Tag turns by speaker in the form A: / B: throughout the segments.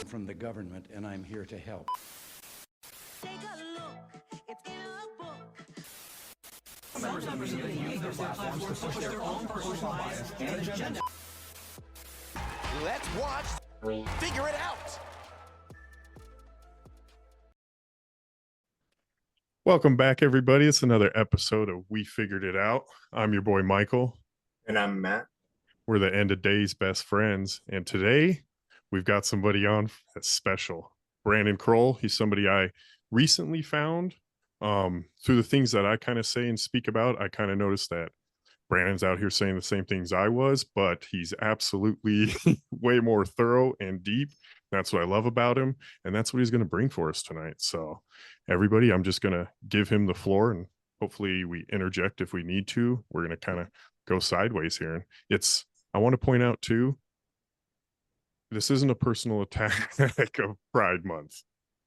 A: from the government, and I'm here to help.
B: Take a look, it's in a book.
C: Some members of the use their platforms to push their own personal bias and agenda.
D: Let's watch Figure It Out.
E: Welcome back, everybody. It's another episode of We Figured It Out. I'm your boy, Michael.
F: And I'm Matt.
E: We're the end of days best friends. And today we've got somebody on that's special. Brandon Kroll. He's somebody I recently found. Through the things that I kind of say and speak about, I kind of noticed that Brandon's out here saying the same things I was, but he's absolutely way more thorough and deep. That's what I love about him. And that's what he's going to bring for us tonight. So everybody, I'm just going to give him the floor, and hopefully we interject if we need to. We're going to kind of go sideways here. And I want to point out too, this isn't a personal attack of Pride Month.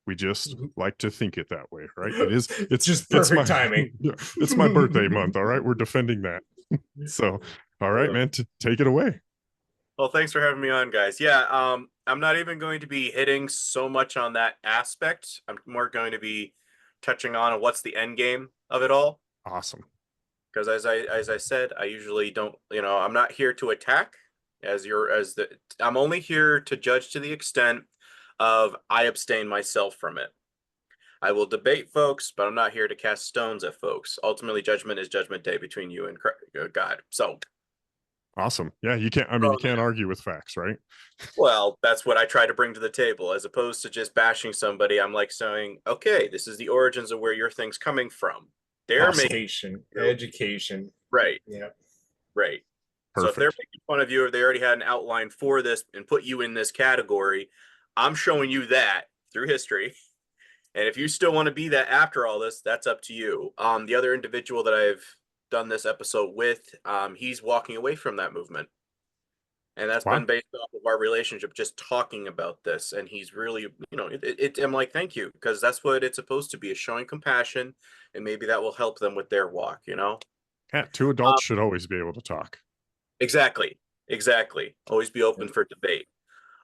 E: We just like to think it that way, right? It's just
F: perfect timing.
E: Yeah, it's my birthday month. All right. We're defending that. So, all right, man, take it away.
G: Well, thanks for having me on, guys. Yeah, I'm not even going to be hitting so much on that aspect. I'm more going to be touching on what's the end game of it all.
E: Awesome.
G: Because as I said, I usually don't, I'm not here to attack I'm only here to judge to the extent of I abstain myself from it. I will debate folks, but I'm not here to cast stones at folks. Ultimately, judgment is judgment day between you and God. So
E: awesome. Yeah, you can't argue with facts, right?
G: Well, that's what I try to bring to the table, as opposed to just bashing somebody. I'm like saying, okay, this is the origins of where your thing's coming from. They're
F: Education.
G: Right.
F: Yeah.
G: Right.
E: Perfect.
G: So if they're making fun of you, or they already had an outline for this and put you in this category, I'm showing you that through history. And if you still want to be that after all this, that's up to you. The other individual that I've done this episode with, he's walking away from that movement. And that's been based off of our relationship, just talking about this. And he's really, I'm like, thank you, because that's what it's supposed to be, is showing compassion. And maybe that will help them with their walk,
E: Yeah, two adults should always be able to talk.
G: Exactly. Always be open for debate.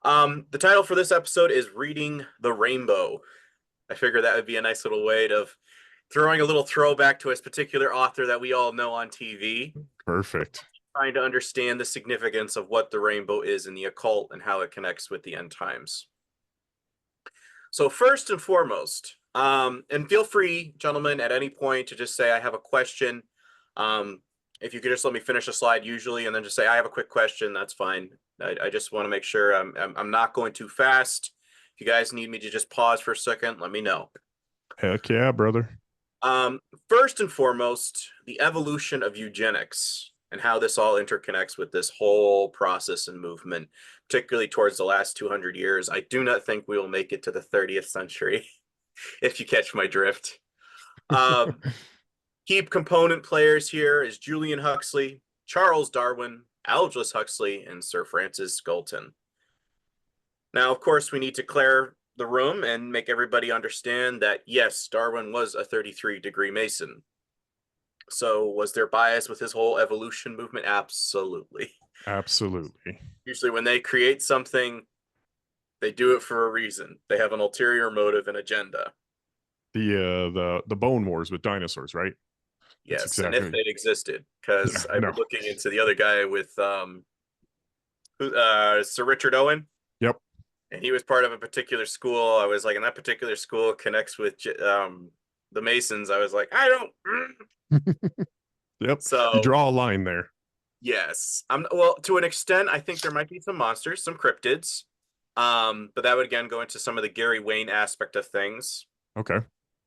G: The title for this episode is Reading the Rainbow. I figured that would be a nice little way of throwing a little throwback to a particular author that we all know on TV.
E: Perfect.
G: Trying to understand the significance of what the rainbow is in the occult and how it connects with the end times. So first and foremost, and feel free, gentlemen, at any point to just say, I have a question. If you could just let me finish a slide usually, and then just say, I have a quick question, that's fine. I just want to make sure I'm not going too fast. If you guys need me to just pause for a second, let me know.
E: Heck yeah, brother.
G: First and foremost, the evolution of eugenics and how this all interconnects with this whole process and movement, particularly towards the last 200 years. I do not think we will make it to the 30th century, if you catch my drift. Key component players here is Julian Huxley, Charles Darwin, Aldous Huxley, and Sir Francis Galton. Now, of course, we need to clear the room and make everybody understand that, yes, Darwin was a 33-degree Mason. So was there bias with his whole evolution movement? Absolutely.
E: Absolutely.
G: Usually when they create something, they do it for a reason. They have an ulterior motive and agenda.
E: The bone wars with dinosaurs, right?
G: Yes,
E: exactly.
G: And if it existed, because I've been looking into the other guy with Sir Richard Owen.
E: Yep.
G: And he was part of a particular school. I was like, and that particular school connects with the Masons. I was like, I don't.
E: Yep.
G: So
E: you draw a line there.
G: Yes. Well, to an extent, I think there might be some monsters, some cryptids. But that would again go into some of the Gary Wayne aspect of things.
E: Okay.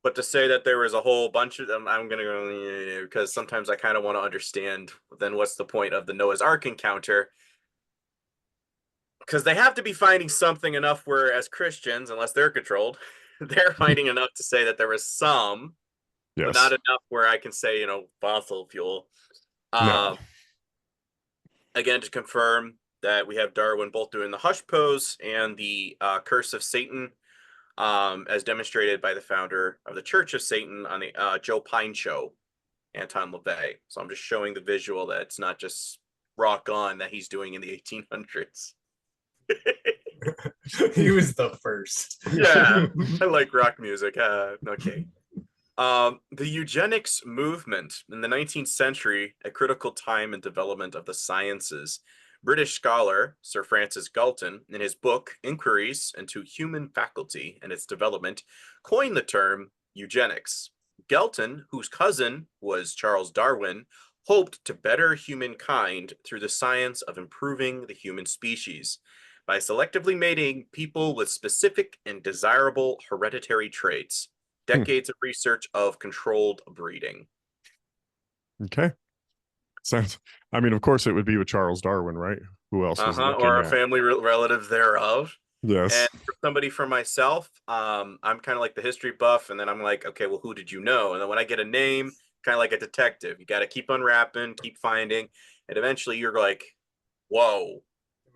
G: But to say that there was a whole bunch of them, I'm going to go, because sometimes I kind of want to understand, then what's the point of the Noah's Ark encounter? Because they have to be finding something enough where, as Christians, unless they're controlled, they're finding enough to say that there was some, but not enough where I can say, fossil fuel.
E: No.
G: Again, to confirm that we have Darwin both doing the hush pose and the curse of Satan, as demonstrated by the founder of the Church of Satan on the Joe Pine show, Anton LaVey. So I'm just showing the visual that it's not just rock on that he's doing in the 1800s.
F: He was the first.
G: Yeah, I like rock music. Okay. The eugenics movement in the 19th century, a critical time in development of the sciences. British scholar Sir Francis Galton, in his book Inquiries into Human Faculty and Its Development, coined the term eugenics. Galton, whose cousin was Charles Darwin, hoped to better humankind through the science of improving the human species by selectively mating people with specific and desirable hereditary traits. Decades of research of controlled breeding.
E: Okay. Sounds, I mean, of course it would be with Charles Darwin, right? Who else was looking
G: Or a
E: at?
G: family relative thereof.
E: Yes.
G: And for somebody for myself, I'm kind of like the history buff, and then I'm like, okay, well, who did you know? And then when I get a name, kind of like a detective, you got to keep unwrapping, keep finding, and eventually you're like, whoa.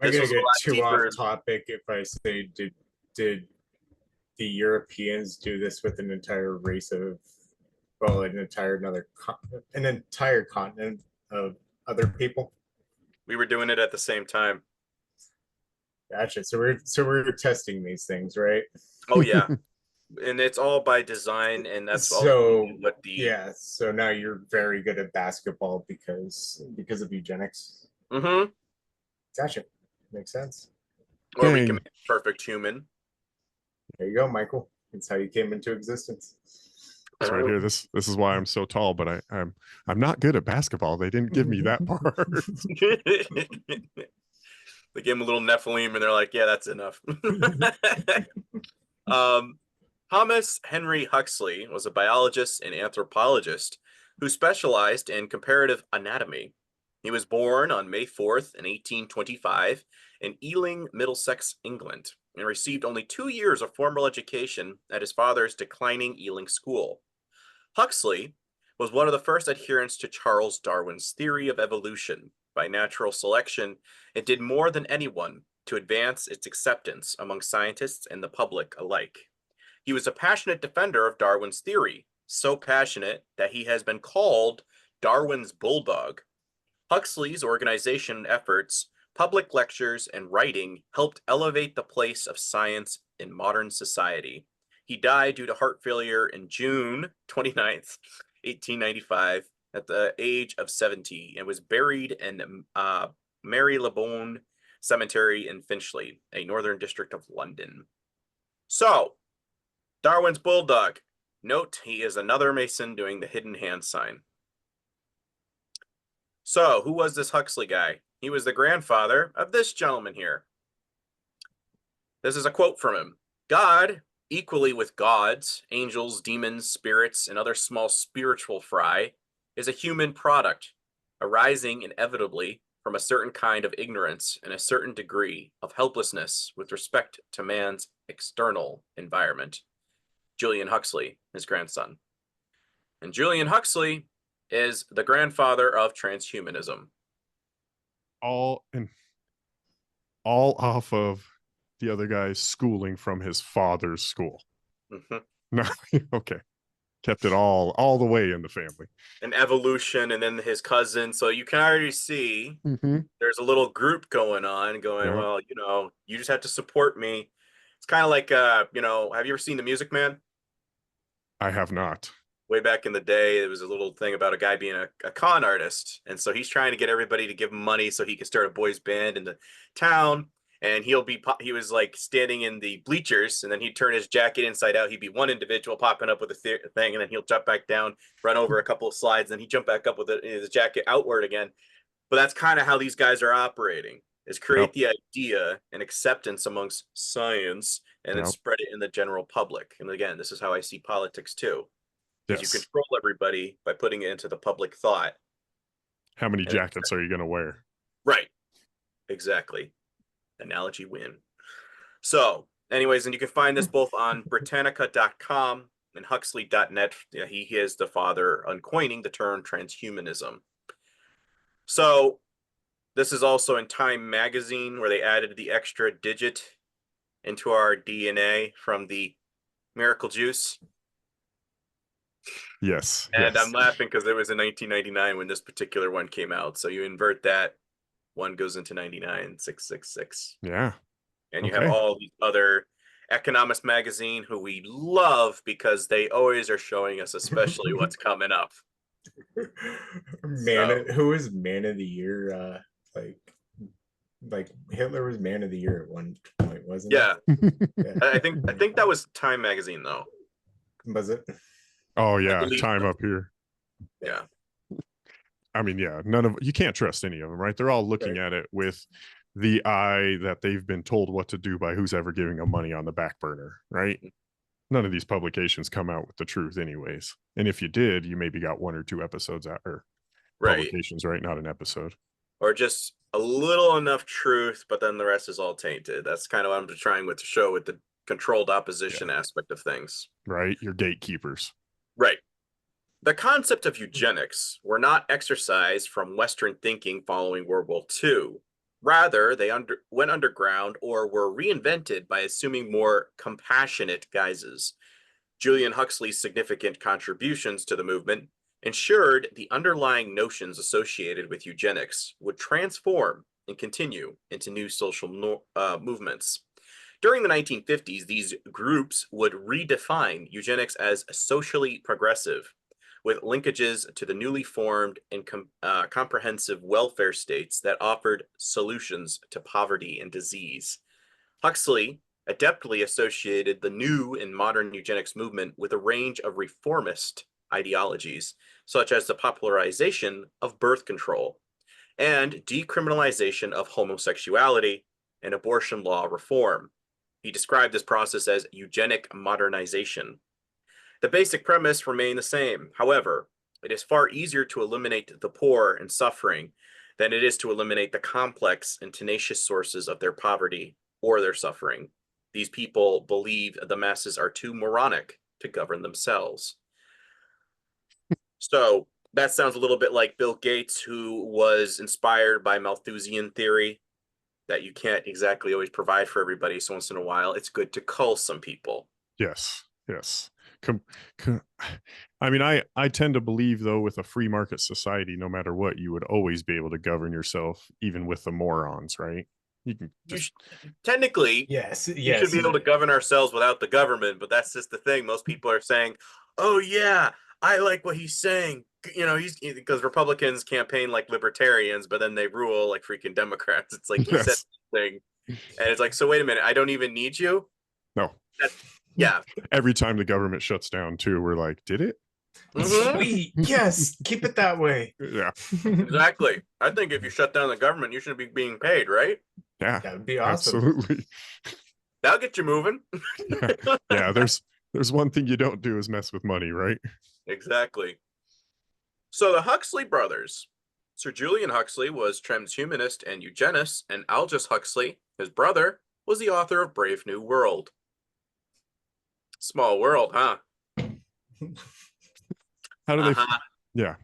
F: Am I
G: This
F: gonna
G: was a
F: get
G: lot
F: too off
G: deeper.
F: topic if I say did the Europeans do this with an entire race of, well, an entire continent of other people?
G: We were doing it at the same time.
F: Gotcha. So we're testing these things, right?
G: Oh yeah. And it's all by design, and that's
F: So
G: what the
F: yeah. So now you're very good at basketball because of eugenics.
G: Mm-hmm.
F: Gotcha. Makes sense.
G: Or we
E: Dang.
G: can make a perfect human.
F: There you go, Michael. That's how you came into existence.
E: It's right here. This is why I'm so tall, but I'm not good at basketball. They didn't give me that part.
G: They gave him a little Nephilim, and they're like, "Yeah, that's enough." Thomas Henry Huxley was a biologist and anthropologist who specialized in comparative anatomy. He was born on May 4th in 1825 in Ealing, Middlesex, England, and received only 2 years of formal education at his father's declining Ealing school. Huxley was one of the first adherents to Charles Darwin's theory of evolution by natural selection. It did more than anyone to advance its acceptance among scientists and the public alike. He was a passionate defender of Darwin's theory, so passionate that he has been called Darwin's bulldog. Huxley's organization efforts, public lectures, and writing helped elevate the place of science in modern society. He died due to heart failure in June 29th, 1895, at the age of 70, and was buried in Marylebone Cemetery in Finchley, a northern district of London. So, Darwin's bulldog. Note, he is another Mason doing the hidden hand sign. So, who was this Huxley guy? He was the grandfather of this gentleman here. This is a quote from him. God, equally with gods, angels, demons, spirits, and other small spiritual fry, is a human product, arising inevitably from a certain kind of ignorance and a certain degree of helplessness with respect to man's external environment. Julian Huxley, his grandson. And Julian Huxley is the grandfather of transhumanism.
E: all off of the other guy's schooling from his father's school.
G: Mm-hmm.
E: No, okay. Kept it all the way in the family.
G: And evolution, and then his cousin. So you can already see there's a little group going on,
E: Yeah.
G: well, you just have to support me. It's kind of like, have you ever seen The Music Man?
E: I have not.
G: Way back in the day, there was a little thing about a guy being a con artist. And so he's trying to get everybody to give him money so he can start a boys band in the town. And he was like standing in the bleachers, and then he'd turn his jacket inside out. He'd be one individual popping up with a thing, and then he'll jump back down, run over a couple of slides, and then he'd jump back up with his jacket outward again. But that's kind of how these guys are operating, is create the idea and acceptance amongst science, and then spread it in the general public. And again, this is how I see politics too. Yes. You control everybody by putting it into the public thought.
E: How many jackets are you going to wear?
G: Right. Exactly. Analogy win. So, anyways, and you can find this both on Britannica.com and Huxley.net. Yeah, he is the father uncoining the term transhumanism. So, this is also in Time magazine, where they added the extra digit into our DNA from the miracle juice.
E: Yes.
G: And I'm laughing because it was in 1999 when this particular one came out. So you invert that, one goes into 99, 666.
E: Yeah.
G: And you have
E: Okay.
G: all these other Economist magazine who we love because they always are showing us, especially what's coming up.
F: Who was man of the year? Like Hitler was man of the year at one point, wasn't
G: Yeah,
F: it? Yeah.
G: I think that was Time magazine though.
F: Was it?
E: Oh yeah,
G: believe
E: time
G: so.
E: up here.
G: Yeah,
E: I mean, yeah, you can't trust any of them, right? They're all looking
F: Right.
E: at it with the eye that they've been told what to do by who's ever giving them money on the back burner, right? None of these publications come out with the truth anyways. And if you did, you maybe got 1 or 2 episodes out, or
G: right.
E: publications, right? Not an episode.
G: Or just a little enough truth, but then the rest is all tainted. That's kind of what I'm trying to show with the controlled opposition aspect of things.
E: Right? Your gatekeepers.
G: Right. The concept of eugenics were not exercised from Western thinking following World War II. Rather, they went underground or were reinvented by assuming more compassionate guises. Julian Huxley's significant contributions to the movement ensured the underlying notions associated with eugenics would transform and continue into new social movements. During the 1950s, these groups would redefine eugenics as socially progressive, with linkages to the newly formed and comprehensive welfare states that offered solutions to poverty and disease. Huxley adeptly associated the new and modern eugenics movement with a range of reformist ideologies, such as the popularization of birth control and decriminalization of homosexuality and abortion law reform. He described this process as eugenic modernization. The basic premise remained the same. However, it is far easier to eliminate the poor and suffering than it is to eliminate the complex and tenacious sources of their poverty or their suffering. These people believe the masses are too moronic to govern themselves. So that sounds a little bit like Bill Gates, who was inspired by Malthusian theory, that you can't exactly always provide for everybody. So once in a while, it's good to cull some people.
E: Yes. I mean, I tend to believe, though, with a free market society, no matter what, you would always be able to govern yourself, even with the morons, right? You can just
G: technically,
F: Yes.
G: you should be able to govern ourselves without the government, but that's just the thing. Most people are saying, "Oh yeah, I like what he's saying." You know, he's because Republicans campaign like libertarians, but then they rule like freaking Democrats. It's like he said thing, and it's like, so wait a minute, I don't even need you.
E: No.
G: Yeah.
E: Every time the government shuts down, too, we're like, did it?
F: Sweet. Yes. Keep it that way.
E: Yeah.
G: Exactly. I think if you shut down the government, you should be being paid, right?
E: Yeah.
F: That would be awesome.
E: Absolutely.
G: That'll get you moving.
E: Yeah. There's one thing you don't do is mess with money, right?
G: Exactly. So the Huxley brothers, Sir Julian Huxley was transhumanist and eugenist, and Aldous Huxley, his brother, was the author of Brave New World. Small world, huh?
E: How do they? Yeah.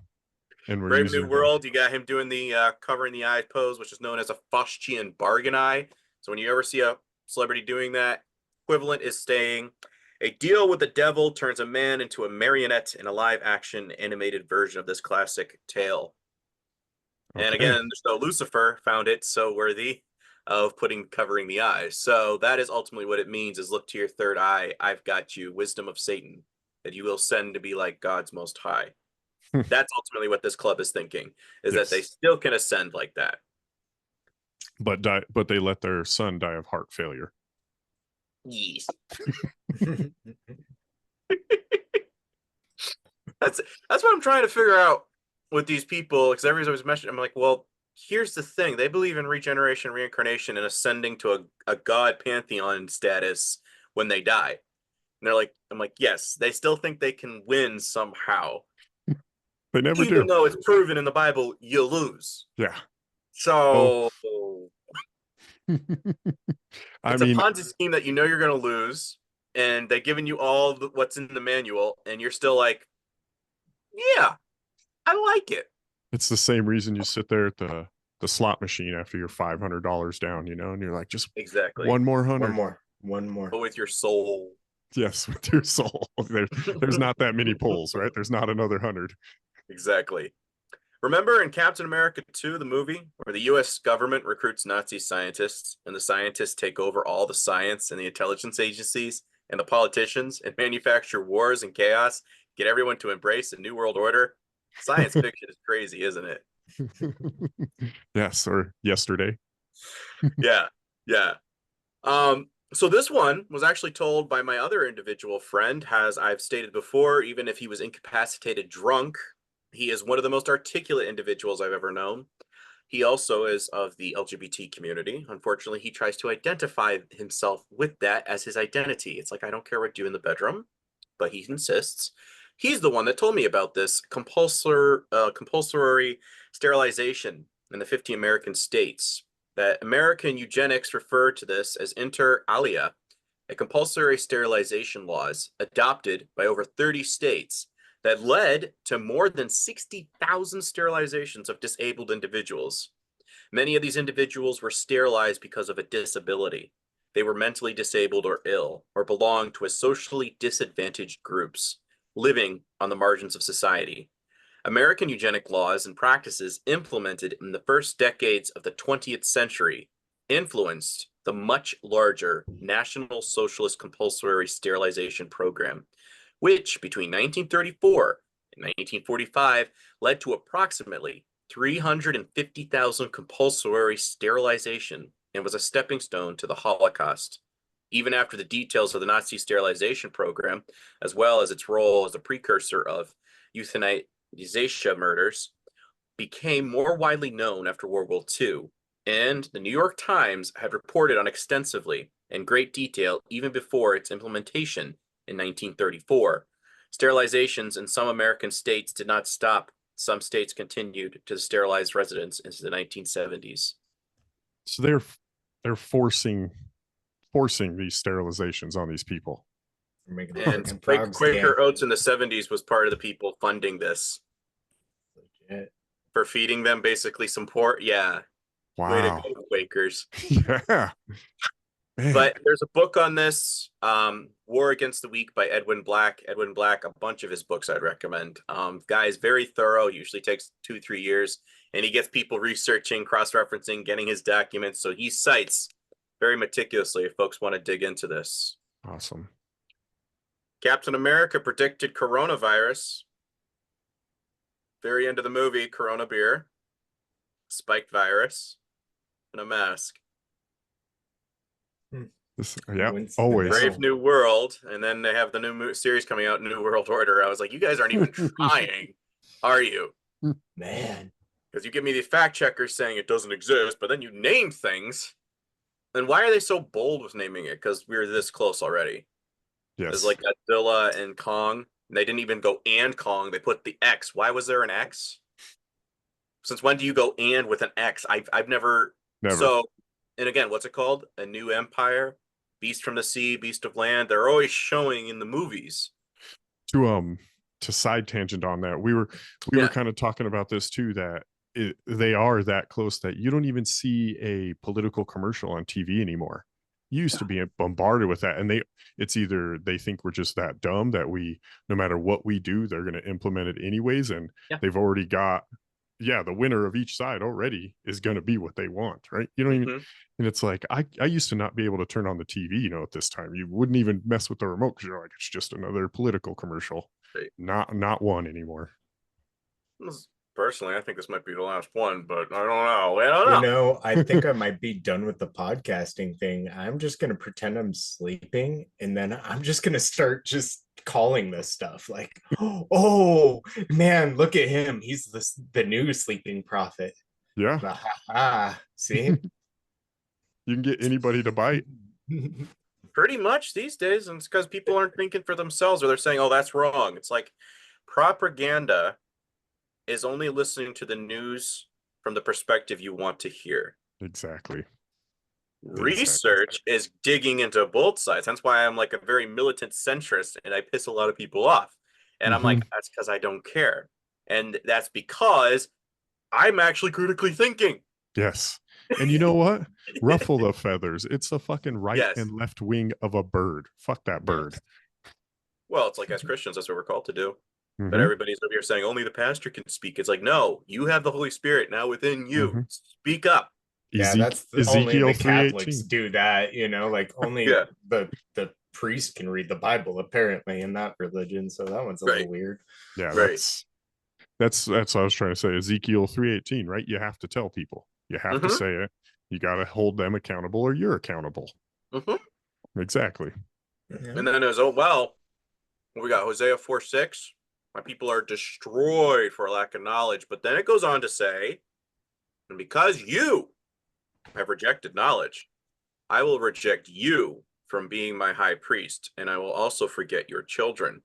E: And we're
G: Brave New World, you got him doing the covering the eye pose, which is known as a Faustian bargain eye. So when you ever see a celebrity doing that, equivalent is saying, a deal with the devil turns a man into a marionette in a live action animated version of this classic tale. Okay. And again, so Lucifer found it so worthy of covering the eyes. So that is ultimately what it means, is look to your third eye. I've got you, wisdom of Satan, that you will send to be like God's most high. That's ultimately what this club is thinking, is that they still can ascend like that. But
E: they let their son die of heart failure.
G: Yes. That's what I'm trying to figure out with these people, because everybody's always mentioned. I'm like, well, here's the thing: they believe in regeneration, reincarnation, and ascending to a god pantheon status when they die. And they're like, I'm like, yes, they still think they can win somehow.
E: They never do.
G: Even though it's proven in the Bible, you lose.
E: Yeah.
G: So
E: I
G: mean, a Ponzi scheme that you know you're going to lose, and they've given you all what's in the manual, and you're still like, yeah, I like it.
E: It's the same reason you sit there at the slot machine after you're $500 down, and you're like, just
G: exactly
E: one more $100.
F: One more.
G: But with your soul.
E: Yes, with your soul. There's not that many pulls, right? There's not another 100.
G: Exactly. Remember in Captain America 2, the movie, where the US government recruits Nazi scientists and the scientists take over all the science and the intelligence agencies and the politicians and manufacture wars and chaos, get everyone to embrace a new world order? Science fiction is crazy, isn't it?
E: Yes, or yesterday.
G: Yeah, yeah. So this one was actually told by my other individual friend, as I've stated before, even if he was incapacitated drunk, he is one of the most articulate individuals I've ever known. He also is of the LGBT community. Unfortunately, he tries to identify himself with that as his identity. It's like, I don't care what I do in the bedroom, but he insists. He's the one that told me about this compulsory sterilization in the 50 American states. That American eugenics refer to this as inter alia, a compulsory sterilization laws adopted by over 30 states that led to more than 60,000 sterilizations of disabled individuals. Many of these individuals were sterilized because of a disability. They were mentally disabled or ill, or belonged to a socially disadvantaged groups living on the margins of society. American eugenic laws and practices implemented in the first decades of the 20th century influenced the much larger National Socialist Compulsory Sterilization Program, which between 1934 and 1945 led to approximately 350,000 compulsory sterilization and was a stepping stone to the Holocaust. Even after the details of the Nazi sterilization program, as well as its role as a precursor of euthanasia murders, became more widely known after World War II, and the New York Times had reported on extensively in great detail even before its implementation in 1934. Sterilizations in some American states did not stop. Some states continued to sterilize residents into the 1970s.
E: So they're forcing these sterilizations on these people.
F: Making
G: And
F: frickin' frogs
G: Quaker
F: dance.
G: Oats in the 70s was part of the people funding this
F: Legit.
G: for feeding them basically some pork. Yeah, way to
E: Wow.
G: go, Quakers.
E: Yeah. Man.
G: But there's a book on this, War Against the Weak by Edwin Black. Edwin Black, a bunch of his books I'd recommend. Guy is very thorough, usually takes 2-3 years, and he gets people researching, cross-referencing, getting his documents. So he cites very meticulously if folks want to dig into this.
E: Awesome.
G: Captain America predicted coronavirus. Very end of the movie, Corona beer, spiked virus, and a mask.
E: Yeah,
F: Coincidence.
E: always.
G: Brave New World, and then they have the new series coming out, New World Order. I was like, you guys aren't even trying, are you?
F: Man.
G: Because you give me the fact checkers saying it doesn't exist, but then you name things. Then why are they so bold with naming it? Because we're this close already.
E: Yes.
G: It's like Godzilla and Kong. And they didn't even go and Kong. They put the X. Why was there an X? Since when do you go and with an X? I've never. So, and again, what's it called? A New Empire, Beast from the Sea, Beast of Land. They're always showing in the movies.
E: To side tangent on that, we were kind of talking about this too, that they are that close that you don't even see a political commercial on TV anymore. You used to be bombarded with that, and it's either they think we're just that dumb that no matter what we do, they're going to implement it anyways, and they've already got the winner of each side already is going to be what they want, right? You don't even, and it's like I used to not be able to turn on the TV, at this time. You wouldn't even mess with the remote because you're like, it's just another political commercial.
G: Right.
E: Not one anymore.
G: Personally, I think this might be the last one, but I don't know.
F: I think I might be done with the podcasting thing. I'm just going to pretend I'm sleeping, and then I'm just going to start just calling this stuff like, oh, man, look at him. He's the new sleeping prophet.
E: Yeah.
F: See?
E: You can get anybody to bite.
G: Pretty much these days, and it's because people aren't thinking for themselves, or they're saying, oh, that's wrong. It's like propaganda is only listening to the news from the perspective you want to hear.
E: Exactly.
G: Research is digging into both sides. That's why I'm like a very militant centrist, and I piss a lot of people off. And I'm like, that's because I don't care. And that's because I'm actually critically thinking.
E: Yes. And you know what? Ruffle the feathers. It's a fucking right and left wing of a bird. Fuck that bird.
G: Well, it's like as Christians, that's what we're called to do. But everybody's over here saying only the pastor can speak. It's like, no, you have the Holy Spirit now within you. Speak up.
F: Yeah, only the Catholics do that, like only the priest can read the Bible apparently in that religion. So that one's a little weird.
E: Yeah, that's what I was trying to say. Ezekiel 3:18, right? You have to tell people. You have to say it. You got to hold them accountable, or you're accountable. Exactly.
G: And then there's we got Hosea 4:6. My people are destroyed for lack of knowledge. But then it goes on to say, and because you have rejected knowledge, I will reject you from being my high priest, and I will also forget your children.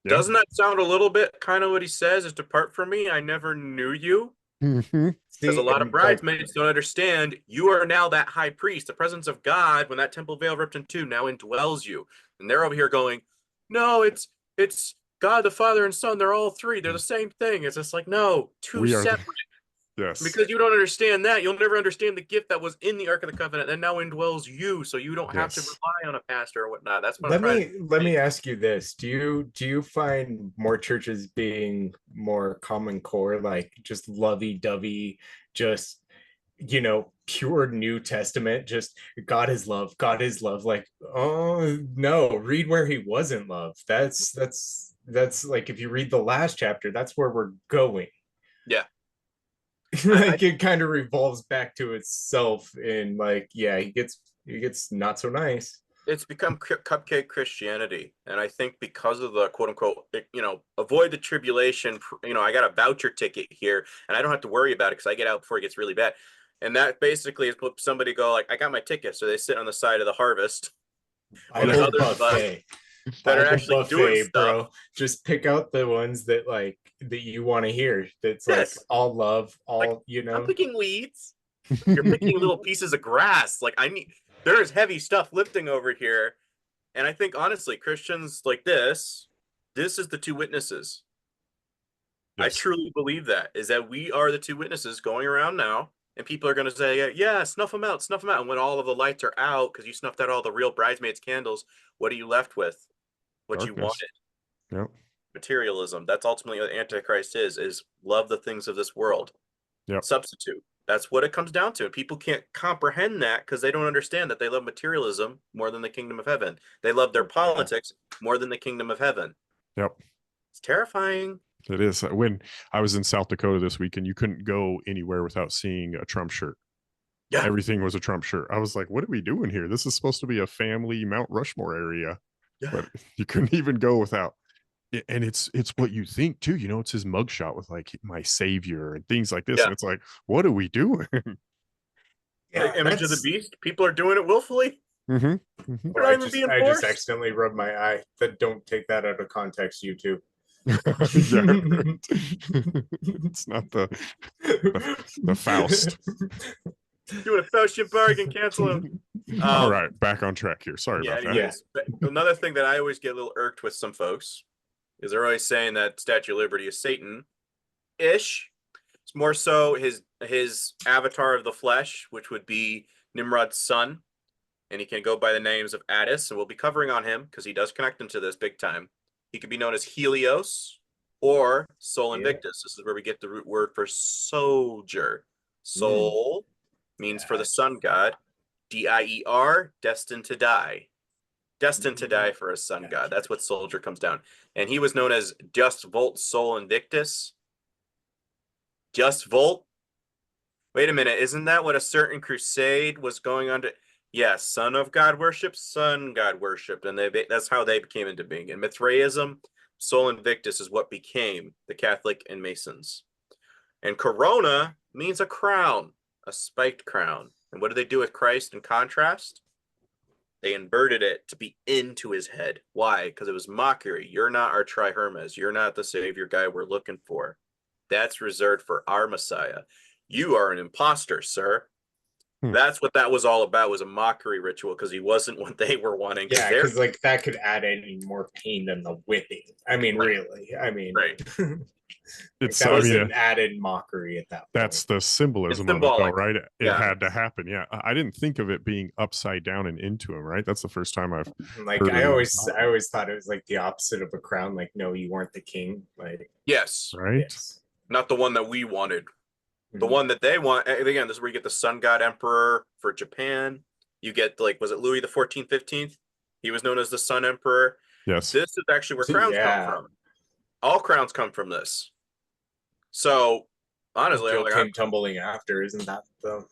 G: Yeah. Doesn't that sound a little bit kind of what he says is depart from me? I never knew you. Because a lot of bridesmaids don't understand you are now that high priest. The presence of God, when that temple veil ripped in two, now indwells you. And they're over here going, no, it's God the Father and Son. They're all three. They're the same thing. It's just like, no, two separate.
E: Yes.
G: Because you don't understand that, you'll never understand the gift that was in the Ark of the Covenant that now indwells you, so you don't have to rely on a pastor or whatnot. That's what
F: let me ask you this: Do you find more churches being more Common Core, like just lovey-dovey, just pure New Testament, just God is love, God is love? Like, oh no, read where he wasn't love. That's like if you read the last chapter, that's where we're going.
G: Yeah.
F: Like it kind of revolves back to itself, and like he gets not so nice.
G: It's become cupcake Christianity, and I think because of the quote unquote avoid the tribulation, I got a voucher ticket here and I don't have to worry about it because I get out before it gets really bad. And that basically is what somebody go like, I got my ticket, so they sit on the side of the harvest.
F: Bible buffet.
G: That are actually
F: buffet,
G: doing stuff.
F: Bro. Just pick out the ones that you want to hear. That's like all love, all
G: I'm picking weeds. You're picking little pieces of grass. Like there's heavy stuff lifting over here. And I think honestly, Christians like this is the two witnesses. Yes. I truly believe that is that we are the two witnesses going around now. And people are going to say, yeah, snuff them out. And when all of the lights are out, because you snuffed out all the real bridesmaids' candles, what are you left with? What you wanted.
E: Yep.
G: Materialism. That's ultimately what antichrist is love the things of this world.
E: Yep.
G: Substitute. That's what it comes down to. And people can't comprehend that because they don't understand that they love materialism more than the kingdom of heaven. They love their politics more than the kingdom of heaven.
E: Yep.
G: It's terrifying.
E: It is. When I was in South Dakota this week, and you couldn't go anywhere without seeing a Trump shirt. Yeah. Everything was a Trump shirt. I was like, what are we doing here? This is supposed to be a family Mount Rushmore area. Yeah. But you couldn't even go without. And it's what you think too. It's his mugshot with like my savior and things like this. Yeah. And it's like, what are we doing?
G: Yeah, image of the beast. People are doing it willfully.
F: Or I just accidentally rubbed my eye. Don't take that out of context, YouTube.
E: It's not the Faust.
G: Doing a Faustian bargain, cancel him.
E: All right, back on track here. Sorry about that.
G: Yes. But another thing that I always get a little irked with some folks is they're always saying that Statue of Liberty is Satan-ish. It's more so his avatar of the flesh, which would be Nimrod's son, and he can go by the names of Attis, and we'll be covering on him because he does connect into this big time. He could be known as Helios or Sol Invictus. This is where we get the root word for soldier. Sol means for the sun god. D-I-E-R, destined to die. Destined to die for a sun god. That's what soldier comes down. And he was known as Just Volt Sol Invictus. Just Volt? Wait a minute. Isn't that what a certain crusade was going on to? Yes, son of God worship, sun God worship. And that's how they became into being. In Mithraism, Sol Invictus is what became the Catholic and Masons. And corona means a crown, a spiked crown. And what did they do with Christ in contrast? They inverted it to be into his head. Why? Because it was mockery. You're not our Trihermes. You're not the Savior guy we're looking for. That's reserved for our Messiah. You are an imposter, sir. That's what that was all about, was a mockery ritual, because he wasn't what they were wanting.
F: Yeah,
G: they're
F: because like that could add any more pain than the whipping. I mean,
G: Right.
F: really. I mean,
G: right.
E: It's
F: that
E: I
F: was
E: mean
F: an added mockery at that point.
E: that's the symbolism of it, though,
G: symbolic.
E: right? It
G: Yeah.
E: had to happen. Yeah, I didn't think of it being upside down and into him. Right, that's the first time I've
F: Like
E: heard
F: I
E: it.
F: always thought it was like the opposite of a crown. Like, no, you weren't the king. Like,
G: Yes,
E: right.
F: yes.
G: not the one that we wanted. The
F: Mhm.
G: one that they want. And again, this is where you get the sun god emperor for Japan. You get, like, was it Louis the 14th, 15th? He was known as the sun emperor.
E: Yes.
G: This is actually where crowns
F: Yeah.
G: come from. All crowns come from this. So honestly,
F: Joe
G: I'm like,
F: came tumbling after. Isn't that the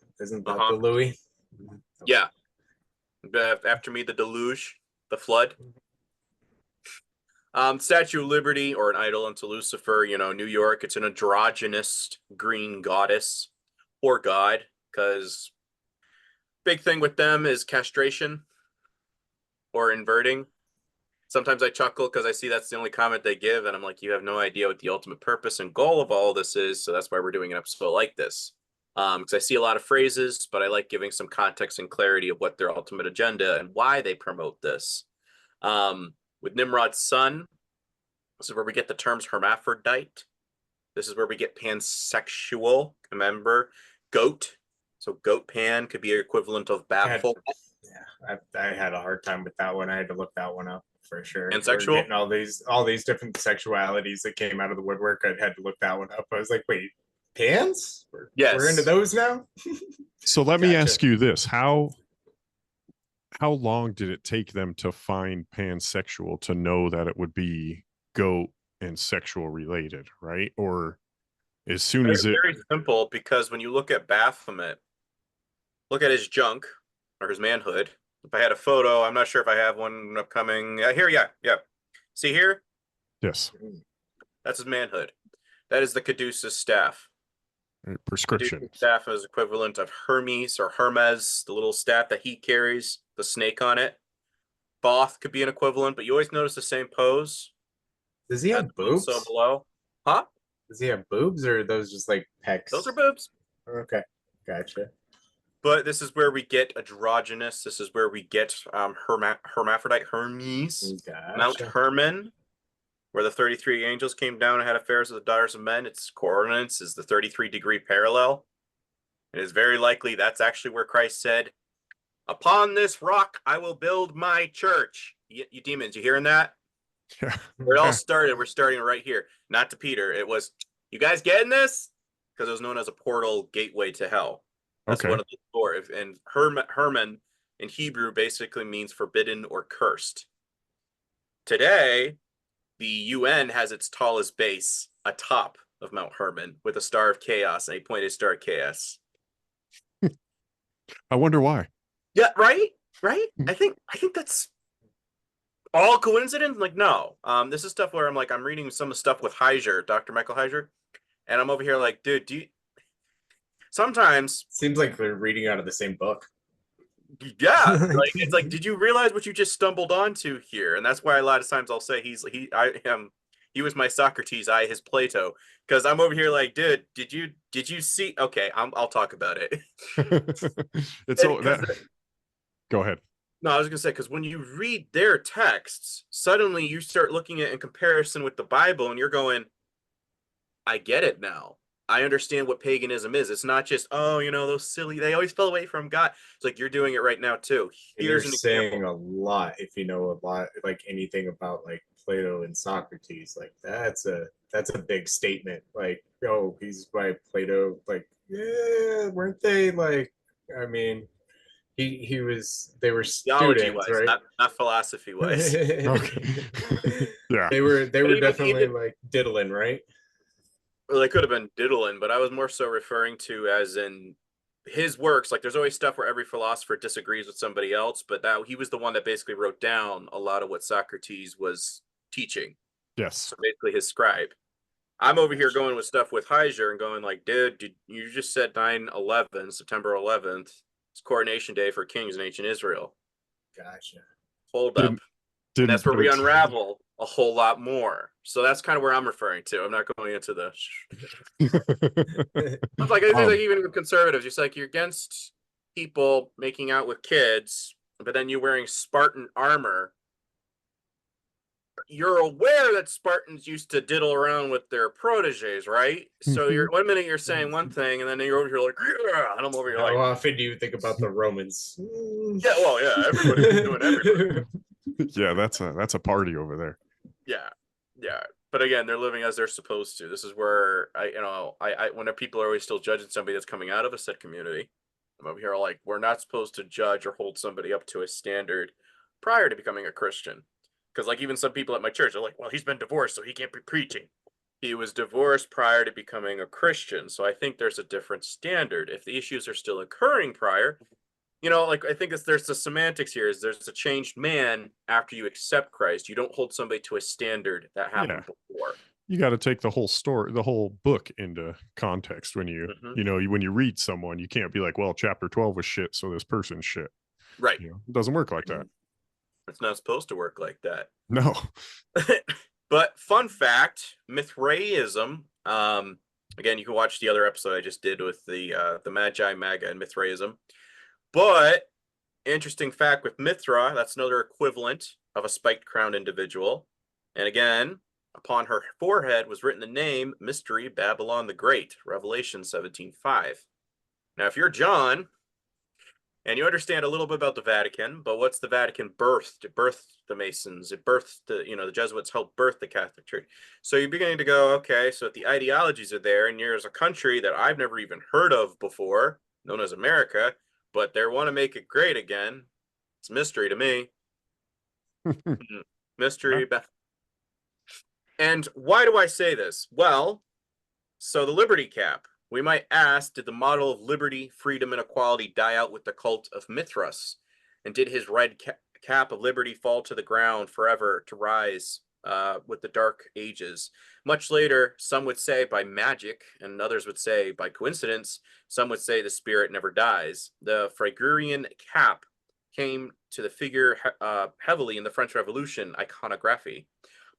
G: Uh-huh.
F: Louis?
G: yeah. After me, the deluge, the flood. Statue of Liberty, or an idol unto Lucifer, New York. It's an androgynous green goddess or god, because big thing with them is castration or inverting. Sometimes I chuckle because I see that's the only comment they give, and I'm like, you have no idea what the ultimate purpose and goal of all this is. So that's why we're doing an episode like this. Because I see a lot of phrases, but I like giving some context and clarity of what their ultimate agenda and why they promote this. With Nimrod's son, this is where we get the terms hermaphrodite. This is where we get pansexual. Remember, goat. So goat pan could be an equivalent of baffle.
F: I had a hard time with that one. I had to look that one up for sure.
G: Pansexual?
F: We're getting all these different sexualities that came out of the woodwork. I had to look that one up. I was like, wait, pans?
G: Yes.
F: We're into those now?
E: So let me
F: Gotcha.
E: ask you this: how long did it take them to find pansexual to know that it would be goat and sexual related, right? Or as soon as it
G: Very simple, because when you look at Baphomet, look at his junk or his manhood. If I had a photo, I'm not sure if I have one upcoming. Here, yeah. See here?
E: yes,
G: That's his manhood. That is the Caduceus staff.
E: prescription.
G: Caduceus staff is equivalent of Hermes or Hermes, the little staff that he carries, the snake on it. Both could be an equivalent, but you always notice the same pose.
F: Does he have
G: That's
F: boobs?
G: so below. Huh?
F: Does he have boobs, or are those just like pecs?
G: Those are boobs.
F: Okay, gotcha.
G: But this is where we get androgynous. This is where we get hermaphrodite Hermes.
F: Gotcha.
G: Mount Hermon, where the 33 angels came down and had affairs with the daughters of men. Its coordinates is the 33-degree parallel. It is very likely that's actually where Christ said, "Upon this rock I will build my church." You demons, you hearing that?
E: Yeah.
G: Where it all started, we're starting right here. Not to Peter. It was, you guys getting this? Because it was known as a portal gateway to hell. That's
E: Okay.
G: one of the doors. And Herman in Hebrew basically means forbidden or cursed. Today, the UN has its tallest base atop of Mount Hermon with a star of chaos, an 8-pointed star of chaos.
E: I wonder why.
G: Yeah, right? I think that's all coincidence. Like, no. This is stuff where I'm reading some of the stuff with Heiser, Dr. Michael Heiser, and I'm over here like, dude, sometimes
F: Seems like they're reading out of the same book.
G: yeah, like it's like, did you realize what you just stumbled onto here? And that's why a lot of times I'll say he was my Socrates, I his Plato, because I'm over here like, dude, did you see? Okay, I'll talk about it.
E: It's all that. Go ahead.
G: No, I was gonna say, because when you read their texts, suddenly you start looking at in comparison with the Bible, and you're going, I get it now. I understand what paganism is. It's not just, those silly, they always fell away from God. It's like, you're doing it right now too.
F: You're
G: Here's an
F: saying
G: example.
F: a lot if you know a lot, like anything about like Plato and Socrates. Like that's a big statement. Like, oh, he's by Plato. Like, yeah, weren't they? Like, I mean, he was. They were
G: Theology
F: students,
G: wise,
F: right?
G: not philosophy wise.
E: Okay. Yeah.
F: They were
G: even-
F: definitely
G: even-
F: like diddling, right?
G: Well, they could have been diddling, but I was more so referring to as in his works. Like, there's always stuff where every philosopher disagrees with somebody else, but that he was the one that basically wrote down a lot of what Socrates was teaching.
E: Yes.
G: So basically his scribe. I'm over here going with stuff with Heiser and going like, dude, you just said 9/11, September 11th. It's coronation day for kings in ancient Israel.
F: Gotcha.
G: Hold up. And
E: Didn't
G: that's where
E: put
G: we
E: it-
G: unravel a whole lot more. So that's kind of where I'm referring to. I'm not going into the. It's like, it's like even with conservatives, you're like, you're against people making out with kids, but then you wearing Spartan armor, you're aware that Spartans used to diddle around with their proteges, right? So you're 1 minute you're saying one thing, and then you're over here like, yeah, and I'm over here
F: How
G: like,
F: often do you think about the Romans?
G: yeah, well, yeah, everybody's been doing everything.
E: Yeah, that's a party over there.
G: Yeah, yeah. But again, they're living as they're supposed to. This is where I when people are always still judging somebody that's coming out of a set community, I'm over here like, we're not supposed to judge or hold somebody up to a standard prior to becoming a Christian. Because like even some people at my church are like, well, he's been divorced, so he can't be preaching. He was divorced prior to becoming a Christian. So I think there's a different standard. If the issues are still occurring prior, like I think there's the semantics here is there's a changed man after you accept Christ. You don't hold somebody to a standard that happened before.
E: You got to take the whole story, the whole book into context when you, when you read someone. You can't be like, well, chapter 12 was shit, so this person's shit.
G: Right.
E: It doesn't work like that.
G: It's not supposed to work like that.
E: No.
G: But fun fact, Mithraism. Again, you can watch the other episode I just did with the Magi, Maga, and Mithraism. But interesting fact with Mithra, that's another equivalent of a spiked crowned individual. And again, upon her forehead was written the name Mystery Babylon the Great, Revelation 17:5. Now, if you're John and you understand a little bit about the Vatican, but what's the Vatican birthed? It birthed the Masons. It birthed the Jesuits helped birth the Catholic Church. So you're beginning to go, okay, so if the ideologies are there, and there's a country that I've never even heard of before, known as America, but they want to make it great again. It's mystery to me. Mystery. And why do I say this? Well, so the Liberty Cap. We might ask, did the model of liberty, freedom, and equality die out with the cult of Mithras? And did his red cap of liberty fall to the ground forever to rise with the Dark Ages? Much later, some would say by magic, and others would say by coincidence. Some would say the spirit never dies. The Wefigurean cap came to the figure heavily in the French Revolution iconography,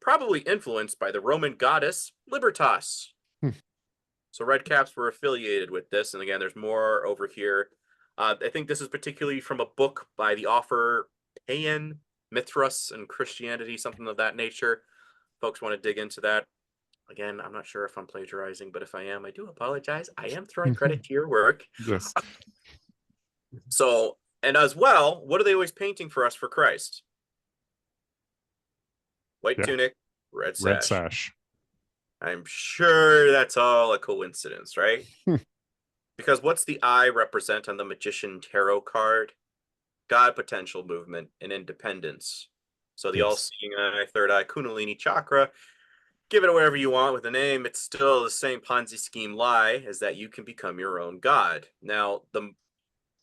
G: probably influenced by the Roman goddess Libertas. So red caps were affiliated with this. And again, there's more over here. I think this is particularly from a book by the author Payan, Mithras and Christianity, something of that nature. Folks want to dig into that. Again, I'm not sure if I'm plagiarizing, but if I am, I do apologize. I am throwing credit to your work.
E: Yes.
G: So, and as well, what are they always painting for us for Christ? White tunic, red sash.
E: Red sash.
G: I'm sure that's all a coincidence, right? Because what's the eye represent on the Magician Tarot card? God, potential, movement, and independence. So the all-seeing eye, third eye, Kundalini chakra. Give it whatever you want with a name. It's still the same Ponzi scheme lie as that you can become your own God. Now, the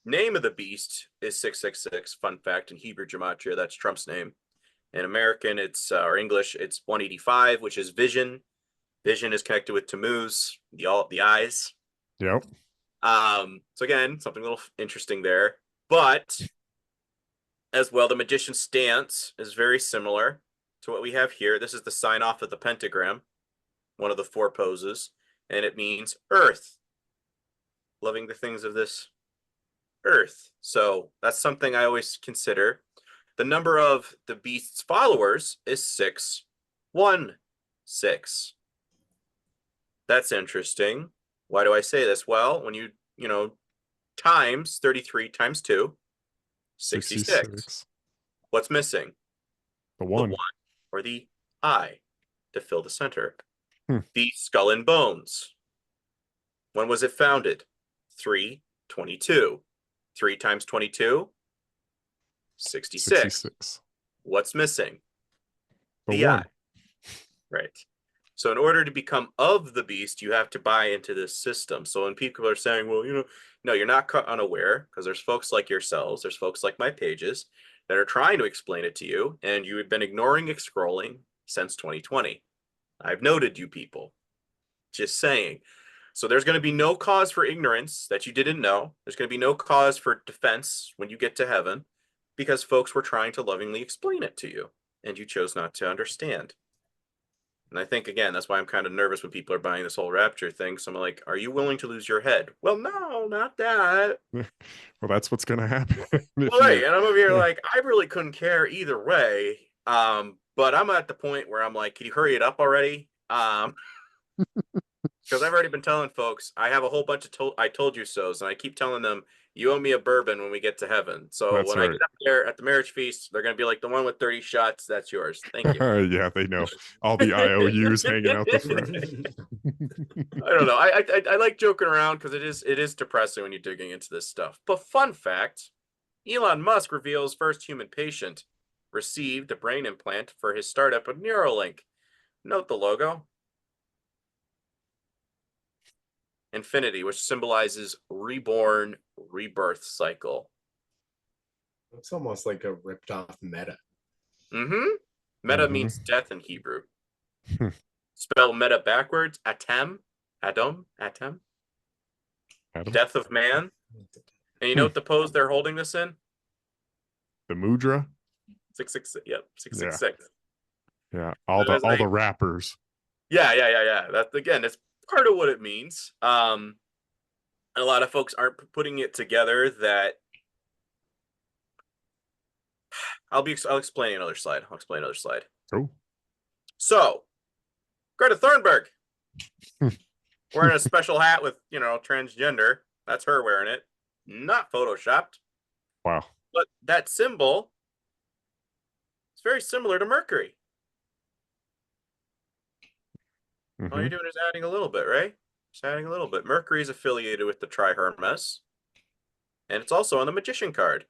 G: name of the beast is 666. Fun fact, in Hebrew gematria, that's Trump's name. In American, it's or English, it's 185, which is vision. Vision is connected with Tammuz, the eyes.
E: Yep.
G: So again, something a little interesting there. But as well, the magician's stance is very similar to what we have here. This is the sign off of the pentagram, one of the four poses, and it means earth, loving the things of this earth. So that's something I always consider. The number of the beast's followers is 616. That's interesting. Why do I say this? Well, when you times 33 times 2, 66. What's missing?
E: The one.
G: Or the eye to fill the center. The skull and bones. When was it founded? 322. 3 times 22? 66. What's missing? The eye. Right. So in order to become of the beast, you have to buy into this system. So when people are saying, well, no, you're not caught unaware, because there's folks like yourselves, there's folks like my pages that are trying to explain it to you, and you have been ignoring and scrolling since 2020. I've noted you people. Just saying. So there's going to be no cause for ignorance that you didn't know. There's going to be no cause for defense when you get to heaven, because folks were trying to lovingly explain it to you, and you chose not to understand. And I think, again, that's why I'm kind of nervous when people are buying this whole rapture thing. So I'm like, are you willing to lose your head? Well, no, not that.
E: Well, that's what's going to happen. if
G: Right.
E: you-
G: And I'm over here like, I really couldn't care either way. But I'm at the point where I'm like, can you hurry it up already? Because I've already been telling folks, I have a whole bunch of I told you so's, and I keep telling them, you owe me a bourbon when we get to heaven. So
E: That's
G: when I
E: right.
G: get up there at the marriage feast, they're going to be like, the one with 30 shots, that's yours. Thank you.
E: Yeah, they know all the IOUs hanging out the front.
G: I don't know. I like joking around because it is depressing when you're digging into this stuff. But fun fact, Elon Musk reveals first human patient received a brain implant for his startup of Neuralink. Note the logo. Infinity, which symbolizes reborn, rebirth cycle.
F: It's almost like a ripped off meta.
G: Mm-hmm. Meta means death in Hebrew. Spell meta backwards. Atem. Adam.
E: Adam?
G: Death of man. And you know what the pose they're holding this in?
E: The mudra.
G: 666. Yep. 666.
E: Yeah, all the rappers.
G: Yeah. That again, it's part of what it means. A lot of folks aren't putting it together. That I'll explain another slide.
E: Oh,
G: So, Greta Thunberg wearing a special hat with transgender. That's her wearing it, not photoshopped.
E: wow.
G: But that symbol is very similar to Mercury. All you're doing is adding a little bit, right? Just adding a little bit. Mercury is affiliated with the Tri-Hermes, and it's also on the Magician card.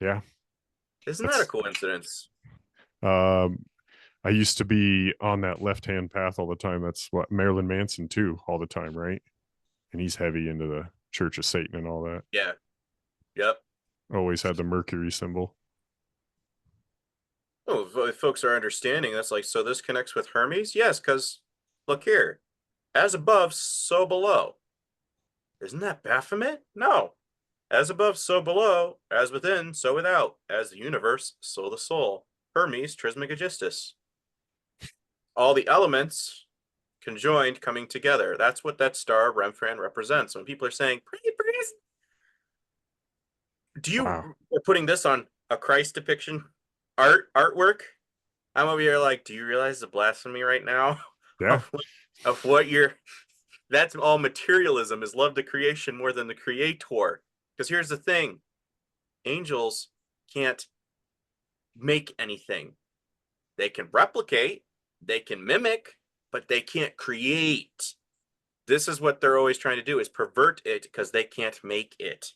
E: Yeah.
G: Isn't that a coincidence?
E: I used to be on that left-hand path all the time. That's what Marilyn Manson too, all the time, right? And he's heavy into the Church of Satan and all that.
G: Yeah. Yep.
E: Always had the Mercury symbol.
G: Oh, if folks are understanding, that's like, so this connects with Hermes? Yes, because look here. As above, so below. Isn't that Baphomet? No. As above, so below. As within, so without. As the universe, so the soul. Hermes Trismegistus. All the elements conjoined, coming together. That's what that star Rembrandt represents. When people are saying, pretty, do you are putting this on a Christ depiction artwork? I'm over here like, do you realize the blasphemy right now?
E: Yeah.
G: of what you're that's all materialism, is love the creation more than the creator. Because here's the thing, angels can't make anything. They can replicate, they can mimic, but they can't create. This is what they're always trying to do, is pervert it, because they can't make it.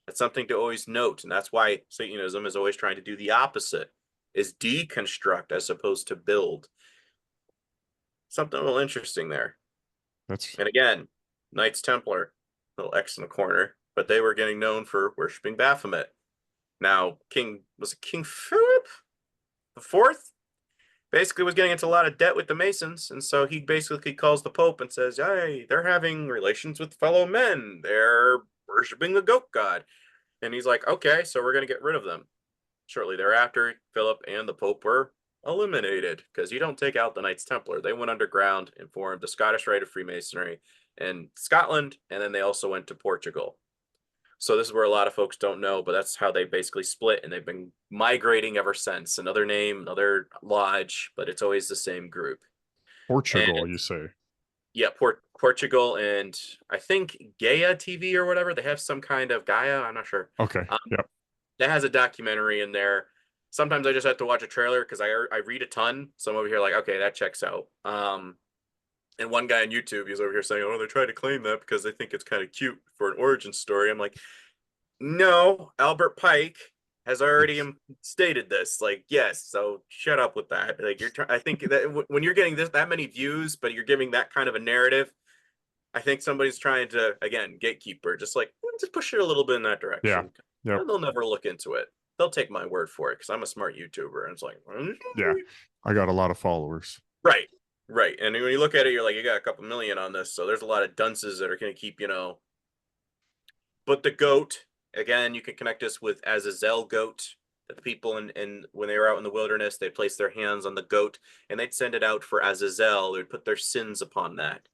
G: That's something to always note. And that's why Satanism is always trying to do the opposite, is deconstruct as opposed to build. Something a little interesting there. And again, Knights Templar, little X in the corner, but they were getting known for worshiping Baphomet. Now, King Philip IV basically was getting into a lot of debt with the Masons, and so he basically calls the Pope and says, hey, they're having relations with fellow men. They're worshiping the goat god. And he's like, okay, so we're going to get rid of them. Shortly thereafter, Philip and the Pope were eliminated, because you don't take out the Knights Templar. They went underground and formed the Scottish Rite of Freemasonry in Scotland, and then they also went to Portugal. So this is where a lot of folks don't know, but that's how they basically split, and they've been migrating ever since. Another name, another lodge, but it's always the same group.
E: Portugal,
G: and,
E: you say?
G: Yeah, Portugal, and I think Gaia TV or whatever. They have some kind of Gaia. I'm not sure.
E: Okay. Yep.
G: That has a documentary in there. Sometimes I just have to watch a trailer because I read a ton. So I'm over here like, okay, that checks out. And one guy on YouTube, he's over here saying, oh, they tried to claim that because they think it's kind of cute for an origin story. I'm like, no, Albert Pike has already stated this. Like, yes, so shut up with that. Like, I think that when you're getting that many views, but you're giving that kind of a narrative, I think somebody's trying to, again, gatekeeper, just push it a little bit in that direction.
E: Yeah.
G: And they'll never look into it. They'll take my word for it because I'm a smart YouTuber. And it's like,
E: yeah, I got a lot of followers.
G: Right. And when you look at it, you're like, you got a couple million on this. So there's a lot of dunces that are going to keep, But the goat, again, you can connect this with Azazel goat. that the people in when they were out in the wilderness, they'd place their hands on the goat and they'd send it out for Azazel. They would put their sins upon that.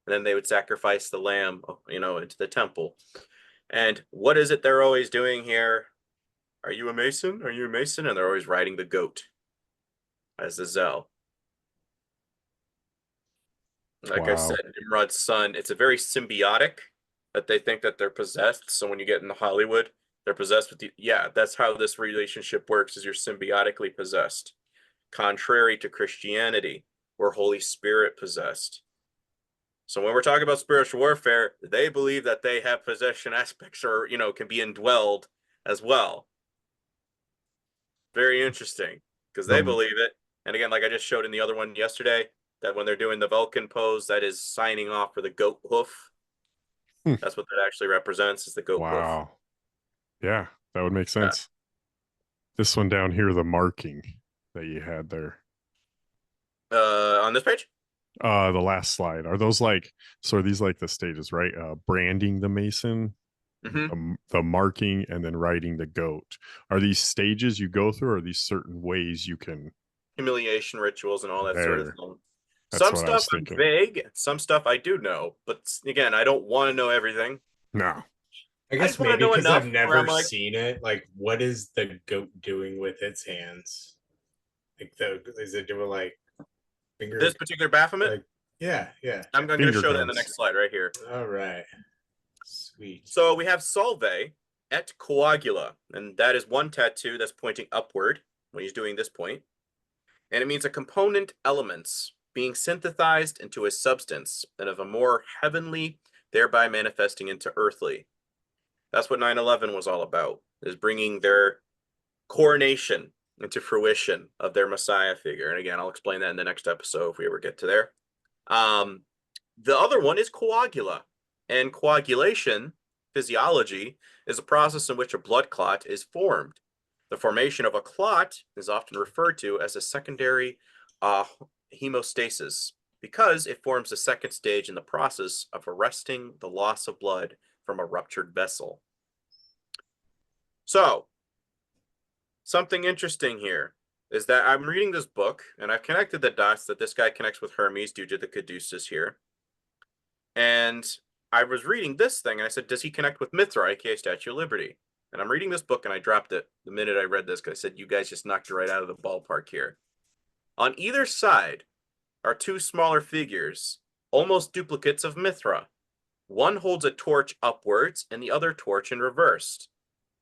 G: And then they would sacrifice the lamb, into the temple. And what is it they're always doing here? Are you a Mason? Are you a Mason? And they're always riding the goat, Azazel. Like I said, Nimrod's son, it's a very symbiotic that they think that they're possessed. So when you get into Hollywood, they're possessed with that's how this relationship works, is you're symbiotically possessed. Contrary to Christianity, we're Holy Spirit possessed. So when we're talking about spiritual warfare, they believe that they have possession aspects or, can be indwelled as well. Very interesting, because they believe it. And again, like I just showed in the other one yesterday, that when they're doing the Vulcan pose, that is signing off for the goat hoof. That's what that actually represents, is the goat hoof.
E: Wow. Yeah, that would make sense. This one down here, the marking that you had there.
G: On this page?
E: The last slide. Are those are these like the stages, right? Branding the Mason, the marking, and then riding the goat. Are these stages you go through, or are these certain ways you can?
G: Humiliation rituals and all that sort of thing.
E: That's
G: some
E: what I was
G: stuff I'm
E: thinking.
G: vague, some stuff I do know, but again, I don't want to know everything.
E: No.
F: I guess
G: just wanna
F: maybe
G: know
F: because
G: enough
F: I've
G: where
F: never
G: I'm like-
F: seen it. Like, what is the goat doing with its hands? Like, is it doing like finger?
G: This particular Baphomet?
F: Like, yeah.
G: I'm going to
E: Finger
G: show that in the
E: guns.
G: next slide right here.
F: All right. Sweet.
G: So we have Salve et Coagula, and that is one tattoo that's pointing upward when he's doing this point. And it means a component elements being synthesized into a substance and of a more heavenly, thereby manifesting into earthly. That's what 9/11 was all about, is bringing their coronation into fruition of their Messiah figure. And again, I'll explain that in the next episode if we ever get to there. The other one is coagula. And coagulation, physiology, is a process in which a blood clot is formed. The formation of a clot is often referred to as a secondary hemostasis, because it forms the second stage in the process of arresting the loss of blood from a ruptured vessel. So, something interesting here is that I'm reading this book, and I've connected the dots that this guy connects with Hermes due to the caduceus here. And I was reading this thing, and I said, does he connect with Mithra, aka Statue of Liberty? And I'm reading this book, and I dropped it the minute I read this, because I said, you guys just knocked it right out of the ballpark here. On either side are two smaller figures, almost duplicates of Mithra. One holds a torch upwards, and the other torch in reverse.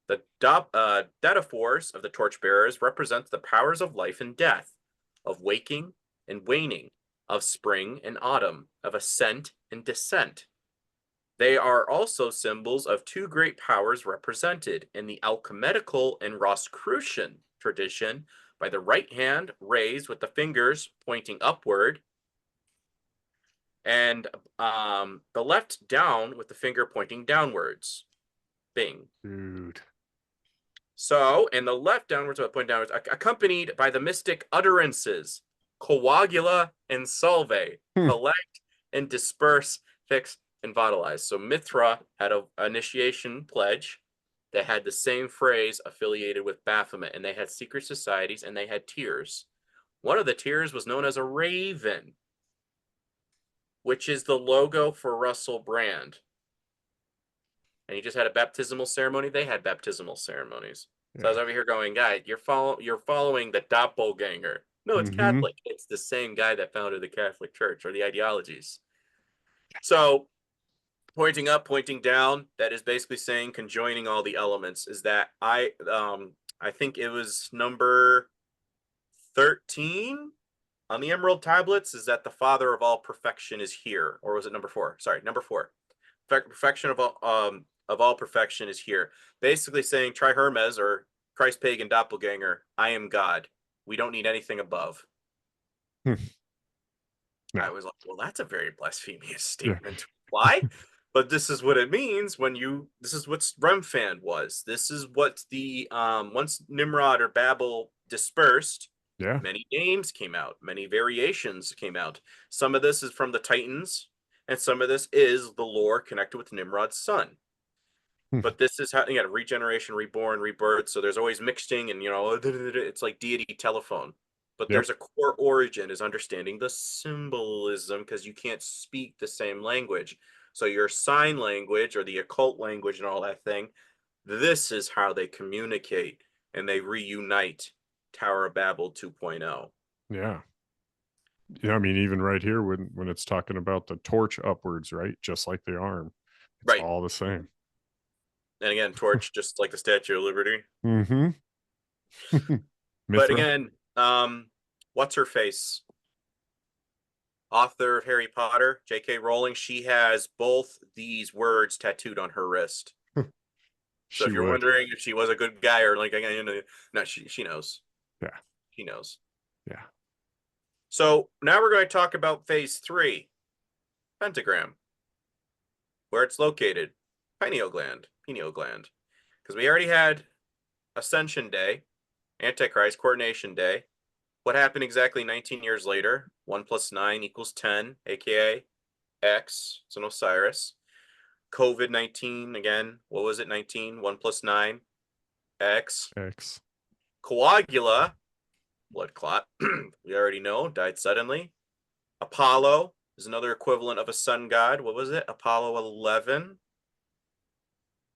G: The dataphors of the torchbearers represent the powers of life and death, of waking and waning, of spring and autumn, of ascent and descent. They are also symbols of two great powers represented in the alchemetical and Rosicrucian tradition by the right hand raised with the fingers pointing upward, and the left down with the finger pointing downwards. Bing.
E: Dude.
G: So, and the left downwards, pointing downwards, accompanied by the mystic utterances, coagula and salve, collect and disperse, fix, and vitalize. So Mithra had an initiation pledge that had the same phrase affiliated with Baphomet, and they had secret societies, and they had tiers. One of the tiers was known as a raven, which is the logo for Russell Brand. And he just had a baptismal ceremony. They had baptismal ceremonies. So I was over here going, guy, you're following the doppelganger. No, it's Catholic. It's the same guy that founded the Catholic Church, or the ideologies. So pointing up, pointing down, that is basically saying conjoining all the elements. Is that I think it was number 13 on the Emerald Tablets, is that the Father of all perfection is here. Or was it number 4? Sorry, number 4. Perfection of all perfection is here. Basically saying, try Hermes, or Christ pagan doppelganger, I am God. We don't need anything above.
E: No.
G: I was like, well, that's a very blasphemous statement to apply. But this is what it means this is what Remphan was. This is what the, once Nimrod or Babel dispersed, many names came out, many variations came out. Some of this is from the Titans, and some of this is the lore connected with Nimrod's son. But this is how, regeneration, reborn, rebirth. So there's always mixing and, it's like deity telephone. But
E: Yep.
G: there's a core origin is understanding the symbolism because you can't speak the same language. So your sign language or the occult language and all that thing, this is how they communicate and they reunite Tower of Babel 2.0.
E: Yeah. I mean, even right here when it's talking about the torch upwards, right? Just like the arm. It's
G: Right.
E: all the same.
G: And again, torch, just like the Statue of Liberty.
E: Mm-hmm.
G: But again, what's her face? Author of Harry Potter, J.K. Rowling, she has both these words tattooed on her wrist. So if you're wondering if she was a good guy or like, no, she knows.
E: Yeah.
G: She knows.
E: Yeah.
G: So now we're going to talk about phase 3, pentagram, where it's located, pineal gland, because we already had Ascension Day, Antichrist, Coordination Day. What happened exactly 19 years later? 1 + 9 = 10, aka X. It's an Osiris. COVID-19 again. What was it? 19. 1 + 9. X. Coagula. Blood clot. We already know. Died suddenly. Apollo is another equivalent of a sun god. What was it? Apollo 11.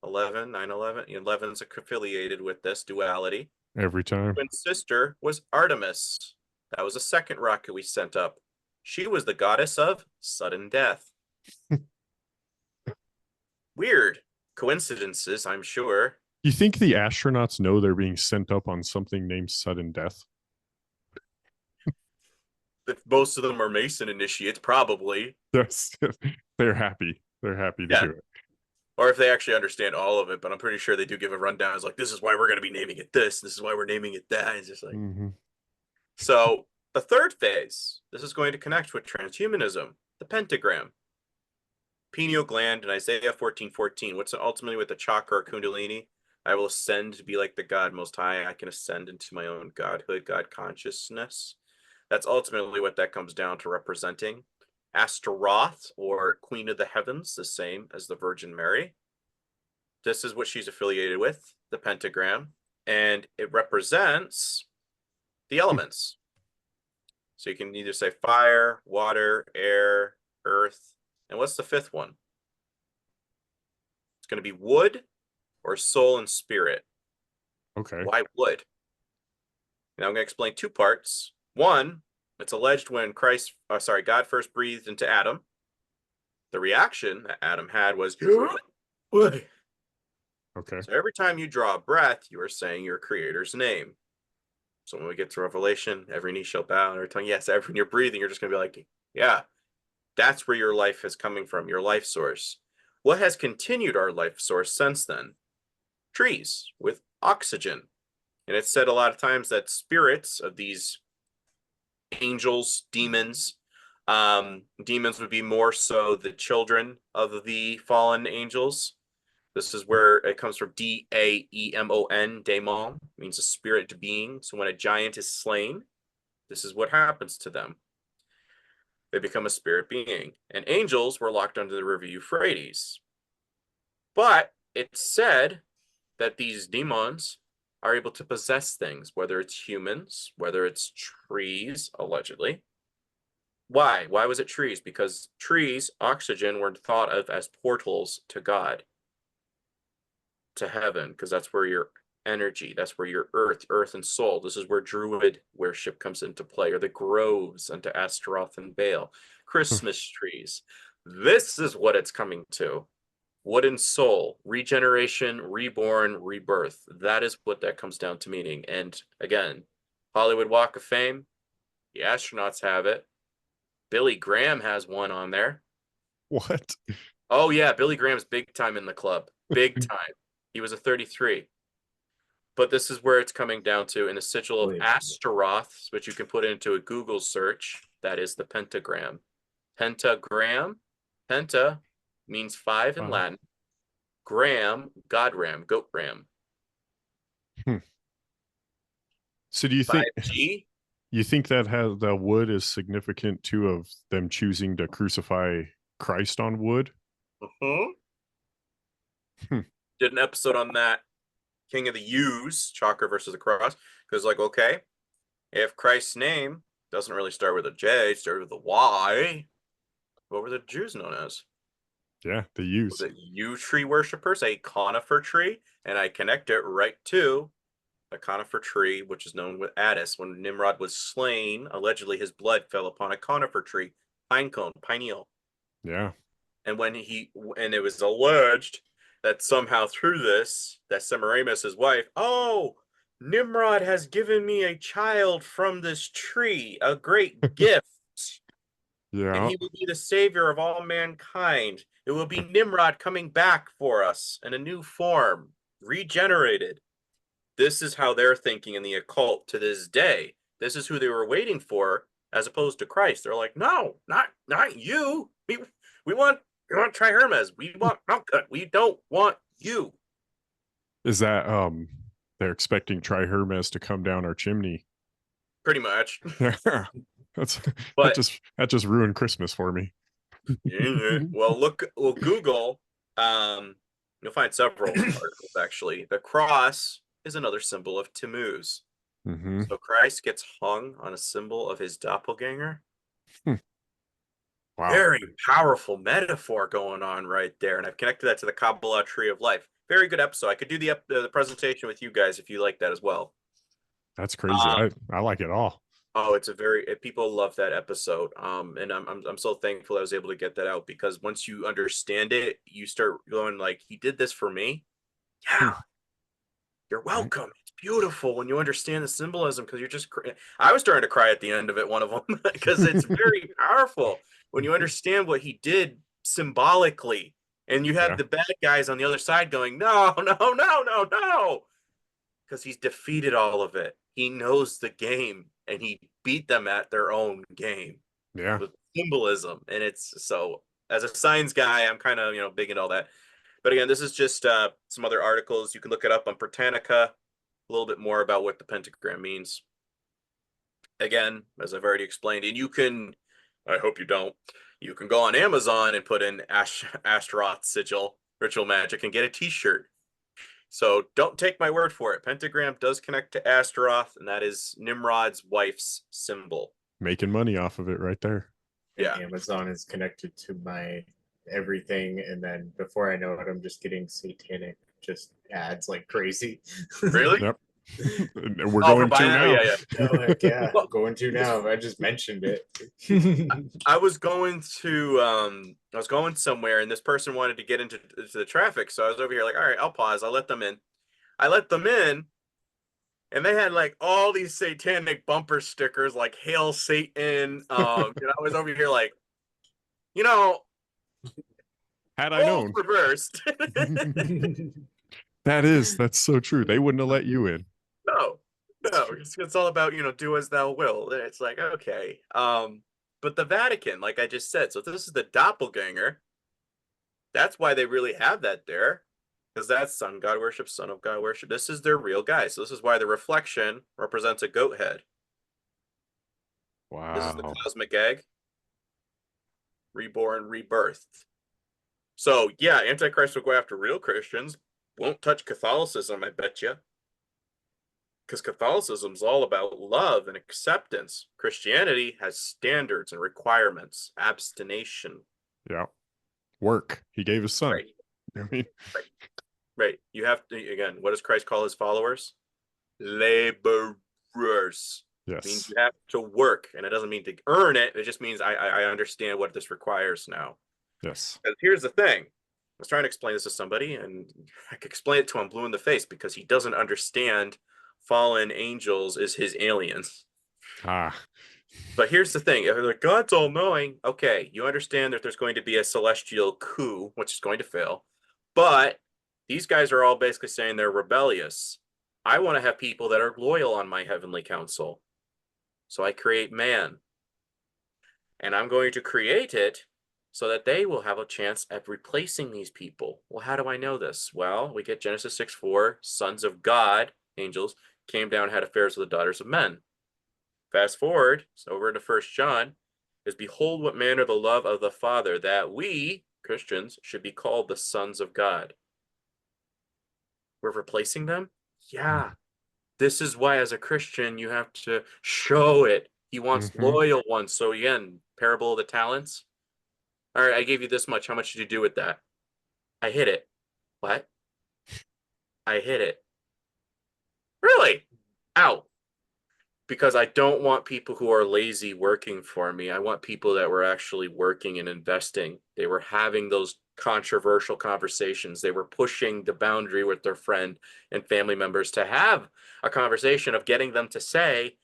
G: 9/11. 11's affiliated with this duality.
E: Every time.
G: Twin sister was Artemis. That was a second rocket we sent up. She was the goddess of sudden death. Weird coincidences, I'm sure.
E: You think the astronauts know they're being sent up on something named sudden death?
G: If most of them are Mason initiates, probably.
E: Yes. They're happy. They're happy to do it.
G: Or if they actually understand all of it, but I'm pretty sure they do give a rundown. It's like, this is why we're going to be naming it this. This is why we're naming it that. It's just like, So the third phase, this is going to connect with transhumanism, the pentagram, pineal gland, and Isaiah 14:14. What's ultimately with the chakra or kundalini? I will ascend to be like the God Most High. I can ascend into my own godhood, God consciousness. That's ultimately what that comes down to representing. Astaroth, or Queen of the Heavens, the same as the Virgin Mary. This is what she's affiliated with, the pentagram, and it represents the elements. So you can either say fire, water, air, earth, and what's the fifth one? It's going to be wood or soul and spirit.
E: Okay.
G: Why wood? Now I'm going to explain two parts. One, it's alleged when God first breathed into Adam, the reaction that Adam had was wood.
E: Okay.
G: So every time you draw a breath, you are saying your creator's name. So when we get to Revelation, every knee shall bow and every tongue, yes, when you're breathing, you're just going to be like, yeah, that's where your life is coming from, your life source. What has continued our life source since then? Trees with oxygen. And it's said a lot of times that spirits of these angels, demons would be more so the children of the fallen angels. This is where it comes from. Daemon, daemon means a spirit being. So when a giant is slain, this is what happens to them. They become a spirit being. And angels were locked under the river Euphrates. But it's said that these demons are able to possess things, whether it's humans, whether it's trees, allegedly. Why? Why was it trees? Because trees, oxygen, were thought of as portals to God, to heaven, because that's where your energy, that's where your earth and soul. This is where Druid worship comes into play, or the groves unto Astaroth and Baal, Christmas trees. This is what it's coming to. Wood and soul, regeneration, reborn, rebirth. That is what that comes down to meaning. And again, Hollywood Walk of Fame, the astronauts have it. Billy Graham has one on there.
E: What?
G: Oh yeah, Billy Graham's big time in the club. Big time. He was a 33. But this is where it's coming down to in the sigil of Astaroth, which you can put into a Google search. That is the pentagram. Pentagram. Penta means 5 in Latin. Gram, God ram, goat ram.
E: So do you think
G: 5G?
E: You think that the wood is significant too of them choosing to crucify Christ on wood?
G: did an episode on that, King of the U's, Chakra versus the Cross, because like, okay, if Christ's name doesn't really start with a J, it started with a Y, what were the Jews known as?
E: Yeah, the
G: Was
E: use.
G: it yew tree worshippers, a conifer tree? And I connect it right to a conifer tree, which is known with Attis. When Nimrod was slain, allegedly his blood fell upon a conifer tree, pine cone, pineal.
E: Yeah.
G: And and it was alleged that somehow through this, that Semiramis, his wife, oh, Nimrod has given me a child from this tree, a great gift, and
E: Yeah.
G: he will be the savior of all mankind. It will be Nimrod coming back for us in a new form, regenerated. This is how they're thinking in the occult to this day. This is who they were waiting for, as opposed to Christ. They're like, no, not you. We want Tri-Hermes. We want Malkuth. We don't want you.
E: Is that they're expecting Tri-Hermes to come down our chimney?
G: Pretty much.
E: That's
G: But
E: that just ruined Christmas for me.
G: well, Google. You'll find several articles actually. The cross is another symbol of Tammuz.
E: Mm-hmm.
G: So Christ gets hung on a symbol of his doppelganger.
E: Wow.
G: Very powerful metaphor going on right there. And I've connected that to the Kabbalah tree of life. Very good episode. I could do the presentation with you guys if you like that as well.
E: That's crazy. I like it all.
G: Oh, people love that episode. And I'm so thankful I was able to get that out, because once you understand it, you start going like, he did this for me. Yeah. You're welcome. It's beautiful when you understand the symbolism, because you're just I was starting to cry at the end of it, one of them, because it's very powerful when you understand what he did symbolically, and you have the bad guys on the other side going, no, because he's defeated all of it. He knows the game, and he beat them at their own game.
E: Yeah.
G: With symbolism. And it's so, as a science guy, I'm kind of big in all that. But again, this is just some other articles. You can look it up on Britannica, a little bit more about what the pentagram means. Again, as I've already explained, and you can, I hope you don't, you can go on Amazon and put in Astaroth sigil, ritual magic, and get a t-shirt. So don't take my word for it. Pentagram does connect to Astaroth, and that is Nimrod's wife's symbol.
E: Making money off of it right there.
G: Yeah.
F: Amazon is connected to my everything, and then before I know it, I'm just getting satanic just ads like crazy.
G: Really?
E: Yep. We're going to now.
G: Yeah.
F: Oh, heck yeah, going to now. I just mentioned it.
G: I was going somewhere, and this person wanted to get into the traffic, so I was over here like, all right, I'll pause. I'll let them in. And they had like all these satanic bumper stickers, like "Hail Satan." I was over here like,
E: had I known.
G: Reversed.
E: That's so true. They wouldn't have let you in.
G: No, it's all about, do as thou will. And it's like, okay. But the Vatican, like I just said, so this is the doppelganger. That's why they really have that there, because that's son God worship, son of God worship. This is their real guy. So this is why the reflection represents a goat head.
E: Wow.
G: This is the cosmic egg. Reborn, rebirthed. So yeah, Antichrist will go after real Christians. Won't touch Catholicism, I bet you. Because Catholicism's all about love and acceptance. Christianity has standards and requirements, abstination.
E: Yeah. Work. He gave his son.
G: Right.
E: I mean,
G: Right. You have to, again, what does Christ call his followers? Laborers.
E: yes.
G: It means you have to work, and it doesn't mean to earn it. It just means I understand what this requires now.
E: Yes.
G: Because here's the thing. I was trying to explain this to somebody, and I could explain it to him blue in the face, because he doesn't understand fallen angels is his aliens. But here's the thing. If like, God's all-knowing, okay, you understand that there's going to be a celestial coup, which is going to fail. But these guys are all basically saying they're rebellious. I want to have people that are loyal on my heavenly council. So I create man. And I'm going to create it so that they will have a chance at replacing these people. Well, how do I know this? Well, we get Genesis 6:4, sons of God, angels, came down and had affairs with the daughters of men. Fast forward, so over into 1 John, is behold what manner the love of the Father, that we, Christians, should be called the sons of God. we're replacing them. Yeah. This is why, as a Christian, you have to show it. He wants loyal ones. So again, parable of the talents. All right, I gave you this much. How much did you do with that? I hit it. What? I hit it. Really? Ow. Because I don't want people who are lazy working for me. I want people that were actually working and investing. They were having those controversial conversations. They were pushing the boundary with their friend and family members to have a conversation of getting them to say,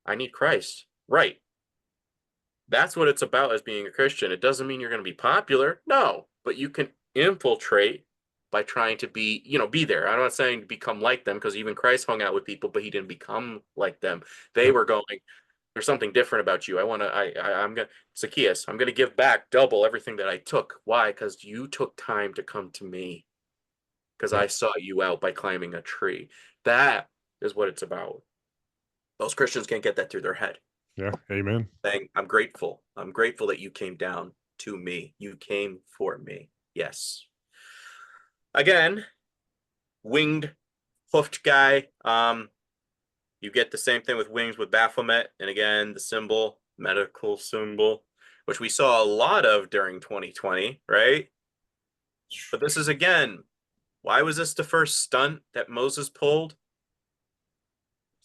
G: I need Christ. Right. That's what it's about as being a Christian. It doesn't mean you're going to be popular. No, but you can infiltrate by trying to be, be there. I'm not saying to become like them, because even Christ hung out with people, but he didn't become like them. They were going, there's something different about you. I'm going to, Zacchaeus, I'm going to give back double everything that I took. Why? Because you took time to come to me, because I sought you out by climbing a tree. That is what it's about. Those Christians can't get that through their head.
E: Yeah. Amen.
G: Saying, I'm grateful. I'm grateful that you came down to me. You came for me. Yes. Again, winged, hoofed guy. You get the same thing with wings with Baphomet. And again, the symbol, medical symbol, which we saw a lot of during 2020, right? But this is, again, why was this the first stunt that Moses pulled?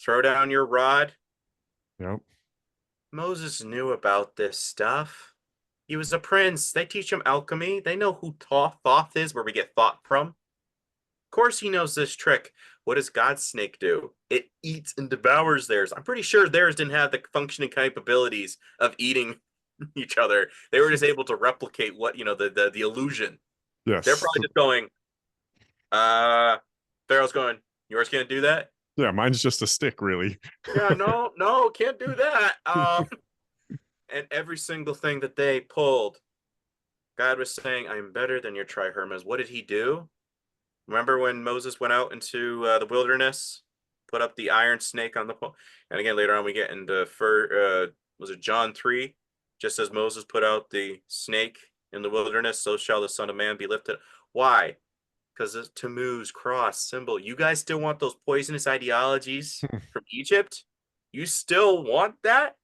G: Throw down your rod.
E: Yep.
G: Moses knew about this stuff. He was a prince. They teach him alchemy. They know who Thoth is, where we get thought from. Of course he knows this trick. What does God's snake do? It eats and devours theirs. I'm pretty sure theirs didn't have the functioning capabilities of eating each other. They were just able to replicate what, the illusion.
E: Yes.
G: They're probably just going, Pharaoh's going, yours can't do that?
E: Yeah, mine's just a stick, really.
G: Yeah, no, can't do that. And every single thing that they pulled, God was saying, I'm better than your trihermas. What did he do? Remember when Moses went out into the wilderness, put up the iron snake on the pole? And again, later on, we get into, was it John 3? Just as Moses put out the snake in the wilderness, so shall the Son of Man be lifted. Why? Because it's Tammuz, cross, symbol. You guys still want those poisonous ideologies from Egypt? You still want that?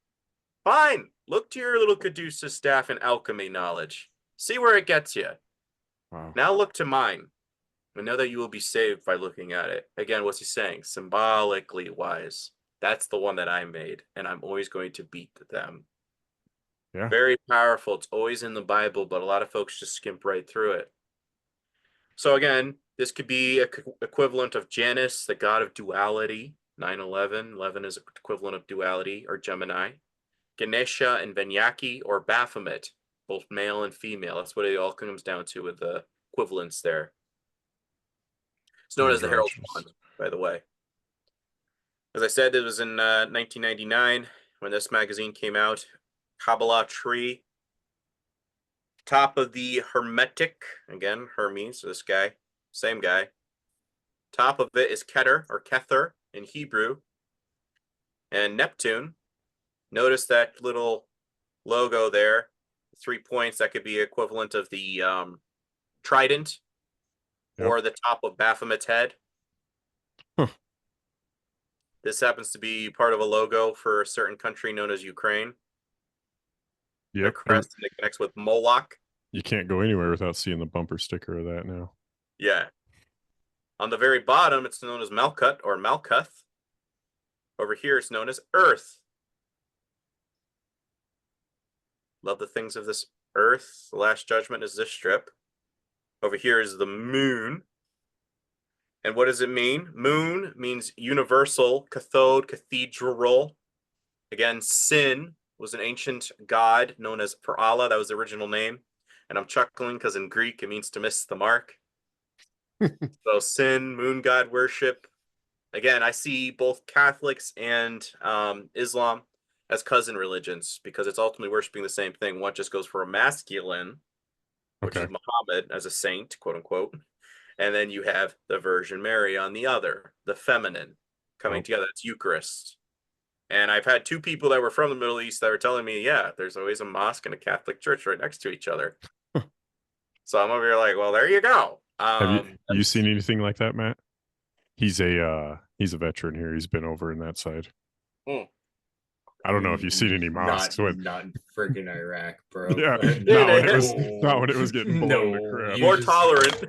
G: Fine. Look to your little Caduceus staff and alchemy knowledge. See where it gets you.
E: Wow.
G: Now look to mine. And know that you will be saved by looking at it. Again, what's he saying? Symbolically wise. That's the one that I made, and I'm always going to beat them.
E: Yeah.
G: Very powerful. It's always in the Bible, but a lot of folks just skimp right through it. So again, this could be equivalent of Janus, the god of duality. 9/11. 11 is equivalent of duality, or Gemini. Ganesha and Venyaki, or Baphomet, both male and female. That's what it all comes down to with the equivalence there. It's known as the Herald Wand, by the way. As I said, it was in 1999 when this magazine came out. Kabbalah tree. Top of the Hermetic, again, Hermes, this guy, same guy. Top of it is Keter, or Kether in Hebrew. And Neptune. Notice that little logo there, 3 points. That could be equivalent of the trident. Yep. Or the top of Baphomet's head. Huh. This happens to be part of a logo for a certain country known as Ukraine.
E: Yep.
G: The crest, and it connects with Moloch.
E: You can't go anywhere without seeing the bumper sticker of that now.
G: Yeah. On the very bottom, it's known as Malkut or Malkuth. Over here, it's known as Earth. Love the things of this Earth. The Last Judgment is this strip. Over here is the moon. And what does it mean? Moon means universal, cathode, cathedral. Again, Sin was an ancient god known as, for Allah, that was the original name. And I'm chuckling because in Greek, it means to miss the mark. So Sin, moon god worship. Again, I see both Catholics and Islam as cousin religions because it's ultimately worshiping the same thing. One just goes for a masculine, which is Muhammad as a saint, quote unquote. And then you have the Virgin Mary on the other, the feminine, coming together. It's Eucharist. And I've had two people that were from the Middle East that were telling me, yeah, there's always a mosque and a Catholic church right next to each other. So I'm over here like, well, there you go.
E: Have you
G: That's-
E: seen anything like that, Matt? He's a veteran here. He's been over in that side.
G: Hmm.
E: I don't know if you've seen any mosques.
F: Not in freaking Iraq, bro.
E: Yeah,
G: Yeah,
E: not when it was getting blown to crap.
F: you
G: More
F: just-
G: tolerant.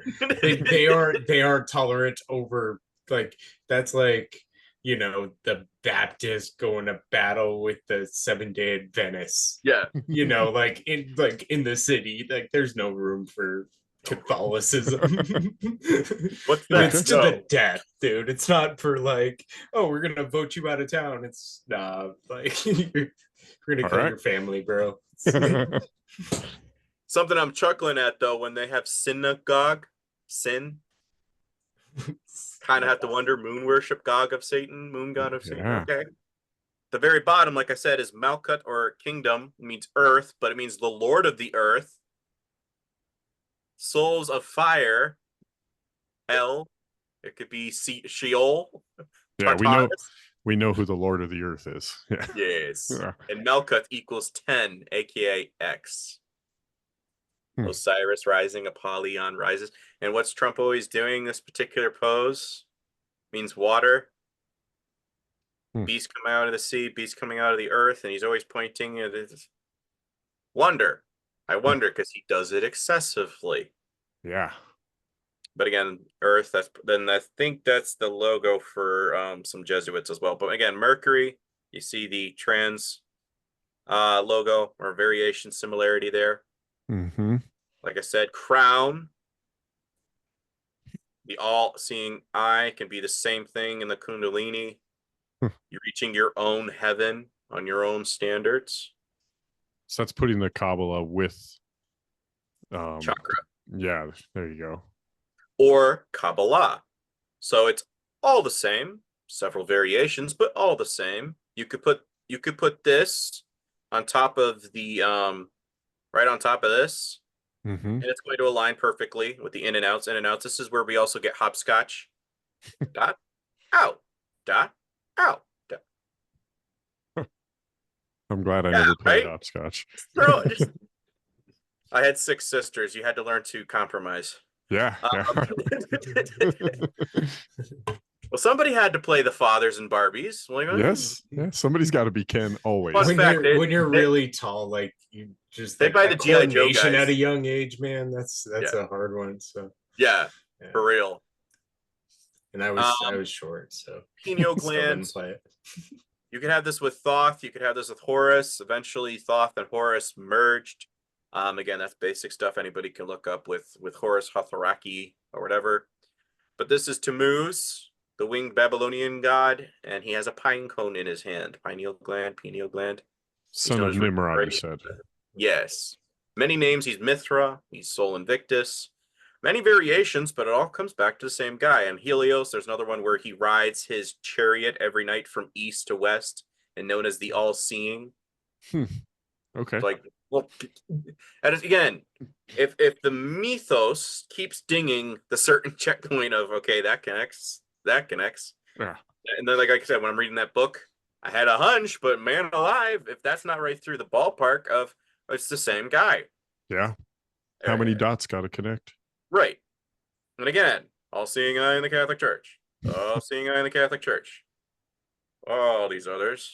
F: they are tolerant over, like, that's like, you know, the Baptist going to battle with the Seventh-day Adventists.
G: Yeah.
F: You know, like in the city, like there's no room for Catholicism.
G: What's that?
F: It's to the death, dude. It's not for like, oh, we're gonna vote you out of town. It's like we're gonna kill
E: Alright.
F: your family, bro.
G: Something I'm chuckling at though, when they have synagogue, kind of have to wonder, moon worship, god of Satan, moon god of Satan.
E: Yeah.
G: Okay. The very bottom, like I said, is Malkut, or kingdom. It means earth, but it means the lord of the earth. Souls of fire, hell. It could be Sheol.
E: Yeah,
G: Tartarus.
E: we know who the Lord of the Earth is. Yeah.
G: Yes.
E: Yeah.
G: And Malkuth equals 10, aka X.
E: Hmm.
G: Osiris rising, Apollyon rises. And what's Trump always doing? This particular pose means water.
E: Hmm.
G: Beast coming out of the sea, beast coming out of the earth, and he's always pointing at this. Wonder. I wonder because he does it excessively.
E: Yeah.
G: But again, Earth, I think that's the logo for some Jesuits as well. But again, Mercury, you see the trans logo or variation similarity there.
E: Mm-hmm.
G: Like I said, crown, the all-seeing eye can be the same thing in the Kundalini. You're reaching your own heaven on your own standards.
E: So that's putting the Kabbalah with
G: Chakra.
E: Yeah, there you go.
G: Or Kabbalah. So it's all the same, several variations, but all the same. You could put this on top of the right on top of this,
E: Mm-hmm.
G: and it's going to align perfectly with the in and outs. This is where we also get hopscotch. Dot out. Dot out. Dot.
E: I'm glad I
G: Yeah,
E: never played
G: right?
E: hopscotch.
G: Bro, I had 6 sisters. You had to learn to compromise.
E: Yeah.
G: Well, somebody had to play the fathers and Barbies. Like,
E: Yes. Yeah. Somebody's got to be Ken always.
G: Fun fact,
F: when you're really tall, like you just
G: They
F: like,
G: buy
F: that
G: the G.I. Joe
F: coordination
G: guys.
F: at a young age, man. That's
G: Yeah.
F: a hard one. So
G: yeah,
F: yeah.
G: for real.
F: And I was short, so
G: Pineal
F: still didn't
G: gland.
F: play it.
G: You could have this with Thoth. You could have this with Horus. Eventually, Thoth and Horus merged. Again, that's basic stuff anybody can look up with Horus Hatharaki or whatever. But this is Tammuz, the winged Babylonian god, and he has a pine cone in his hand. Pineal gland.
E: Son
G: known
E: of
G: as
E: Nimrod, you
G: Ray.
E: said.
G: Yes. Many names. He's Mithra. He's Sol Invictus. Many variations, but it all comes back to the same guy. And Helios, there's another one where he rides his chariot every night from east to west, and known as the All-Seeing.
E: Okay.
G: Like, well, and again, if the mythos keeps dinging the certain checkpoint of, okay, that connects.
E: Yeah.
G: And then, like I said, when I'm reading that book, I had a hunch, but man alive, if that's not right through the ballpark of, it's the same guy.
E: Yeah. How many dots got to connect?
G: Right. And again, all-seeing eye in the Catholic Church. All-seeing eye in the Catholic Church. All these others.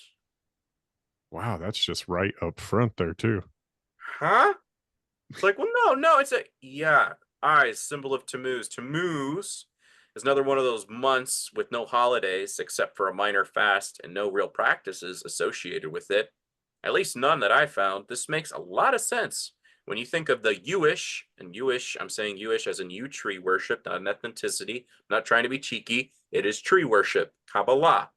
E: Wow, that's just right up front there too.
G: Huh? It's like, well, no, it's eyes, symbol of Tammuz. Tammuz is another one of those months with no holidays except for a minor fast and no real practices associated with it. At least none that I found. This makes a lot of sense. When you think of the Jewish, and Jewish, I'm saying Jewish as in yew tree worship, not an ethnicity. I'm not trying to be cheeky. It is tree worship, Kabbalah.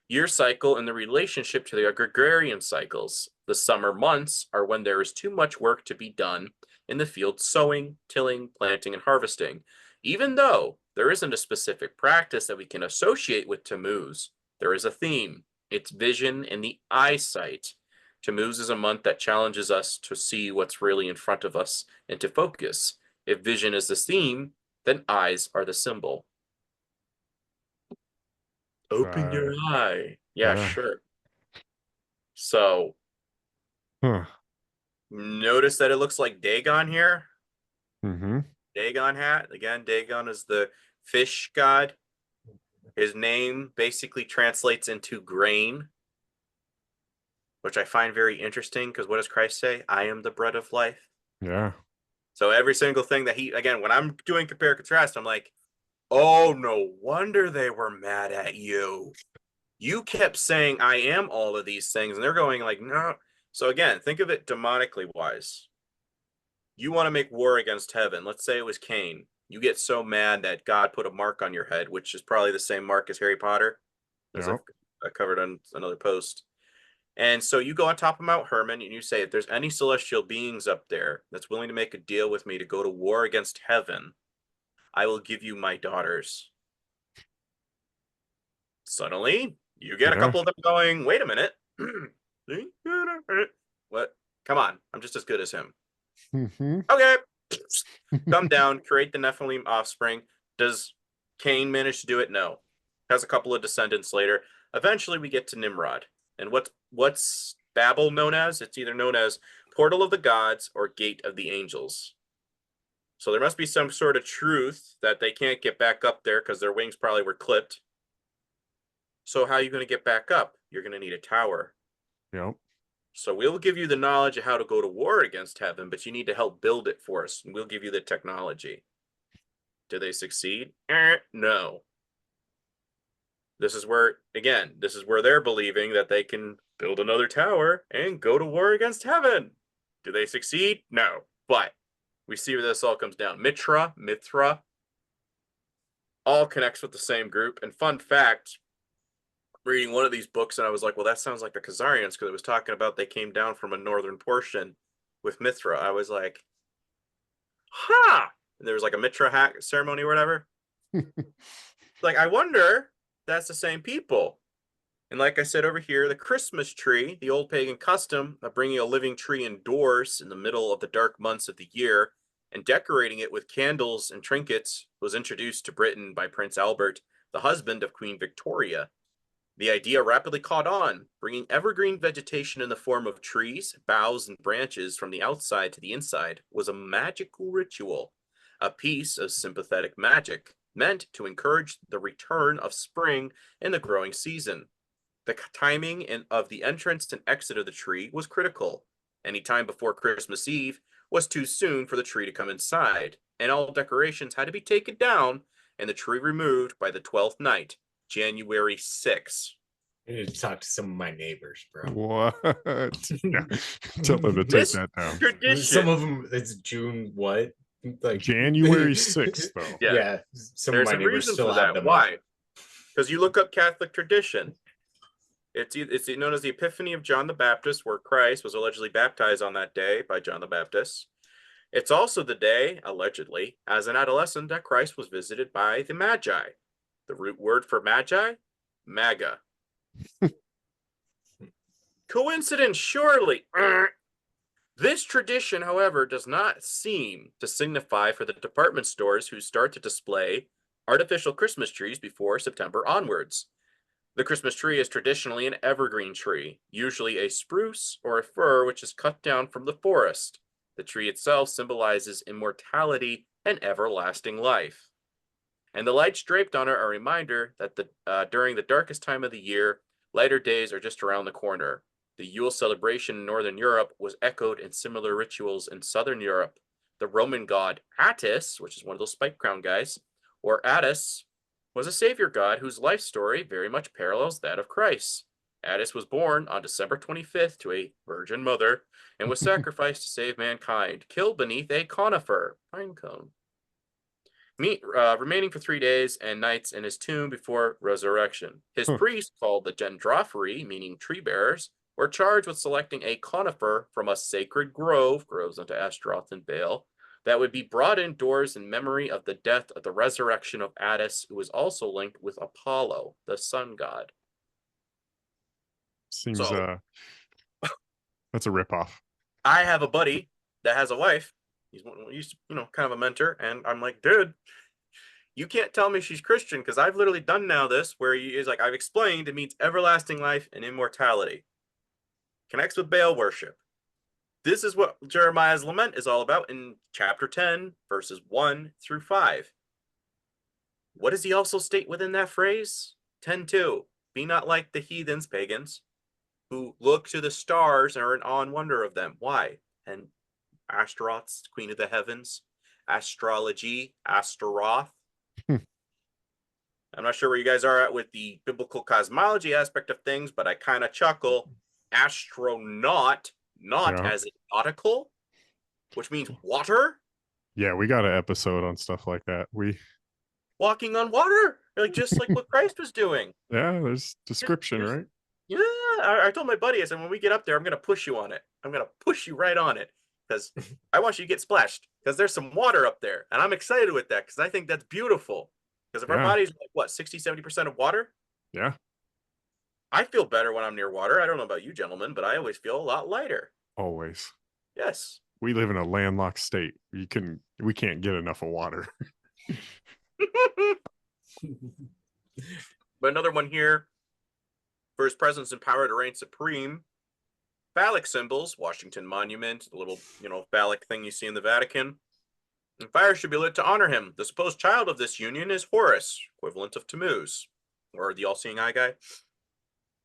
G: Year cycle and the relationship to the agrarian cycles. The summer months are when there is too much work to be done in the field, sowing, tilling, planting, and harvesting. Even though there isn't a specific practice that we can associate with Tammuz, there is a theme. It's vision and the eyesight. Tammuz is a month that challenges us to see what's really in front of us and to focus. If vision is the theme, then eyes are the symbol. Open your eye. Yeah, sure. So,
E: Huh.
G: notice that it looks like Dagon here.
E: Mm-hmm.
G: Dagon hat. Again, Dagon is the fish god. His name basically translates into grain, which I find very interesting because what does Christ say? I am the bread of life.
E: Yeah.
G: So every single thing that he, again, when I'm doing compare contrast, I'm like, oh, no wonder they were mad at you. You kept saying I am all of these things, and they're going like, no. So again, think of it demonically wise. You want to make war against heaven. Let's say it was Cain. You get so mad that God put a mark on your head, which is probably the same mark as Harry Potter, as
E: Yep.
G: I covered on another post. And so you go on top of Mount Hermon and you say, if there's any celestial beings up there that's willing to make a deal with me to go to war against heaven, I will give you my daughters. Suddenly, you get a
E: Yeah.
G: couple of them going, wait a minute. What? Come on. I'm just as good as him.
E: Mhm.
G: Okay. Come down, create the Nephilim offspring. Does Cain manage to do it? No. Has a couple of descendants later. Eventually, we get to Nimrod. And what's Babel known as? It's either known as Portal of the Gods or Gate of the Angels. So there must be some sort of truth that they can't get back up there because their wings probably were clipped. So how are you going to get back up? You're going to need a tower.
E: Yep.
G: So we'll give you the knowledge of how to go to war against heaven, but you need to help build it for us. And we'll give you the technology. Do they succeed? No. This is where they're believing that they can build another tower and go to war against heaven. Do they succeed? No. But we see where this all comes down. Mithra, all connects with the same group. And fun fact, reading one of these books, and I was like, well, that sounds like the Khazarians, because it was talking about they came down from a northern portion with Mithra. I was like, huh. And there was like a Mithra hack ceremony or whatever. Like, I wonder that's the same people. And like I said over here, the Christmas tree, the old pagan custom of bringing a living tree indoors in the middle of the dark months of the year and decorating it with candles and trinkets, was introduced to Britain by Prince Albert, the husband of Queen Victoria. The idea rapidly caught on, bringing evergreen vegetation in the form of trees, boughs, and branches from the outside to the inside was a magical ritual, a piece of sympathetic magic, meant to encourage the return of spring in the growing season. The timing of the entrance and exit of the tree was critical. Any time before Christmas Eve was too soon for the tree to come inside, and all decorations had to be taken down and the tree removed by the 12th night, January 6th.
F: I need to talk to some of my neighbors, bro.
E: What? Yeah. Tell them to take
G: This
E: that down.
G: tradition.
F: Some of them, it's June what? Like
E: January 6th, though.
F: Yeah. Some
G: There's
F: of
G: a
F: my neighbors
G: reason
F: still
G: for
F: have
G: that.
F: them.
G: Why? Because you look up Catholic tradition. It's known as the Epiphany of John the Baptist, where Christ was allegedly baptized on that day by John the Baptist. It's also the day, allegedly, as an adolescent, that Christ was visited by the Magi. The root word for Magi? MAGA. Coincidence, surely. This tradition, however, does not seem to signify for the department stores who start to display artificial Christmas trees before September onwards. The Christmas tree is traditionally an evergreen tree, usually a spruce or a fir which is cut down from the forest. The tree itself symbolizes immortality and everlasting life. And the lights draped on it are a reminder that during the darkest time of the year, lighter days are just around the corner. The Yule celebration in Northern Europe was echoed in similar rituals in Southern Europe. The Roman god Attis, which is one of those spike crown guys, or Attis, was a savior god whose life story very much parallels that of Christ. Attis was born on December 25th to a virgin mother and was sacrificed to save mankind, killed beneath a conifer, pine cone. Remaining for 3 days and nights in his tomb before resurrection. His priests, called the Gendrophori, meaning tree bearers, were charged with selecting a conifer from a sacred grove, groves unto Ashtaroth and Baal, that would be brought indoors in memory of the death of the resurrection of Attis, who was also linked with Apollo, the sun god.
E: Seems
G: So-
E: that's a ripoff.
G: I have a buddy that has a wife. He's kind of a mentor, and I'm like, dude, you can't tell me she's Christian because I've literally done now this where he's like, I've explained it means everlasting life and immortality. Connects with Baal worship. this is what Jeremiah's lament is all about in chapter 10, verses 1 through 5. What does he also state within that phrase? 10:2. Be not like the heathens, pagans, who look to the stars and are in awe and wonder of them. Why? And Astaroth's queen of the heavens, astrology, Astaroth. I'm not sure where you guys are at with the biblical cosmology aspect of things, but I kind of chuckle. Astronaut, not
E: Yeah.
G: as in nautical, which means water,
E: Yeah, we got an episode on stuff like that.
G: walking on water, like just like what Christ was doing.
E: Yeah, there's description,
G: There's-
E: right?
G: Yeah, I told my buddy, I said, when we get up there, I'm going to push you on it. I'm going to push you right on it because I want you to get splashed because there's some water up there. And I'm excited with that because I think that's beautiful. Because if our
E: Yeah.
G: body's like, what, 60, 70% of water?
E: Yeah.
G: I feel better when I'm near water. I don't know about you gentlemen, but I always feel a lot lighter.
E: Always.
G: Yes.
E: We live in a landlocked state. We can't get enough of water.
G: But another one here, for his presence and power to reign supreme. Phallic symbols, Washington Monument, the little, phallic thing you see in the Vatican. And fire should be lit to honor him. The supposed child of this union is Horus, equivalent of Tammuz, or the all-seeing eye guy.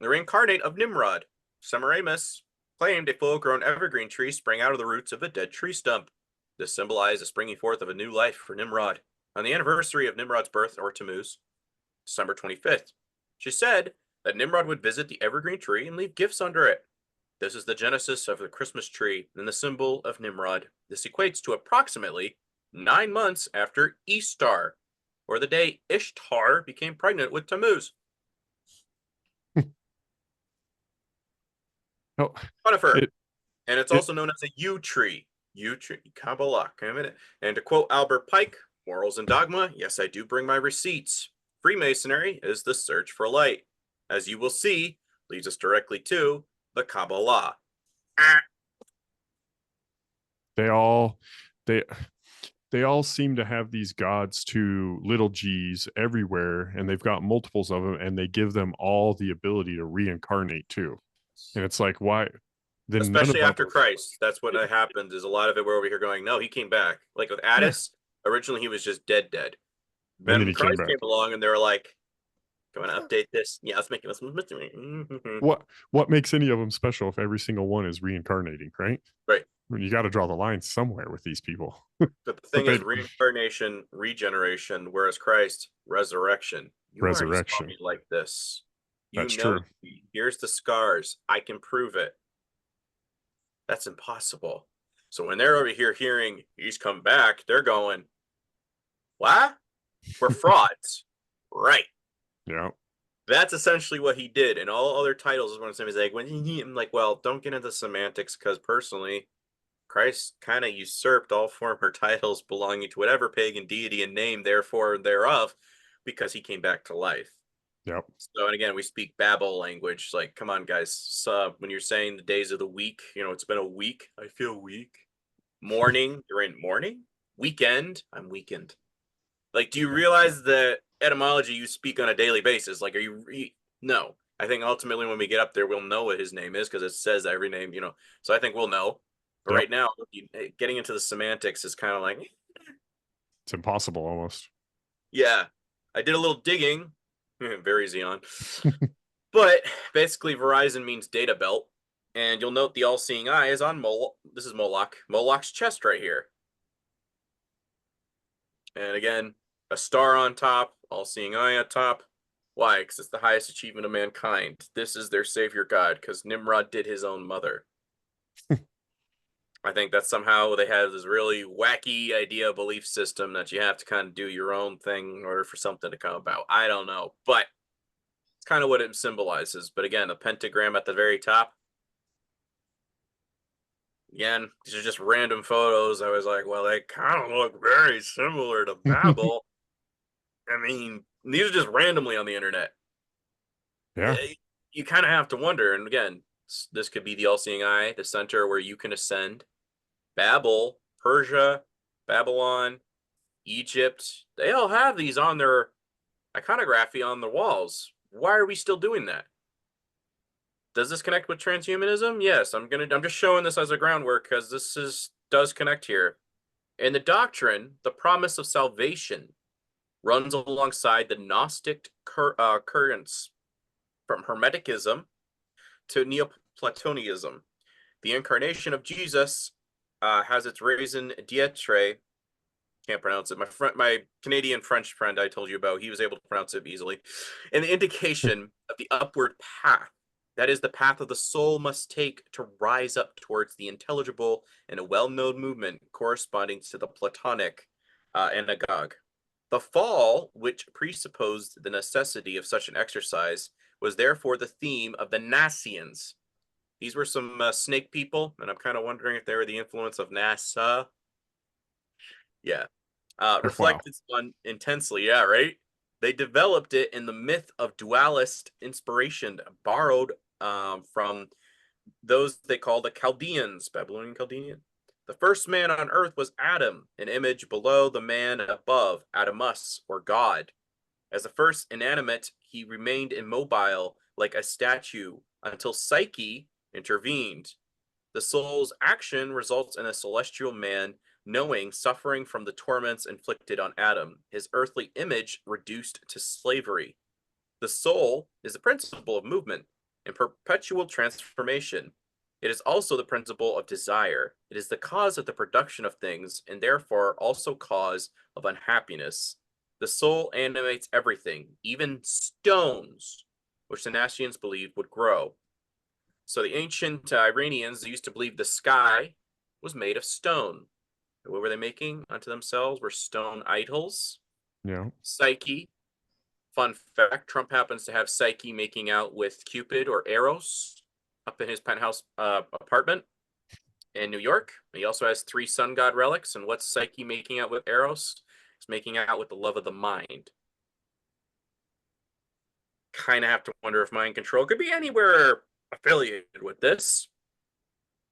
G: The reincarnate of Nimrod. Semiramis claimed a full-grown evergreen tree sprang out of the roots of a dead tree stump. This symbolized the springing forth of a new life for Nimrod. On the anniversary of Nimrod's birth, or Tammuz, December 25th, she said that Nimrod would visit the evergreen tree and leave gifts under it. This is the genesis of the Christmas tree and the symbol of Nimrod. This equates to approximately 9 months after Easter, or the day Ishtar became pregnant with Tammuz.
E: Oh,
G: Conifer.
E: it-
G: And it's also known as a yew tree. Yew tree, Kabbalah. And to quote Albert Pike, morals and dogma, yes, I do bring my receipts. Freemasonry is the search for light. As you will see, leads us directly to the Kabbalah.
E: they all seem to have these gods to little g's everywhere, and they've got multiples of them, and they give them all the ability to reincarnate too. And it's like, why? Then
G: Especially
E: none of
G: after
E: those-
G: Christ. That's what happened, is a lot of it we're over here going, no, he came back. Like with Addis, originally he was just dead.
E: And
G: Then
E: then he came
G: Christ
E: back.
G: came along and they were like, "Can I update this? Yeah, let's make it mystery."
E: What makes any of them special if every single one is reincarnating, right?
G: Right.
E: I mean, you got to draw the line somewhere with these people.
G: But the thing is,
E: they-
G: reincarnation, regeneration, whereas Christ, resurrection. You already saw
E: Resurrection.
G: me like this. You
E: That's
G: know
E: true.
G: me. Here's the scars. I can prove it. That's impossible. So when they're over here hearing he's come back, they're going, "What? We're frauds." Right.
E: Yeah.
G: That's essentially what he did. And all other titles is what I'm saying. Is like, I'm like, well, don't get into semantics, because personally, Christ kind of usurped all former titles belonging to whatever pagan deity and name, therefore, thereof, because he came back to life.
E: Yep.
G: So, and again, we speak Babel language. Like, come on, guys. So when you're saying the days of the week, it's been a week. I feel weak. Morning, you're in morning. Weekend, I'm weakened. Like, do you realize the etymology you speak on a daily basis? Like, are you no? I think ultimately when we get up there, we'll know what his name is, because it says every name, So I think we'll know. But
E: Yep.
G: right now, getting into the semantics is kind of like,
E: It's impossible almost.
G: yeah. I did a little digging, very Xeon, but basically Verizon means data belt, and you'll note the all-seeing eye is on This is Moloch's chest right here, and again, a star on top, all-seeing eye on top. Why? Because it's the highest achievement of mankind. This is their savior god, because Nimrod did his own mother. I think that somehow they have this really wacky idea, belief system that you have to kind of do your own thing in order for something to come about. I don't know, but it's kind of what it symbolizes. But again, the pentagram at the very top. Again, these are just random photos. I was like, well, they kind of look very similar to Babel. I mean, these are just randomly on the internet.
E: Yeah.
G: You kind of have to wonder. And again, this could be the all-seeing eye, the center where you can ascend. Babel, Persia, Babylon, Egypt, they all have these on their iconography on the walls. Why are we still doing that? Does this connect with transhumanism? Yes, I'm just showing this as a groundwork because does connect here. In the doctrine, the promise of salvation runs alongside the Gnostic currents from Hermeticism to Neoplatonism. The incarnation of Jesus has its raison d'etre. Can't pronounce it. My Canadian French friend I told you about, he was able to pronounce it easily. And the indication of the upward path, that is the path of the soul must take to rise up towards the intelligible in a well-known movement corresponding to the Platonic anagogue. The fall, which presupposed the necessity of such an exercise, was therefore the theme of the Nassians. These were some snake people, and I'm kind of wondering if they were the influence of NASA. Yeah. Reflected on intensely. Yeah, right? They developed it in the myth of dualist inspiration, borrowed from those they call the Chaldeans, Babylonian Chaldean. The first man on earth was Adam, an image below the man above, Adamus, or God. As the first inanimate, he remained immobile like a statue until Psyche intervened. The soul's action results in a celestial man knowing suffering from the torments inflicted on Adam, his earthly image reduced to slavery. The soul is the principle of movement and perpetual transformation. It is also the principle of desire. It is the cause of the production of things, and therefore also cause of unhappiness. The soul animates everything, even stones, which the Nassians believed would grow. So the ancient Iranians used to believe the sky was made of stone. What were they making unto themselves? Were stone idols.
E: Yeah.
G: Psyche. Fun fact, Trump happens to have Psyche making out with Cupid or Eros up in his penthouse apartment in New York. He also has 3 sun god relics. And what's Psyche making out with Eros? He's making out with the love of the mind. Kind of have to wonder if mind control could be anywhere affiliated with this.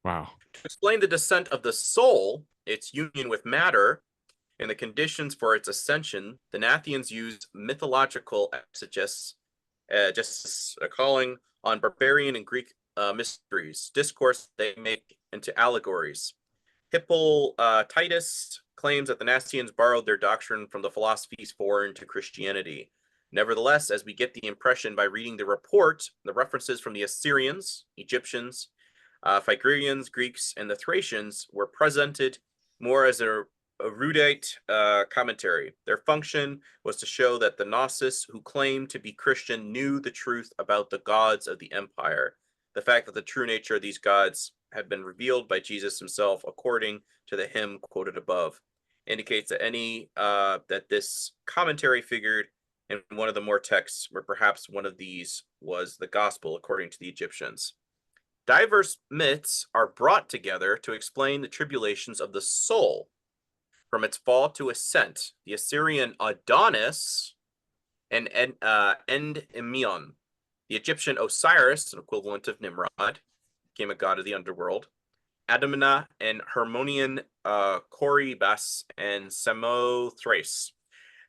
E: Wow.
G: To explain the descent of the soul, its union with matter, and the conditions for its ascension, the Nathians used mythological exegesis, just calling on barbarian and Greek mysteries, discourse they make into allegories. Hippolytus claims that the Nastians borrowed their doctrine from the philosophies foreign to Christianity. Nevertheless, as we get the impression by reading the report, the references from the Assyrians, Egyptians, Phrygians, Greeks, and the Thracians were presented more as a erudite commentary. Their function was to show that the Gnosis who claimed to be Christian knew the truth about the gods of the empire. The fact that the true nature of these gods had been revealed by Jesus himself, according to the hymn quoted above, indicates that that this commentary figured in one of the more texts, where perhaps one of these was the gospel according to the Egyptians. Diverse myths are brought together to explain the tribulations of the soul from its fall to ascent. The Assyrian Adonis and Endymion, the Egyptian Osiris, an equivalent of Nimrod, became a god of the underworld. Adamna and Harmonian Corybas and Samothrace.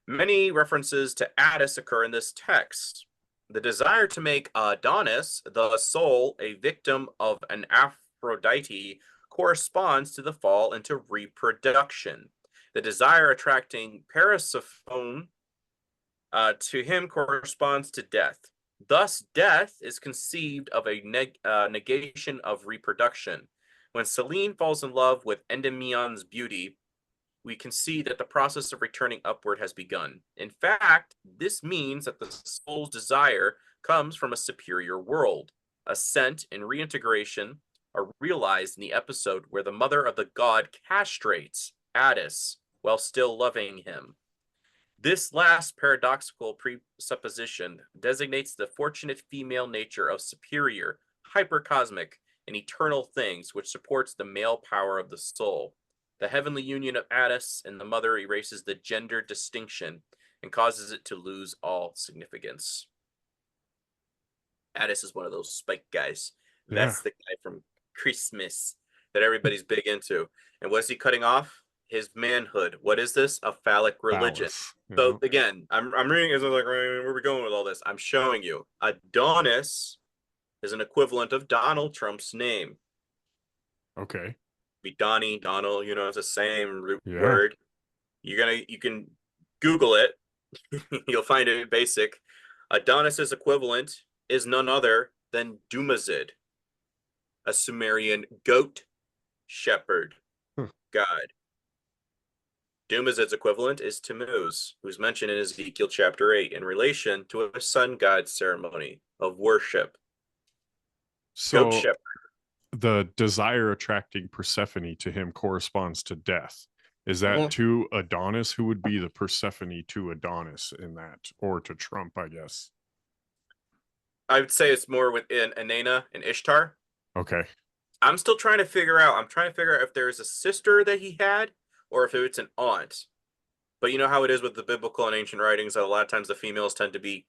G: Many references to Attis occur in this text. The desire to make Adonis, the soul, a victim of an Aphrodite corresponds to the fall into reproduction. The desire attracting Persephone to him corresponds to death. Thus, death is conceived of a negation of reproduction. When Selene falls in love with Endymion's beauty, we can see that the process of returning upward has begun. In fact, this means that the soul's desire comes from a superior world. Ascent and reintegration are realized in the episode where the mother of the god castrates Attis while still loving him. This last paradoxical presupposition designates the fortunate female nature of superior, hypercosmic, and eternal things, which supports the male power of the soul. The heavenly union of Attis and the mother erases the gender distinction and causes it to lose all significance. Attis is one of those spike guys. That's the guy from Christmas that everybody's big into. And what is he cutting off? His manhood. What is this? A phallic religion. So again, I'm reading as I'm like, where are we going with all this? I'm showing you Adonis is an equivalent of Donald Trump's name.
E: Okay.
G: Be Donnie, Donald, it's the same root
E: Yeah.
G: word. You can Google it. You'll find it basic. Adonis's equivalent is none other than Dumazid, a Sumerian goat shepherd god. Dumazid's equivalent is Tammuz, who's mentioned in Ezekiel chapter 8 in relation to a sun god ceremony of worship. Goat
E: So
G: shepherd.
E: the desire attracting Persephone to him corresponds to death. Is that to Adonis? Who would be the Persephone to Adonis in that, or to Trump, I guess?
G: I would say it's more within Inanna and Ishtar.
E: Okay.
G: I'm trying to figure out if there's a sister that he had or if it's an aunt. But you know how it is with the biblical and ancient writings that a lot of times the females tend to be,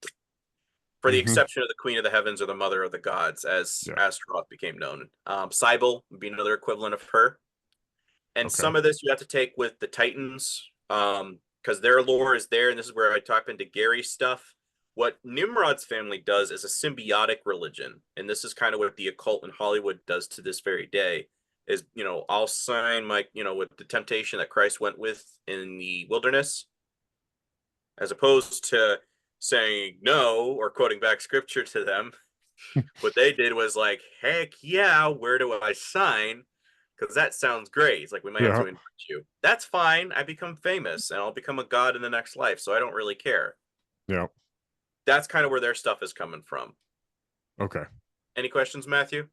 G: for the exception of the Queen of the Heavens or the Mother of the Gods, as Astaroth became known. Cybele would be another equivalent of her. And some of this you have to take with the Titans, because their lore is there, and this is where I talk into Gary's stuff. What Nimrod's family does is a symbiotic religion, and this is kind of what the occult in Hollywood does to this very day. Is I'll sign my with the temptation that Christ went with in the wilderness, as opposed to saying no or quoting back scripture to them. What they did was like, heck yeah, where do I sign? Because that sounds great. It's like, we might have to invite you. That's fine. I become famous and I'll become a god in the next life, so I don't really care.
E: Yeah.
G: That's kind of where their stuff is coming from.
E: Okay.
G: Any questions, Matthew?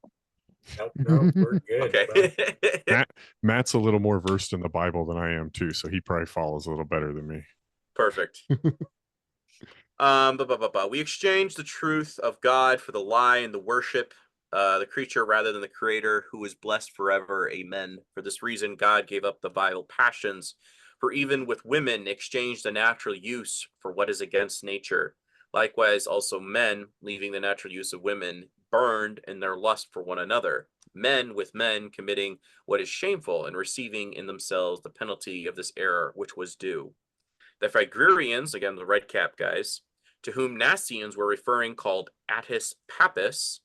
F: No, we're good.
G: Okay.
E: Matt's a little more versed in the Bible than I am too, so he probably follows a little better than me.
G: Perfect. We exchange the truth of God for the lie and the worship the creature rather than the creator, who is blessed forever. Amen. For this reason, God gave up the vile passions, for even with women exchanged the natural use for what is against nature. Likewise, also men, leaving the natural use of women, burned in their lust for one another. Men with men committing what is shameful and receiving in themselves the penalty of this error which was due. The Wefigureditians, again the red cap guys, to whom Nassians were referring, called Attis Papis,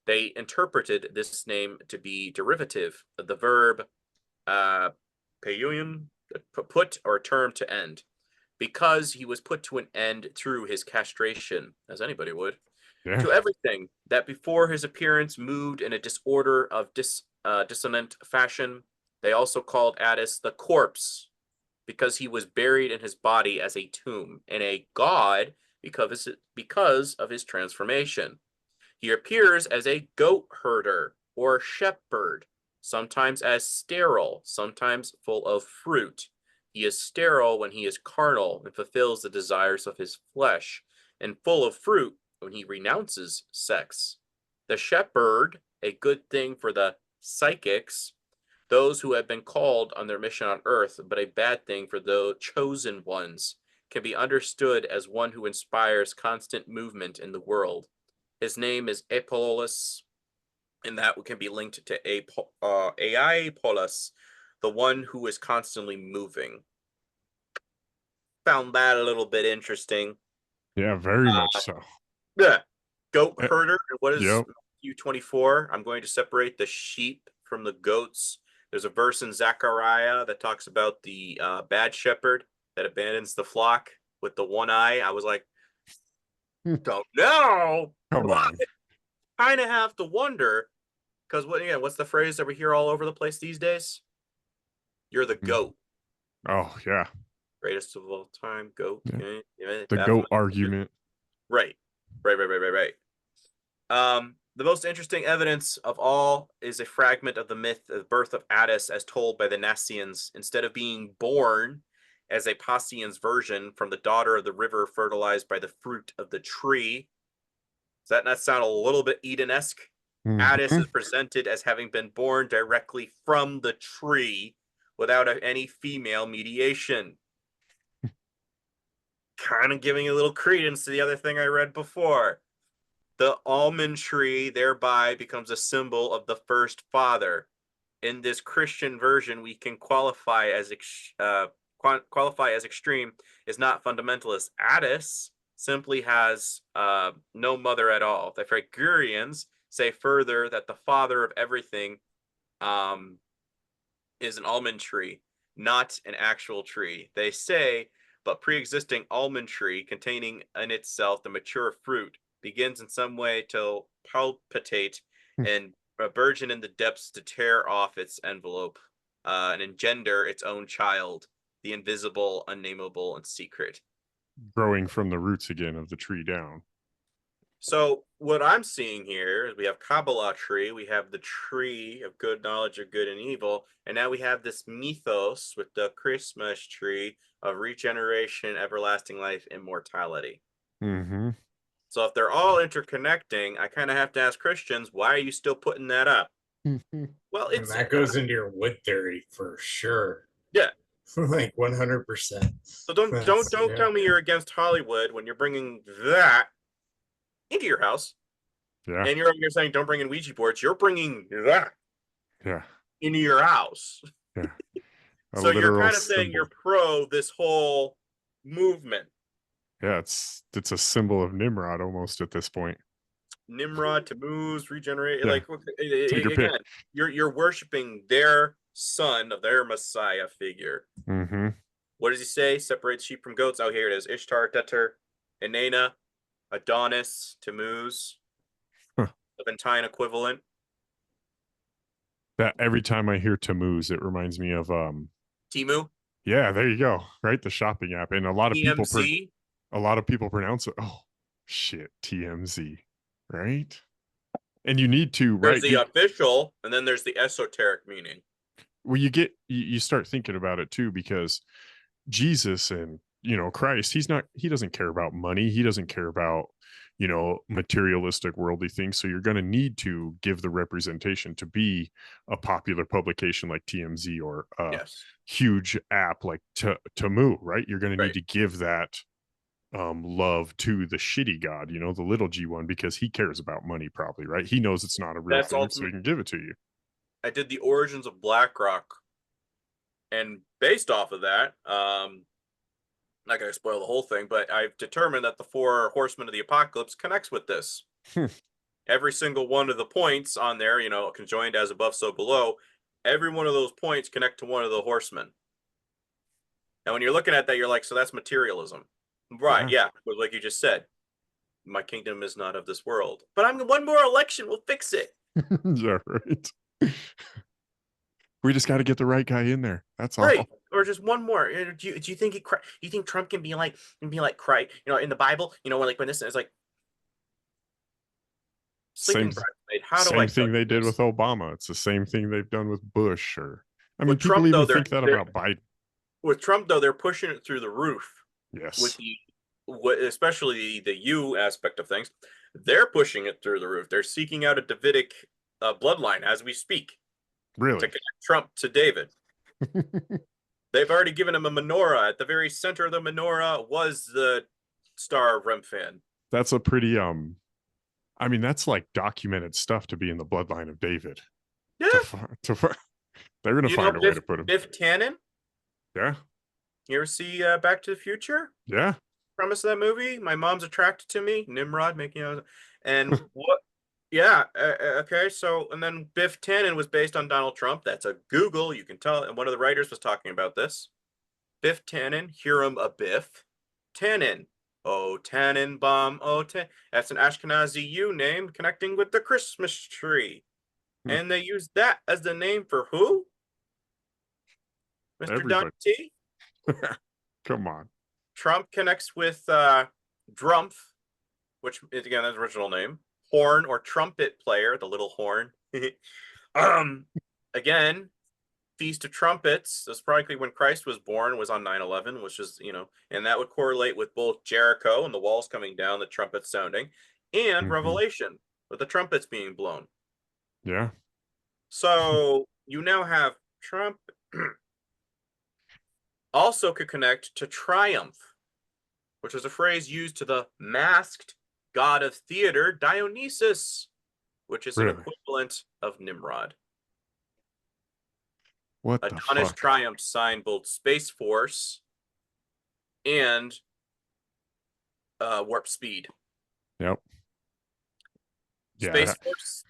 G: they interpreted this name to be derivative of the verb peyun, put or term to end, because he was put to an end through his castration, as anybody would, to everything that before his appearance moved in a disorder of dissonant fashion. They also called Attis the corpse, because he was buried in his body as a tomb, and a god because of his transformation. He appears as a goat herder or shepherd, sometimes as sterile, sometimes full of fruit. He is sterile when he is carnal and fulfills the desires of his flesh, and full of fruit when he renounces sex. The shepherd, a good thing for the psychics, those who have been called on their mission on earth, but a bad thing for the chosen ones, can be understood as one who inspires constant movement in the world. His name is Apollus, and that can be linked to Aipolis, the one who is constantly moving. Found that a little bit interesting.
E: Yeah, very much so.
G: Yeah. Goat herder. What is Matthew 24? I'm going to separate the sheep from the goats. There's a verse in Zechariah that talks about the bad shepherd that abandons the flock with the one eye. I was like, don't know.
E: Come on.
G: Kind of have to wonder, because what's the phrase that we hear all over the place these days? You're the goat.
E: Oh, yeah.
G: Greatest of all time, goat.
E: Yeah. The goat argument.
G: Right. The most interesting evidence of all is a fragment of the myth of the birth of Attis as told by the Nassians. Instead of being born as a Pausian's version from the daughter of the river fertilized by the fruit of the tree. Does that not sound a little bit Eden-esque? Attis is presented as having been born directly from the tree without any female mediation. Kind of giving a little credence to the other thing I read before. The almond tree thereby becomes a symbol of the first father. In this Christian version, we can qualify as extreme is not fundamentalist Attis, simply has no mother at all. The Wefigureans say further that the father of everything is an almond tree, not an actual tree. They say, but pre-existing almond tree containing in itself the mature fruit begins in some way to palpitate and burgeon in the depths to tear off its envelope and engender its own child, the invisible, unnameable, and secret.
E: Growing from the roots again of the tree down.
G: So what I'm seeing here is we have Kabbalah tree, we have the tree of good knowledge of good and evil, and now we have this mythos with the Christmas tree of regeneration, everlasting life, immortality.
E: Mm-hmm.
G: So if they're all interconnecting, I kind of have to ask Christians, why are you still putting that up? Well,
F: And
G: it's
F: that goes into your wood theory for sure.
G: yeah.
F: Like 100%.
G: So don't
F: Yeah.
G: tell me you're against Hollywood when you're bringing that into your house.
E: Yeah.
G: And you're saying don't bring in Ouija boards. You're bringing that
E: Yeah.
G: into your house.
E: Yeah. A
G: So you're
E: literal
G: kind of saying
E: symbol.
G: you're pro this whole movement.
E: Yeah, it's a symbol of Nimrod almost at this point.
G: Nimrod, Tammuz, regenerate.
E: Yeah.
G: Like
E: Take your pick.
G: again, you're worshiping their son of their Messiah figure.
E: Mm-hmm.
G: What does he say? Separates sheep from goats. Oh, here it is. Ishtar, Deter, Inanna, Adonis, Tammuz,
E: Huh.
G: Levantine equivalent.
E: That every time I hear Tammuz, it reminds me of
G: Timu,
E: yeah, there you go. Right, the shopping app. And a lot of people
G: TMZ.
E: pronounce it. Oh shit, TMZ. Right? And you need to,
G: There's
E: right?
G: the official, and then there's the esoteric meaning.
E: Well, you start thinking about it too, because Jesus and Christ, he doesn't care about money. He doesn't care about materialistic worldly things. So you're going to need to give the representation to be a popular publication like TMZ or a
G: Yes.
E: huge app like Tamu, right? You're going to need
G: Right.
E: to give that love to the shitty god, the little g one, because he cares about money probably, right? He knows it's not a real
G: That's
E: thing, so he can give it to you.
G: I did the origins of BlackRock, and based off of that, not gonna spoil the whole thing, but I've determined that the 4 horsemen of the apocalypse connects with this. Every single one of the points on there, conjoined as above, so below, every one of those points connect to one of the horsemen. And when you're looking at that, you're like, so that's materialism. Right, yeah, but like you just said, my kingdom is not of this world. But one more election will fix it.
E: Yeah, right. We just got to get the right guy in there. That's all.
G: Right. Or just one more. Do you think you think Trump can be like Christ? In the Bible, when this is like sleeping bridesmaid. How do I
E: same thing they did
G: this?
E: with Obama. It's the same thing they've done with Bush. Or I mean,
G: With
E: people
G: Trump,
E: even
G: though,
E: think that about Biden.
G: With Trump, though, they're pushing it through the roof.
E: Yes.
G: With especially the you aspect of things, they're pushing it through the roof. They're seeking out a Davidic bloodline as we speak.
E: Really?
G: To connect Trump to David. They've already given him a menorah. At the very center of the menorah was the Star of Remphan.
E: That's a pretty I mean, that's like documented stuff to be in the bloodline of David.
G: Yeah.
E: They're gonna find a way to put him.
G: Biff Tannen.
E: Yeah.
G: You ever see Back to the Future?
E: Yeah.
G: Premise of that movie. My mom's attracted to me. Nimrod making out. And what? Yeah. Okay. So, and then Biff Tannen was based on Donald Trump. That's a Google. You can tell. And one of the writers was talking about this. Biff Tannen, Hiram Abiff. Tannen. Oh, Tannenbaum. Oh, that's an Ashkenazi U name connecting with the Christmas tree. And they used that as the name for who? Mr. Don T?
E: Come on. Trump
G: connects with Drumpf, which is, again, his original name. Horn or trumpet player, the little horn. Again, Feast of Trumpets. That's probably when Christ was born, was on 9/11, which is, and that would correlate with both Jericho and the walls coming down, the trumpets sounding, and Revelation with the trumpets being blown.
E: Yeah.
G: So you now have Trump also could connect to triumph, which was a phrase used to the masked god of theater, Dionysus, which is an equivalent of Nimrod.
E: What
G: Adonis
E: fuck?
G: Triumph signed both Space Force and warp speed.
E: Yep. Yeah.
G: Space Force.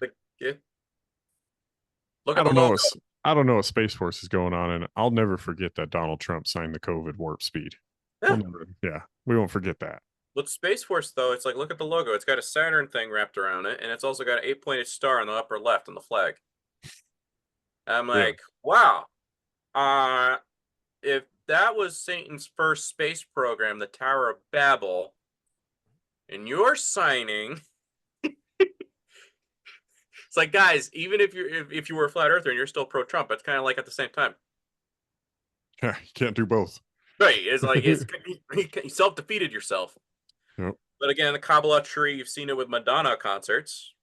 G: Look
E: I
G: at the
E: don't know
G: logo.
E: what I don't know what Space Force is going on, and I'll never forget that Donald Trump signed the COVID warp speed.
G: Yeah.
E: We won't forget that.
G: With Space Force, though, it's like, look at the logo. It's got a Saturn thing wrapped around it, and it's also got an 8-pointed star on the upper left on the flag. I'm like, wow. If that was Satan's first space program, the Tower of Babel, and you're signing, it's like, guys, even if you were a flat earther and you're still pro-Trump, it's kind of like at the same time.
E: Yeah, you can't do both.
G: Right. It's like you self-defeated yourself.
E: Yep.
G: But again, the Kabbalah tree, you've seen it with Madonna concerts.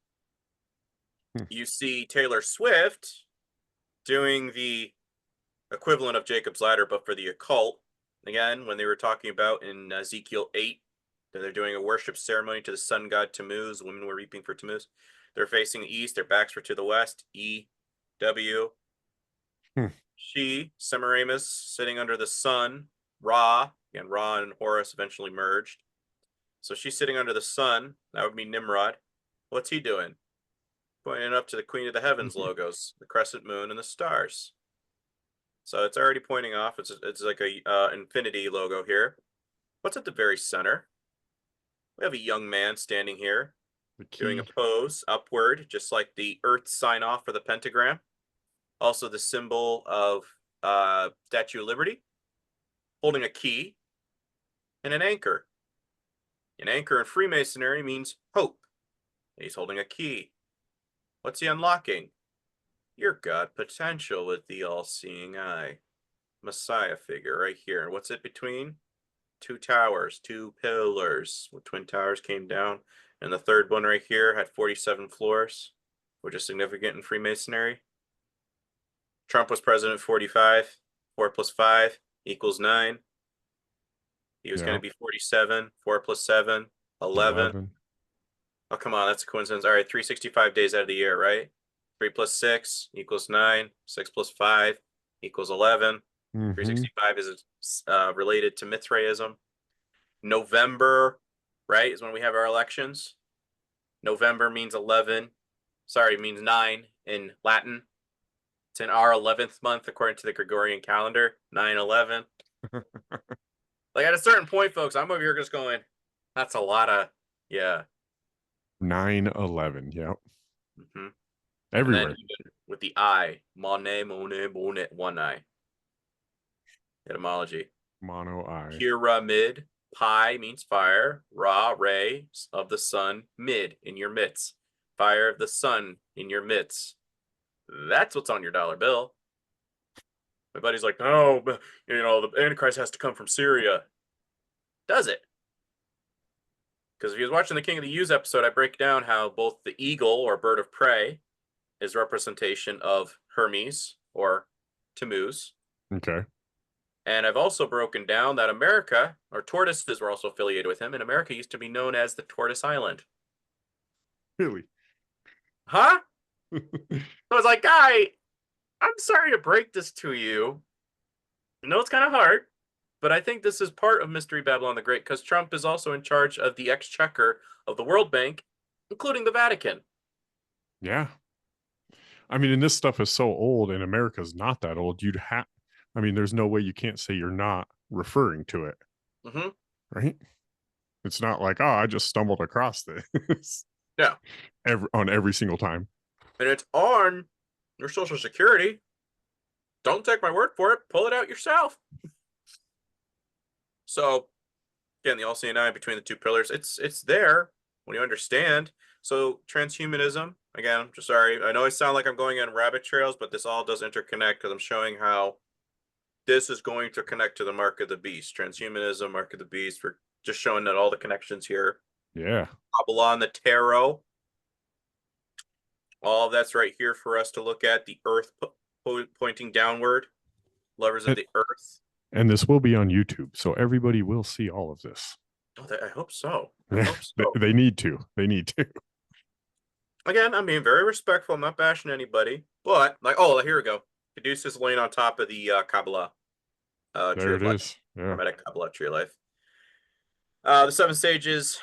G: You see Taylor Swift doing the equivalent of Jacob's Ladder, but for the occult. Again, when they were talking about in Ezekiel 8, that they're doing a worship ceremony to the sun god Tammuz. Women were reaping for Tammuz. They're facing the east. Their backs were to the west. E-W. She, Semiramis, sitting under the sun. Ra. Again, Ra and Horus eventually merged. So she's sitting under the sun. That would be Nimrod. What's he doing? Pointing up to the Queen of the Heavens logos, the crescent moon and the stars. So it's already pointing off. It's like a infinity logo here. What's at the very center? We have a young man standing here doing a pose upward, just like the Earth sign off for the pentagram. Also the symbol of Statue of Liberty, holding a key and an anchor. An anchor in Freemasonry means hope. He's holding a key. What's he unlocking? Your God potential with the all-seeing eye. Messiah figure right here. And what's it between? 2 towers, 2 pillars. Where twin towers came down. And the third one right here had 47 floors, which is significant in Freemasonry. Trump was president 45. 4 plus 5 equals 9. He was going to be 47. 4 plus 7, 11. Oh, come on. That's a coincidence. All right. 365 days out of the year, right? 3 plus 6 equals 9. 6 plus 5 equals 11. 365 is related to Mithraism. November, right, is when we have our elections. November means 11. Sorry, means 9 in Latin. It's in our 11th month according to the Gregorian calendar. 9/11. Like at a certain point, folks, I'm over here just going, that's a lot of,
E: 9/11. Yep. Everywhere.
G: And then with the eye, Monet, Monet, Monet, one eye. Etymology.
E: Mono eye.
G: Pyramid. Pi means fire. Ra, ray of the sun. Mid, in your midst. Fire of the sun in your midst. That's what's on your dollar bill. My buddy's like, no, but, the Antichrist has to come from Syria. Does it? Because if he was watching the King of the U's episode, I break down how both the eagle or bird of prey is representation of Hermes or Tammuz.
E: Okay.
G: And I've also broken down that America, or tortoises were also affiliated with him, and America used to be known as the Tortoise Island.
E: Really?
G: Huh? So I was like, guy, I'm sorry to break this to you. I know it's kind of hard, but I think this is part of Mystery Babylon the Great, because Trump is also in charge of the exchequer of the World Bank, including the Vatican.
E: Yeah. I mean, and this stuff is so old, and America's not that old. There's no way you can't say you're not referring to it. Right? It's not like, I just stumbled across this.
G: Yeah.
E: On every single time.
G: And it's on your Social Security. Don't take my word for it. Pull it out yourself. So, again, the all-seeing eye between the 2 pillars, it's there when you understand. So, transhumanism, again, I'm just sorry. I know I sound like I'm going on rabbit trails, but this all does interconnect because I'm showing how this is going to connect to the mark of the beast. Transhumanism, mark of the beast. We're just showing that all the connections here.
E: Yeah.
G: Kabbalah, the tarot. All of that's right here for us to look at. The earth pointing downward. Lovers of the earth.
E: And this will be on YouTube, so everybody will see all of this.
G: Oh, I hope so.
E: They need to. They need to.
G: Again, I'm being very respectful. I'm not bashing anybody. But, here we go. Caduceus laying on top of the Kabbalah.
E: There it is. Yeah.
G: Hermetic Kabbalah tree of life. The 7 stages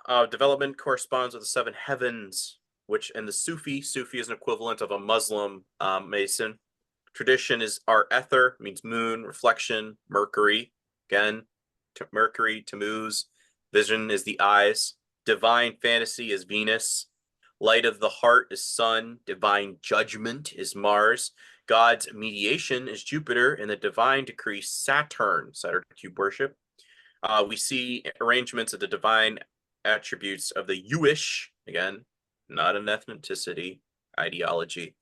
G: of development corresponds with the 7 heavens, which in the Sufi is an equivalent of a Muslim Mason. Tradition is our ether, means moon, reflection, Mercury, again, Mercury, Tammuz. Vision is the eyes. Divine fantasy is Venus. Light of the heart is Sun. Divine judgment is Mars. God's mediation is Jupiter, and the divine decree Saturn cube worship. We see arrangements of the divine attributes of the Jewish, again, not an ethnicity ideology.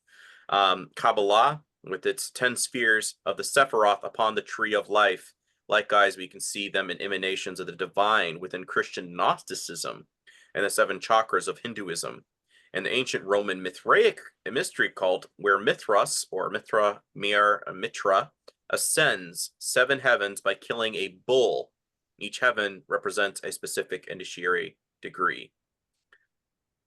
G: Kabbalah, with its 10 spheres of the Sephiroth upon the tree of life. Likewise, we can see them in emanations of the divine within Christian Gnosticism and the 7 chakras of Hinduism. And the ancient Roman Mithraic mystery cult, where Mithras, or Mitra, ascends 7 heavens by killing a bull. Each heaven represents a specific initiatory degree.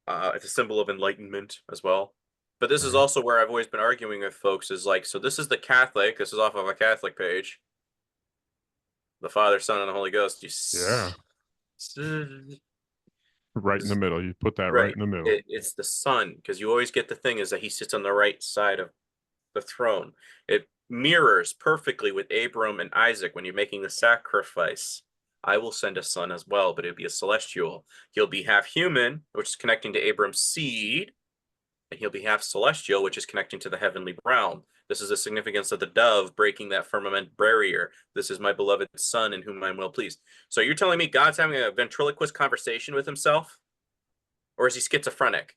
G: It's a symbol of enlightenment as well. But this is also where I've always been arguing with folks is like, so this is the Catholic, this is off of a Catholic page. The Father, Son, and the Holy Ghost.
E: Yeah. Right in the middle. You put that right in the middle.
G: It's the Son, because you always get the thing is that he sits on the right side of the throne. It mirrors perfectly with Abram and Isaac when you're making the sacrifice. I will send a son as well, but it'll be a celestial. He'll be half human, which is connecting to Abram's seed, and he'll be half celestial, which is connecting to the heavenly realm. This is the significance of the dove breaking that firmament barrier. This is my beloved son in whom I'm well pleased. So you're telling me God's having a ventriloquist conversation with himself? Or is he schizophrenic?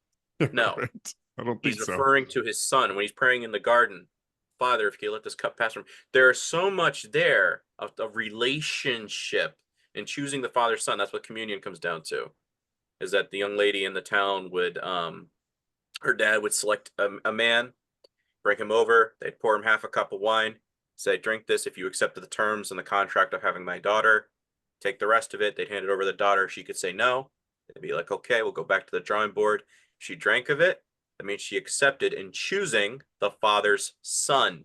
G: No.
E: Right. I don't think
G: He's
E: so.
G: referring to his son when he's praying in the garden. Father, if you let this cup pass from me. There's so much there of relationship in choosing the father son. That's what communion comes down to. Is that the young lady in the town would her dad would select a man, bring him over, they'd pour him half a cup of wine, say, drink this if you accept the terms and the contract of having my daughter. Take the rest of it. They'd hand it over to the daughter. She could say no. They'd be like, okay, we'll go back to the drawing board. If she drank of it, that means she accepted in choosing the father's son.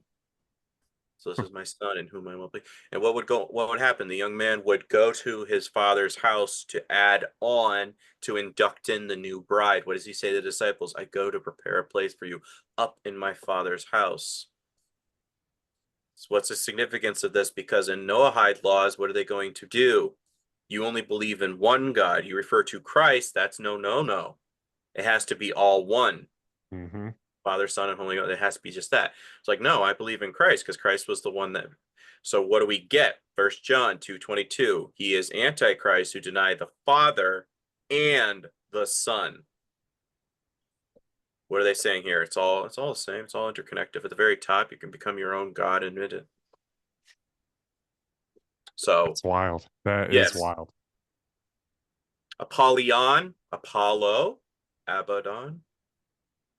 G: So this is my son in whom I will be. And what would happen? The young man would go to his father's house to add on to induct in the new bride. What does he say to the disciples? I go to prepare a place for you up in my father's house. So what's the significance of this? Because in Noahide laws, what are they going to do? You only believe in one God. You refer to Christ. That's no. It has to be all one.
E: Mm-hmm.
G: Father, Son, and Holy Ghost. It has to be just that. It's like, no, I believe in Christ because Christ was the one that. So what do we get? 1 John 2:22. He is antichrist who denied the Father and the Son. What are they saying here? It's all the same. It's all interconnected. At the very top, you can become your own God and admit it. So
E: it's wild. That
G: yes.
E: is wild.
G: Apollyon, Apollo, Abaddon.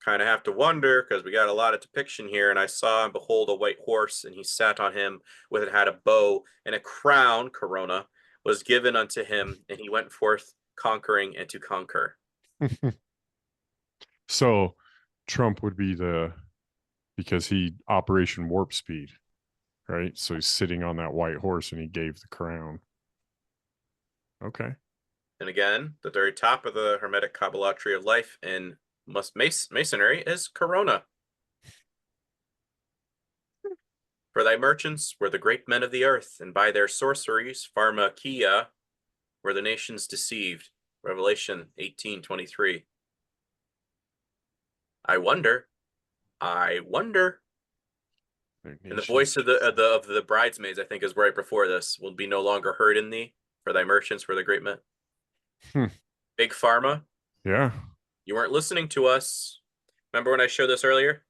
G: Kind of have to wonder because we got a lot of depiction here, and I saw and behold a white horse, and he sat on him with it had a bow, and a crown, corona, was given unto him, and he went forth conquering and to conquer.
E: So Trump would be because he Operation Warp Speed, right? So he's sitting on that white horse and he gave the crown. Okay. And
G: again, the very top of the Hermetic Kabbalah tree of life in Masonry is Corona. For thy merchants were the great men of the earth, and by their sorceries, pharmakia, were the nations deceived. Revelation 18:23. I wonder. And the voice of the bridesmaids, I think, is right before this. Will be no longer heard in thee. For thy merchants were the great men. Big Pharma.
E: Yeah.
G: You weren't listening to us. Remember when I showed this earlier?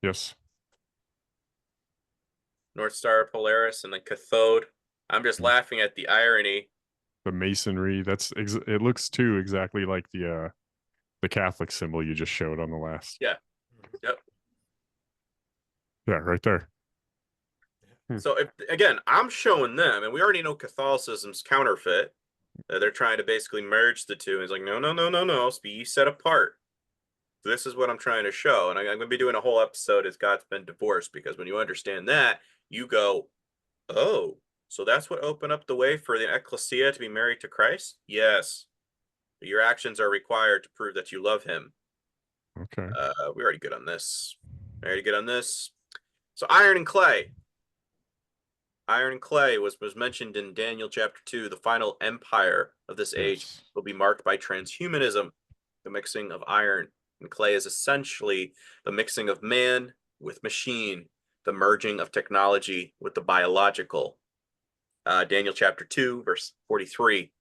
E: Yes.
G: North Star, Polaris, and the cathode. I'm just laughing at the irony.
E: The masonry. It looks too exactly like the Catholic symbol you just showed on the last.
G: Yeah. Yep.
E: Yeah, right there.
G: So again, I'm showing them, and we already know Catholicism's counterfeit. They're trying to basically merge the two. And it's like, no, be set apart. This is what I'm trying to show. And I'm going to be doing a whole episode as God's been divorced, because when you understand that, you go, oh, So that's what opened up the way for the ecclesia to be married to Christ? Yes. But your actions are required to prove that you love him.
E: Okay.
G: We're already good on this. Already good on this. So iron and clay. Iron and clay was mentioned in Daniel chapter 2. The final empire of this age
E: Yes.
G: will be marked by transhumanism. The mixing of iron and clay is essentially the mixing of man with machine, the merging of technology with the biological. Daniel chapter 2, verse 43.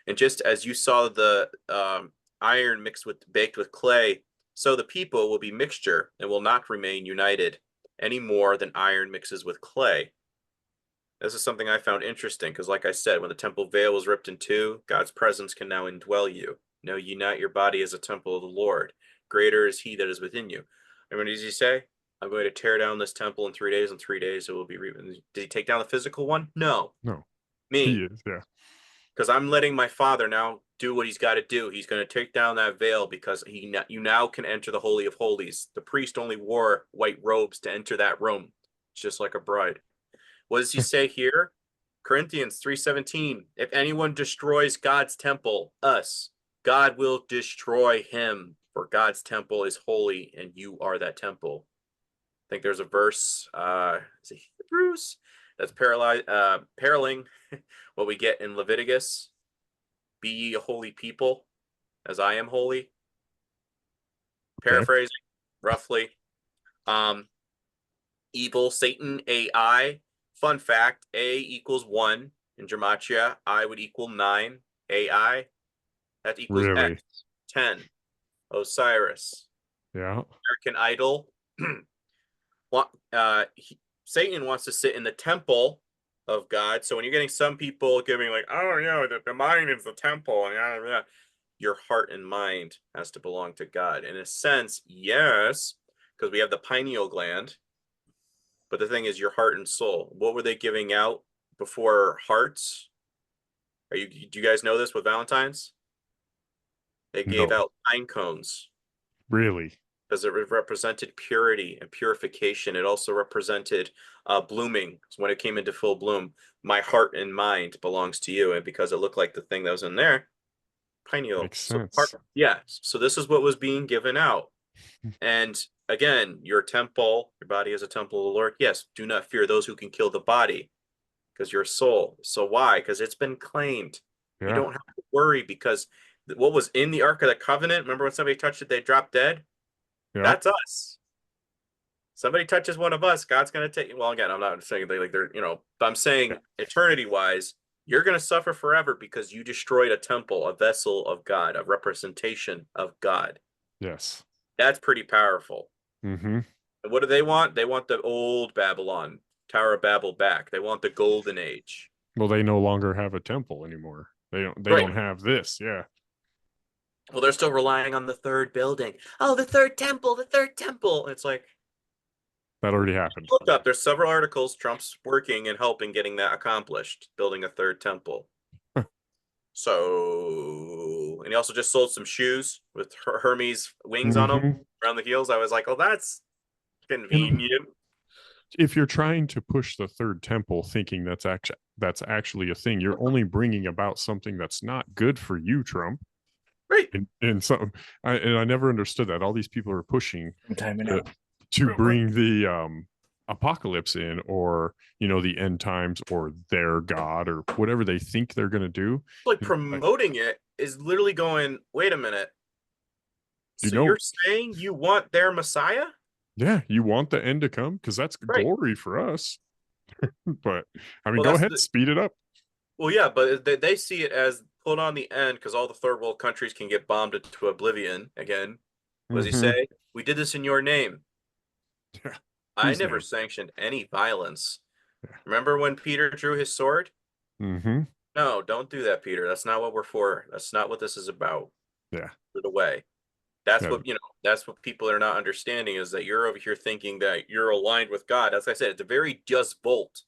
G: And just as you saw the iron baked with clay, so the people will be mixture and will not remain united any more than iron mixes with clay. This is something I found interesting because, like I said, when the temple veil was ripped in two, God's presence can now indwell you. Now unite your body as a temple of the Lord. Greater is he that is within you. And what does he say? I'm going to tear down this temple in 3 days. In 3 days, it will be. Did he take down the physical one? No.
E: No.
G: Me.
E: He is, yeah.
G: Because I'm letting my Father now do what he's got to do. He's going to take down that veil because you now can enter the Holy of Holies. The priest only wore white robes to enter that room, just like a bride. What does he say here? Corinthians 3:17. If anyone destroys God's temple, us, God will destroy him. For God's temple is holy, and you are that temple. I think there's a verse, is it Hebrews? That's paralleling what we get in Leviticus. Be ye a holy people, as I am holy. Paraphrasing, roughly. Evil, Satan, AI. Fun fact, A equals 1 in Gematria. I would equal 9. AI. That equals
E: Really?
G: X. 10. Osiris.
E: Yeah.
G: American Idol. Satan wants to sit in the temple of God. So when you're getting some people giving like, oh yeah, the mind is the temple, and your heart and mind has to belong to God. In a sense, yes, because we have the pineal gland. But the thing is, your heart and soul. What were they giving out before hearts? Do you guys know this with Valentine's? They gave
E: No.
G: out pine cones.
E: Really?
G: Because it represented purity and purification. It also represented blooming. So when it came into full bloom, my heart and mind belongs to you. And because it looked like the thing that was in there, pineal.
E: Makes sense.
G: So this is what was being given out. And again, your temple, your body is a temple of the Lord. Yes, do not fear those who can kill the body, because your soul. So why? Because it's been claimed.
E: Yeah.
G: You don't have to worry, because what was in the Ark of the Covenant, remember when somebody touched it, they dropped dead?
E: Yeah.
G: That's us. Somebody touches one of us, God's going to take. Well, again, I'm not saying they they're, but I'm saying eternity wise, you're going to suffer forever because you destroyed a temple, a vessel of God, a representation of God.
E: Yes.
G: That's pretty powerful.
E: Mm-hmm.
G: And what do they want? They want the old Babylon, Tower of Babel back. They want the golden age.
E: Well, they no longer have a temple anymore. They
G: Right.
E: don't have this. Yeah.
G: Well, they're still relying on the third building. Oh, the third temple, the third temple. It's like,
E: That already happened.
G: look up. There's several articles. Trump's working and helping getting that accomplished, building a third temple. So, and he also just sold some shoes with Hermes wings on them around the heels. I was like, oh, that's convenient.
E: If you're trying to push the third temple, thinking that's actually a thing, you're only bringing about something that's not good for you, Trump.
G: Right.
E: And so, I never understood that. All these people are pushing
F: out.
E: to bring the apocalypse in, or the end times, or their God, or whatever they think they're going to do.
G: Like promoting it is literally going, wait a minute. So you're saying you want their Messiah?
E: Yeah, you want the end to come, because that's glory for us. But I mean, go ahead, speed it up.
G: Well, yeah, but they see it as put on the end because all the third world countries can get bombed into oblivion again. What does he say? We did this in your name.
E: Yeah.
G: I never sanctioned any violence. Yeah. Remember when Peter drew his sword?
E: Mm-hmm.
G: No, don't do that, Peter. That's not what we're for. That's not what this is about.
E: Yeah.
G: Put it away. That's what that's what people are not understanding, is that you're over here thinking that you're aligned with God. As I said, it's a very just Volt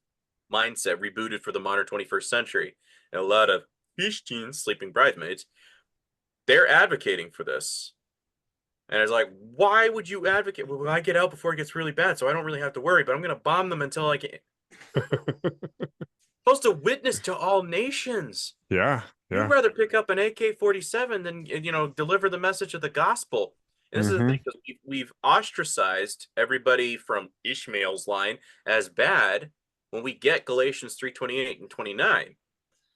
G: mindset rebooted for the modern 21st century. And a lot of fish teens, sleeping bridesmaids, they're advocating for this. And it's like, why would you advocate? Well, I get out before it gets really bad, so I don't really have to worry, but I'm going to bomb them until I can. Supposed to witness to all nations.
E: Yeah.
G: You'd
E: Yeah.
G: rather pick up an AK-47 than deliver the message of the gospel. And this is the thing, because we've ostracized everybody from Ishmael's line as bad when we get Galatians 3:28 and 29,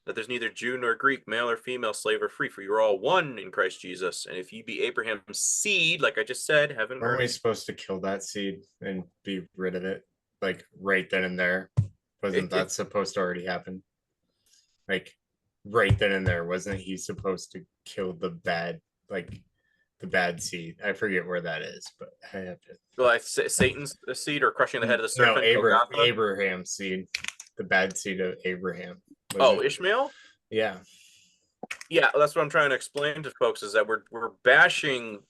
G: that there's neither Jew nor Greek, male or female, slave or free, for you're all one in Christ Jesus. And if you be Abraham's seed, like I just said, heaven and
F: Weren't we
G: earth.
F: supposed to kill that seed and be rid of it? Like right then and there? Wasn't that supposed to already happen? Like right then and there, wasn't he supposed to kill the bad seed? I forget where that is, but I have to.
G: Like Satan's seed, or crushing the head of the serpent?
F: No, Abraham's seed, the bad seed of Abraham.
G: Ishmael?
F: Yeah.
G: Yeah, that's what I'm trying to explain to folks, is that we're bashing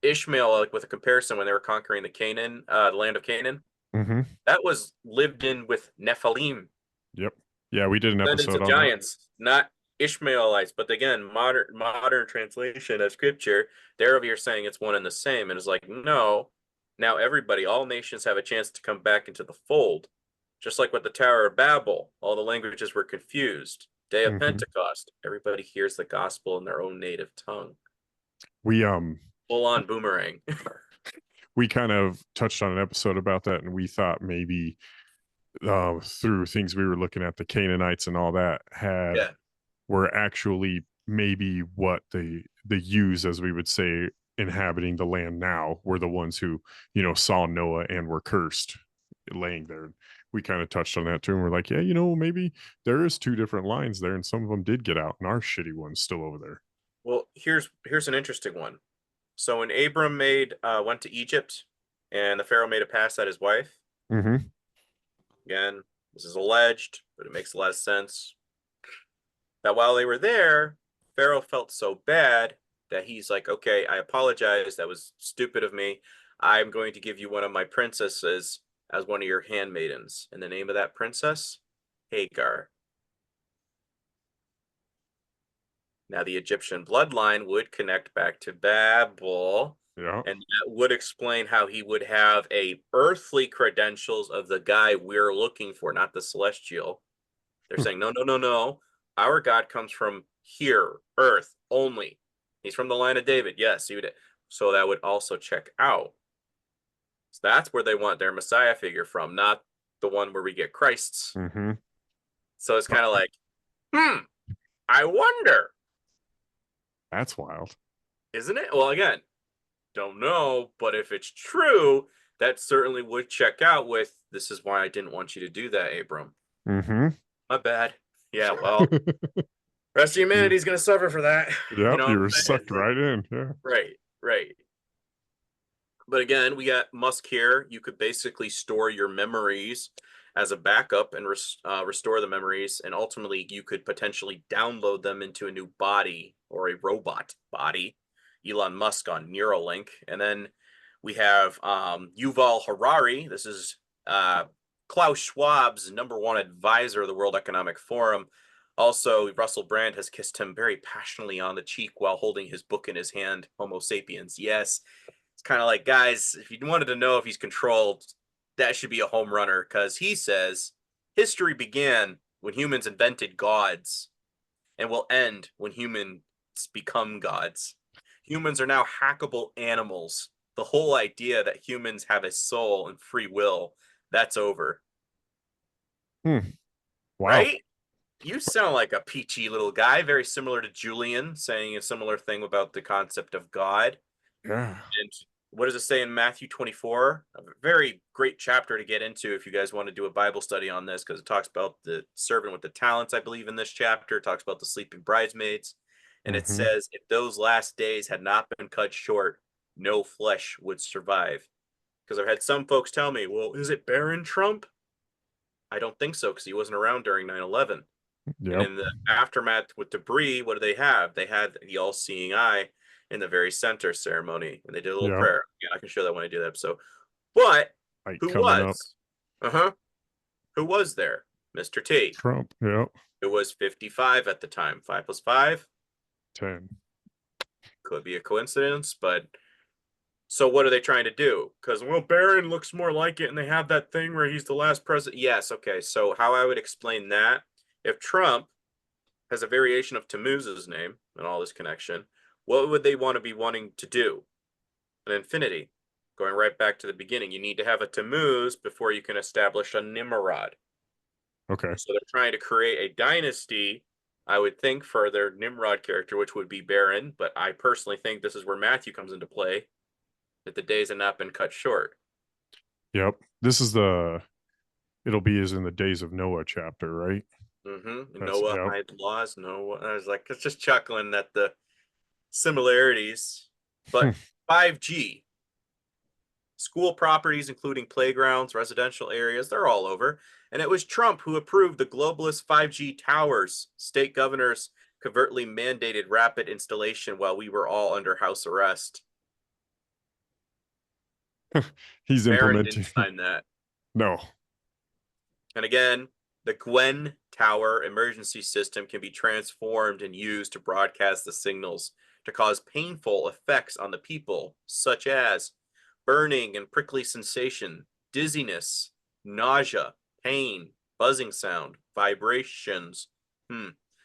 G: Ishmael, like with a comparison when they were conquering the land of Canaan. That was lived in with Nephilim.
E: Yep. Yeah, we did an episode on
G: giants, not Ishmaelites. But again, modern translation of scripture, they're over here saying it's one and the same, and it's like, no. Now everybody, all nations have a chance to come back into the fold. Just like with the Tower of Babel, all the languages were confused. Day of Pentecost, everybody hears the gospel in their own native tongue.
E: We
G: full on boomerang.
E: we kind of touched on an episode about that, and we thought maybe through things we were looking at, the Canaanites and all that were actually maybe what the Jews, as we would say, inhabiting the land now, were the ones who saw Noah and were cursed laying there. We kind of touched on that too, and we're like, yeah, maybe there is two different lines there, and some of them did get out, and our shitty one's still over there.
G: Well, here's an interesting one. So when Abram went to Egypt, and the Pharaoh made a pass at his wife. Again, this is alleged, but it makes a lot of sense. That while they were there, Pharaoh felt so bad that he's like, okay, I apologize. That was stupid of me. I'm going to give you one of my princesses as one of your handmaidens. And the name of that princess? Hagar. Now, the Egyptian bloodline would connect back to Babel.
E: Yeah.
G: And that would explain how he would have earthly credentials of the guy we're looking for, not the celestial. They're saying, no. Our God comes from here, earth only. He's from the line of David. Yes, so that would also check out. So that's where they want their Messiah figure from, not the one where we get Christ's. So it's kind of like, I wonder.
E: That's wild.
G: Isn't it? Well, again, don't know, but if it's true, that certainly would check out with, this is why I didn't want you to do that, Abram. My bad. Yeah, well, rest of humanity is going to suffer for that.
E: Yep, you were sucked right in. Yeah.
G: Right. But again, we got Musk here. You could basically store your memories as a backup and restore the memories, and ultimately you could potentially download them into a new body or a robot body. Elon Musk on Neuralink. And then we have Yuval Harari. This is Klaus Schwab's #1 advisor of the World Economic Forum. Also, Russell Brand has kissed him very passionately on the cheek while holding his book in his hand, Homo Sapiens. Yes, it's kind of like, guys, if you wanted to know if he's controlled, that should be a home runner, because he says history began when humans invented gods and will end when humans become gods. Humans are now hackable animals. The whole idea that humans have a soul and free will, that's over.
E: Wow.
G: Right? You sound like a peachy little guy, very similar to Julian, saying a similar thing about the concept of God.
E: Yeah.
G: And what does it say in Matthew 24? A very great chapter to get into if you guys want to do a Bible study on this, because it talks about the servant with the talents, I believe, in this chapter. It talks about the sleeping bridesmaids. And it says, if those last days had not been cut short, no flesh would survive. Because I've had some folks tell me, well, is it Barron Trump? I don't think so, because he wasn't around during 9/11.
E: Yep.
G: And in the aftermath with debris, what do they have? They had the all-seeing eye in the very center ceremony, and they did a little prayer. Yeah, I can show that when I do that episode. But who was? Who was there? Mr. T.
E: Trump. Yep.
G: It was 55 at the time. 5 + 5?
E: 10.
G: Could be a coincidence, but So what are they trying to do? Because, well, Barron looks more like it, and they have that thing where he's the last president. Yes, okay. So how I would explain that, if Trump has a variation of Tammuz's name and all this connection, what would they want to be wanting to do? An infinity. Going right back to the beginning, you need to have a Tammuz before you can establish a Nimrod.
E: Okay.
G: So they're trying to create a dynasty, I would think, for their Nimrod character, which would be Barron. But I personally think this is where Matthew comes into play, that the days have not been cut short.
E: Yep. This is it'll be as in the days of Noah chapter, right?
G: Noah had laws. Noah. I was like, it's just chuckling at the similarities. But 5G, school properties, including playgrounds, residential areas, they're all over. And it was Trump who approved the globalist 5G towers. State governors covertly mandated rapid installation while we were all under house arrest.
E: He's
G: Barron
E: implementing.
G: didn't sign that.
E: No.
G: And again, the Gwen Tower emergency system can be transformed and used to broadcast the signals to cause painful effects on the people, such as burning and prickly sensation, dizziness, nausea, pain, buzzing sound, vibrations,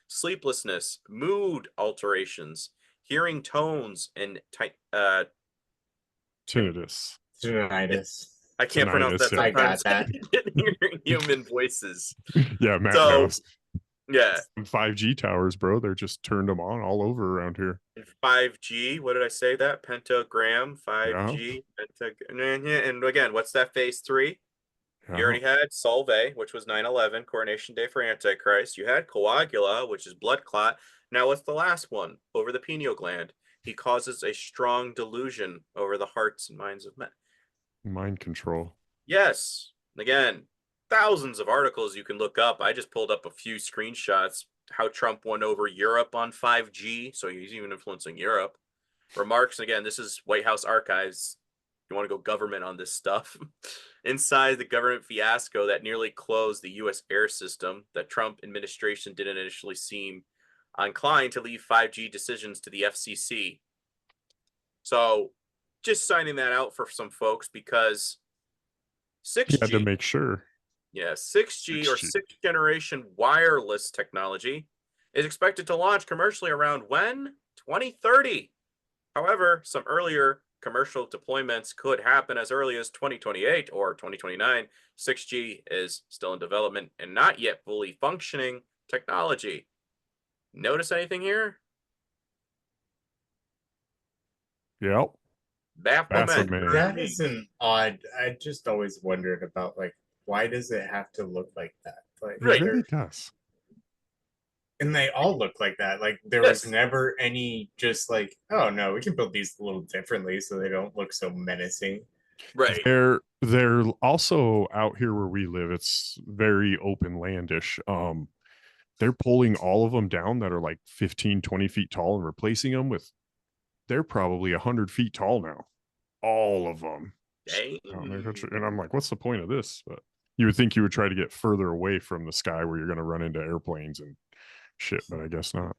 G: sleeplessness, mood alterations, hearing tones, and
E: Tinnitus.
F: Tinnitus.
G: I can't pronounce that.
E: Yeah.
F: I got that.
G: Hearing human voices.
E: Yeah, Matt
G: So,
E: knows.
G: Yeah.
E: 5G towers, bro. They're just turned them on all over around here.
G: 5G. What did I say? That pentagram. 5G. And again, what's that? Phase 3. You already had Solvay, which was 9/11, coronation day for Antichrist. You had coagula, which is blood clot. Now what's the last one? Over the pineal gland. He causes a strong delusion over the hearts and minds of men.
E: Mind control.
G: Yes. Again, thousands of articles you can look up. I just pulled up a few screenshots. How Trump won over Europe on 5G. So he's even influencing Europe. Remarks, again, this is White House archives. You want to go government on this stuff. Inside the government fiasco that nearly closed the U.S. air system, the Trump administration didn't initially seem inclined to leave 5G decisions to the FCC. So just signing that out for some folks, because 6G,
E: You had to make sure.
G: yeah, 6G or
E: 6G.
G: sixth generation wireless technology is expected to launch commercially around when? 2030. However, some earlier commercial deployments could happen as early as 2028 or 2029. 6G is still in development and not yet fully functioning technology. Notice anything here?
E: Yep.
G: Bafflement.
E: man.
F: That is an odd. I just always wondered about, like, why does it have to look like that? Like,
E: It
G: Right.
E: really does.
F: and they all look like that. Like, there
G: Yes.
F: was never any just like, oh no, we can build these a little differently so they don't look so menacing.
G: Right.
E: They're also out here where we live. It's very open landish. They're pulling all of them down that are like 15, 20 feet tall and replacing them with, they're probably 100 feet tall now. All of them.
G: Dang.
E: And I'm like, what's the point of this? But you would think you would try to get further away from the sky where you're going to run into airplanes and shit, but I guess not.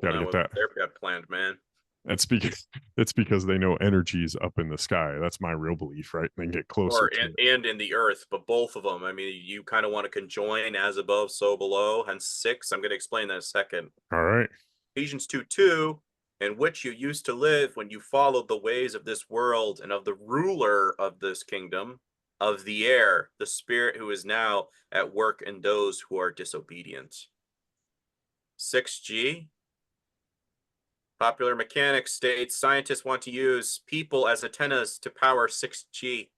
E: Gotta get that.
G: They've got planned, man.
E: It's because they know energy's up in the sky. That's my real belief, right? They can get closer
G: Or
E: to it.
G: and in the earth, but both of them. I mean, you kind of want to conjoin as above, so below, hence 6. I'm going to explain that in a second.
E: All right.
G: Ephesians 2:2, in which you used to live when you followed the ways of this world and of the ruler of this kingdom, of the air, the spirit who is now at work in those who are disobedient. 6G. Popular Mechanics states scientists want to use people as antennas to power 6G.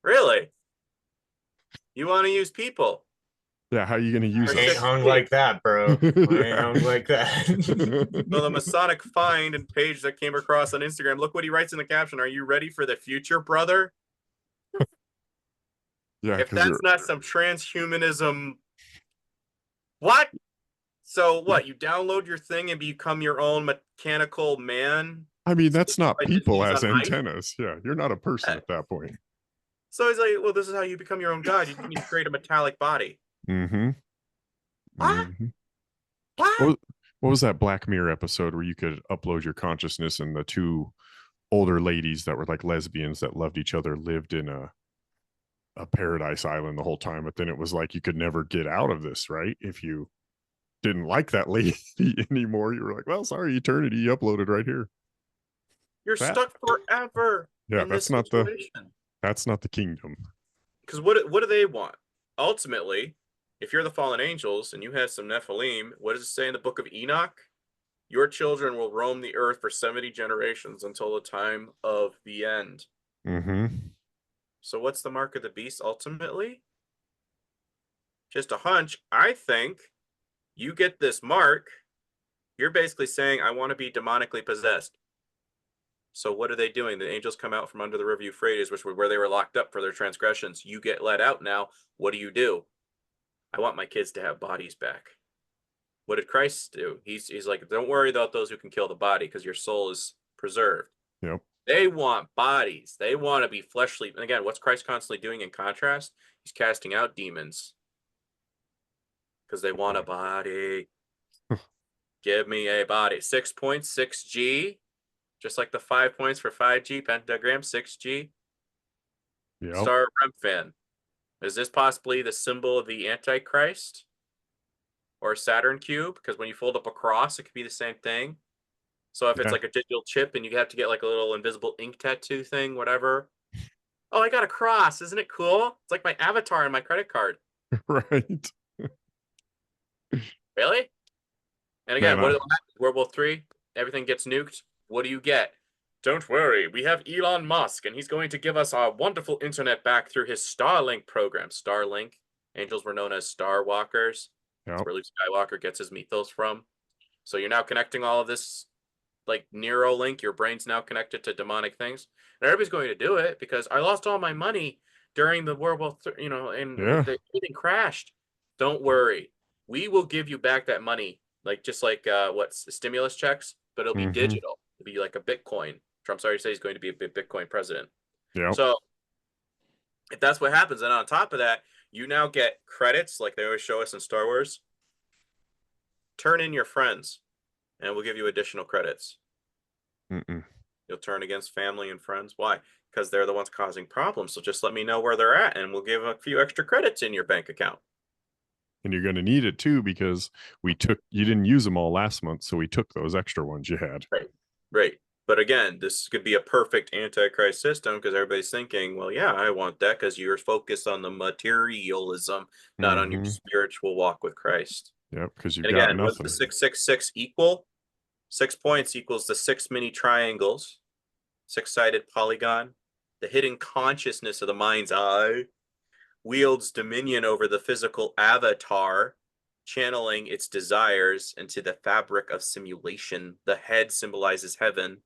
G: Really? You want to use people?
E: Yeah, how are you going to use
F: I ain't
E: us?
F: hung like that, bro. I ain't hung like that.
G: So the Masonic find and page that came across on Instagram, look what he writes in the caption. Are you ready for the future, brother?
E: Yeah,
G: If that's not some transhumanism, what? So what? You download your thing and become your own mechanical man?
E: I mean, that's not
G: Like
E: people
G: disease
E: as
G: on ice?
E: antennas. Yeah, you're not a person
G: Yeah.
E: at that point.
G: So he's like, well, this is how you become your own god. You need to create a metallic body.
E: Mm-hmm.
G: What?
E: Mhm.
G: What?
E: Well, what was that Black Mirror episode where you could upload your consciousness and the two older ladies that were like lesbians that loved each other lived in a paradise island the whole time, but then it was like you could never get out of this, right? If you didn't like that lady anymore, you were like, well, sorry, eternity uploaded right here.
G: You're
E: That,
G: stuck forever
E: yeah,
G: in this
E: that's not
G: situation.
E: the kingdom.
G: Because what do they want? Ultimately, if you're the fallen angels and you have some Nephilim, what does it say in the book of Enoch? Your children will roam the earth for 70 generations until the time of the end.
E: Mm-hmm.
G: So what's the mark of the beast ultimately? Just a hunch. I think you get this mark, you're basically saying, I want to be demonically possessed. So what are they doing? The angels come out from under the river Euphrates, which was where they were locked up for their transgressions. You get let out now. What do? I want my kids to have bodies back. What did Christ do? He's like, don't worry about those who can kill the body because your soul is preserved.
E: Yep.
G: They want bodies. They want to be fleshly. And again, what's Christ constantly doing in contrast? He's casting out demons because they want a body. Give me a body. 6 points, 6G. Just like the 5 points for 5G, pentagram, 6G.
E: Yep.
G: Star Remphan. Is this possibly the symbol of the Antichrist? Or a Saturn cube? Because when you fold up a cross, it could be the same thing. So if it's like a digital chip and you have to get like a little invisible ink tattoo thing, whatever. Oh, I got a cross. Isn't it cool? It's like my avatar on my credit card.
E: Right.
G: Really? And again,
E: Man,
G: World War III, everything gets nuked. What do you get? Don't worry, we have Elon Musk, and he's going to give us our wonderful internet back through his Starlink program. Starlink. Angels were known as Star Walkers. That's
E: yep.
G: where Luke Skywalker gets his mythos from. So you're now connecting all of this, like Neuralink. Your brain's now connected to demonic things, and everybody's going to do it because I lost all my money during the World War III, and everything crashed. Don't worry, we will give you back that money, like just like stimulus checks, but it'll be digital. It'll be like a Bitcoin. Trump's already said he's going to be a Bitcoin president.
E: Yep.
G: So if that's what happens, then on top of that, you now get credits like they always show us in Star Wars. Turn in your friends, and we'll give you additional credits. You'll turn against family and friends. Why? Because they're the ones causing problems. So just let me know where they're at, and we'll give a few extra credits in your bank account.
E: And you're going to need it too, because you didn't use them all last month, so we took those extra ones you had.
G: Right. But again, this could be a perfect antichrist system because everybody's thinking, well, yeah, I want that because you're focused on the materialism, not on your spiritual walk with Christ.
E: Yep, because you've
G: and
E: got
G: again,
E: nothing.
G: What's the 666 equal? 6 points equals the 6 mini triangles, 6-sided polygon. The hidden consciousness of the mind's eye wields dominion over the physical avatar, channeling its desires into the fabric of simulation. The head symbolizes heaven.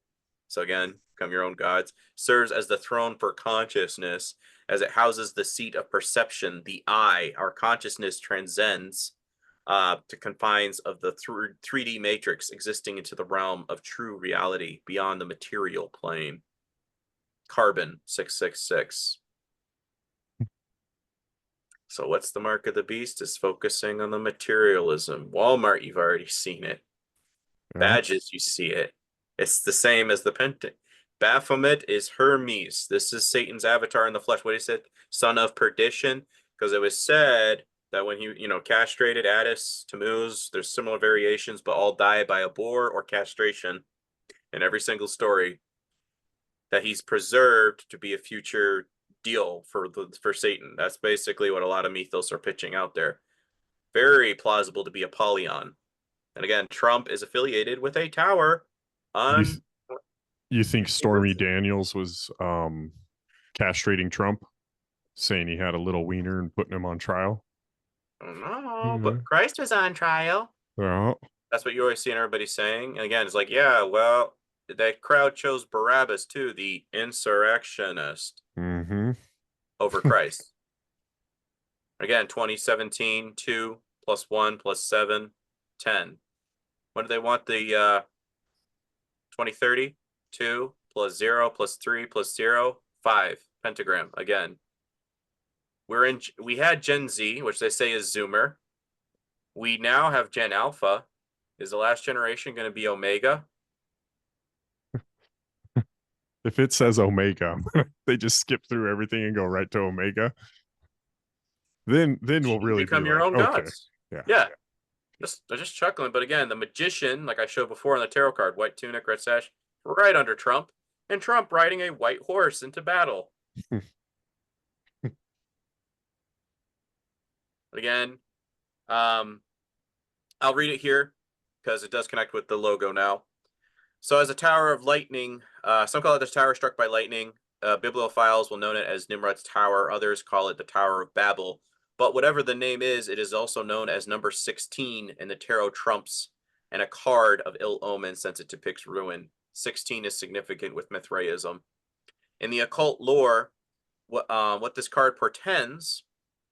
G: So again, become your own gods. Serves as the throne for consciousness, as it houses the seat of perception. The eye, our consciousness, transcends to confines of the 3D matrix, existing into the realm of true reality beyond the material plane. Carbon 666. So what's the mark of the beast? Is focusing on the materialism. Walmart, you've already seen it. Badges, you see it. It's the same as the Penta. Baphomet is Hermes. This is Satan's avatar in the flesh. What he said, son of perdition, because it was said that when he, castrated Attis, Tammuz, there's similar variations, but all die by a boar or castration in every single story. That he's preserved to be a future deal for Satan. That's basically what a lot of mythos are pitching out there. Very plausible to be Apollyon. And again, Trump is affiliated with a tower on.
E: You think Stormy Daniels was castrating Trump, saying he had a little wiener and putting him on trial?
G: I don't know, but Christ was on trial.
E: Yeah.
G: That's what you always see everybody saying. And again, it's like, yeah, well, that crowd chose Barabbas too, the insurrectionist, over Christ. Again, 2017, 2 + 1 + 7, 10. What do they want? The 2030, 2 + 0 + 3 + 0, 5. Pentagram again. We had Gen Z, which they say is Zoomer. We now have Gen Alpha. Is the last generation going to be Omega?
E: If it says Omega, they just skip through everything and go right to Omega. Then we'll
G: You
E: really be
G: become your
E: like,
G: own
E: okay,
G: gods.
E: yeah.
G: Yeah. They're just chuckling. But again, the magician, like I showed before on the tarot card, white tunic, red sash, right under Trump, and Trump riding a white horse into battle. But again, I'll read it here because it does connect with the logo now. So as a tower of lightning, some call it the tower struck by lightning. Bibliophiles will know it as Nimrod's tower. Others call it the Tower of Babel. But whatever the name is, it is also known as number 16 in the tarot trumps and a card of ill omen since it depicts ruin. 16 is significant with Mithraism. In the occult lore, what this card portends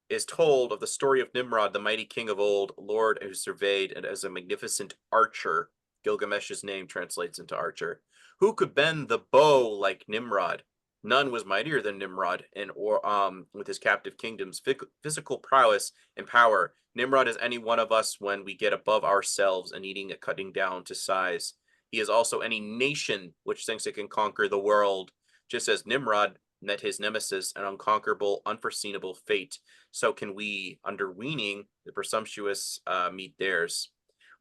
G: is told of the story of Nimrod, the mighty king of old, lord who surveyed and as a magnificent archer. Gilgamesh's name translates into archer. Who could bend the bow like Nimrod? None was mightier than Nimrod, and with his captive kingdom's physical prowess and power. Nimrod is any one of us when we get above ourselves and needing a cutting down to size. He is also any nation which thinks it can conquer the world, just as Nimrod met his nemesis, an unconquerable, unforeseeable fate. So can we, under weaning, the presumptuous meet theirs.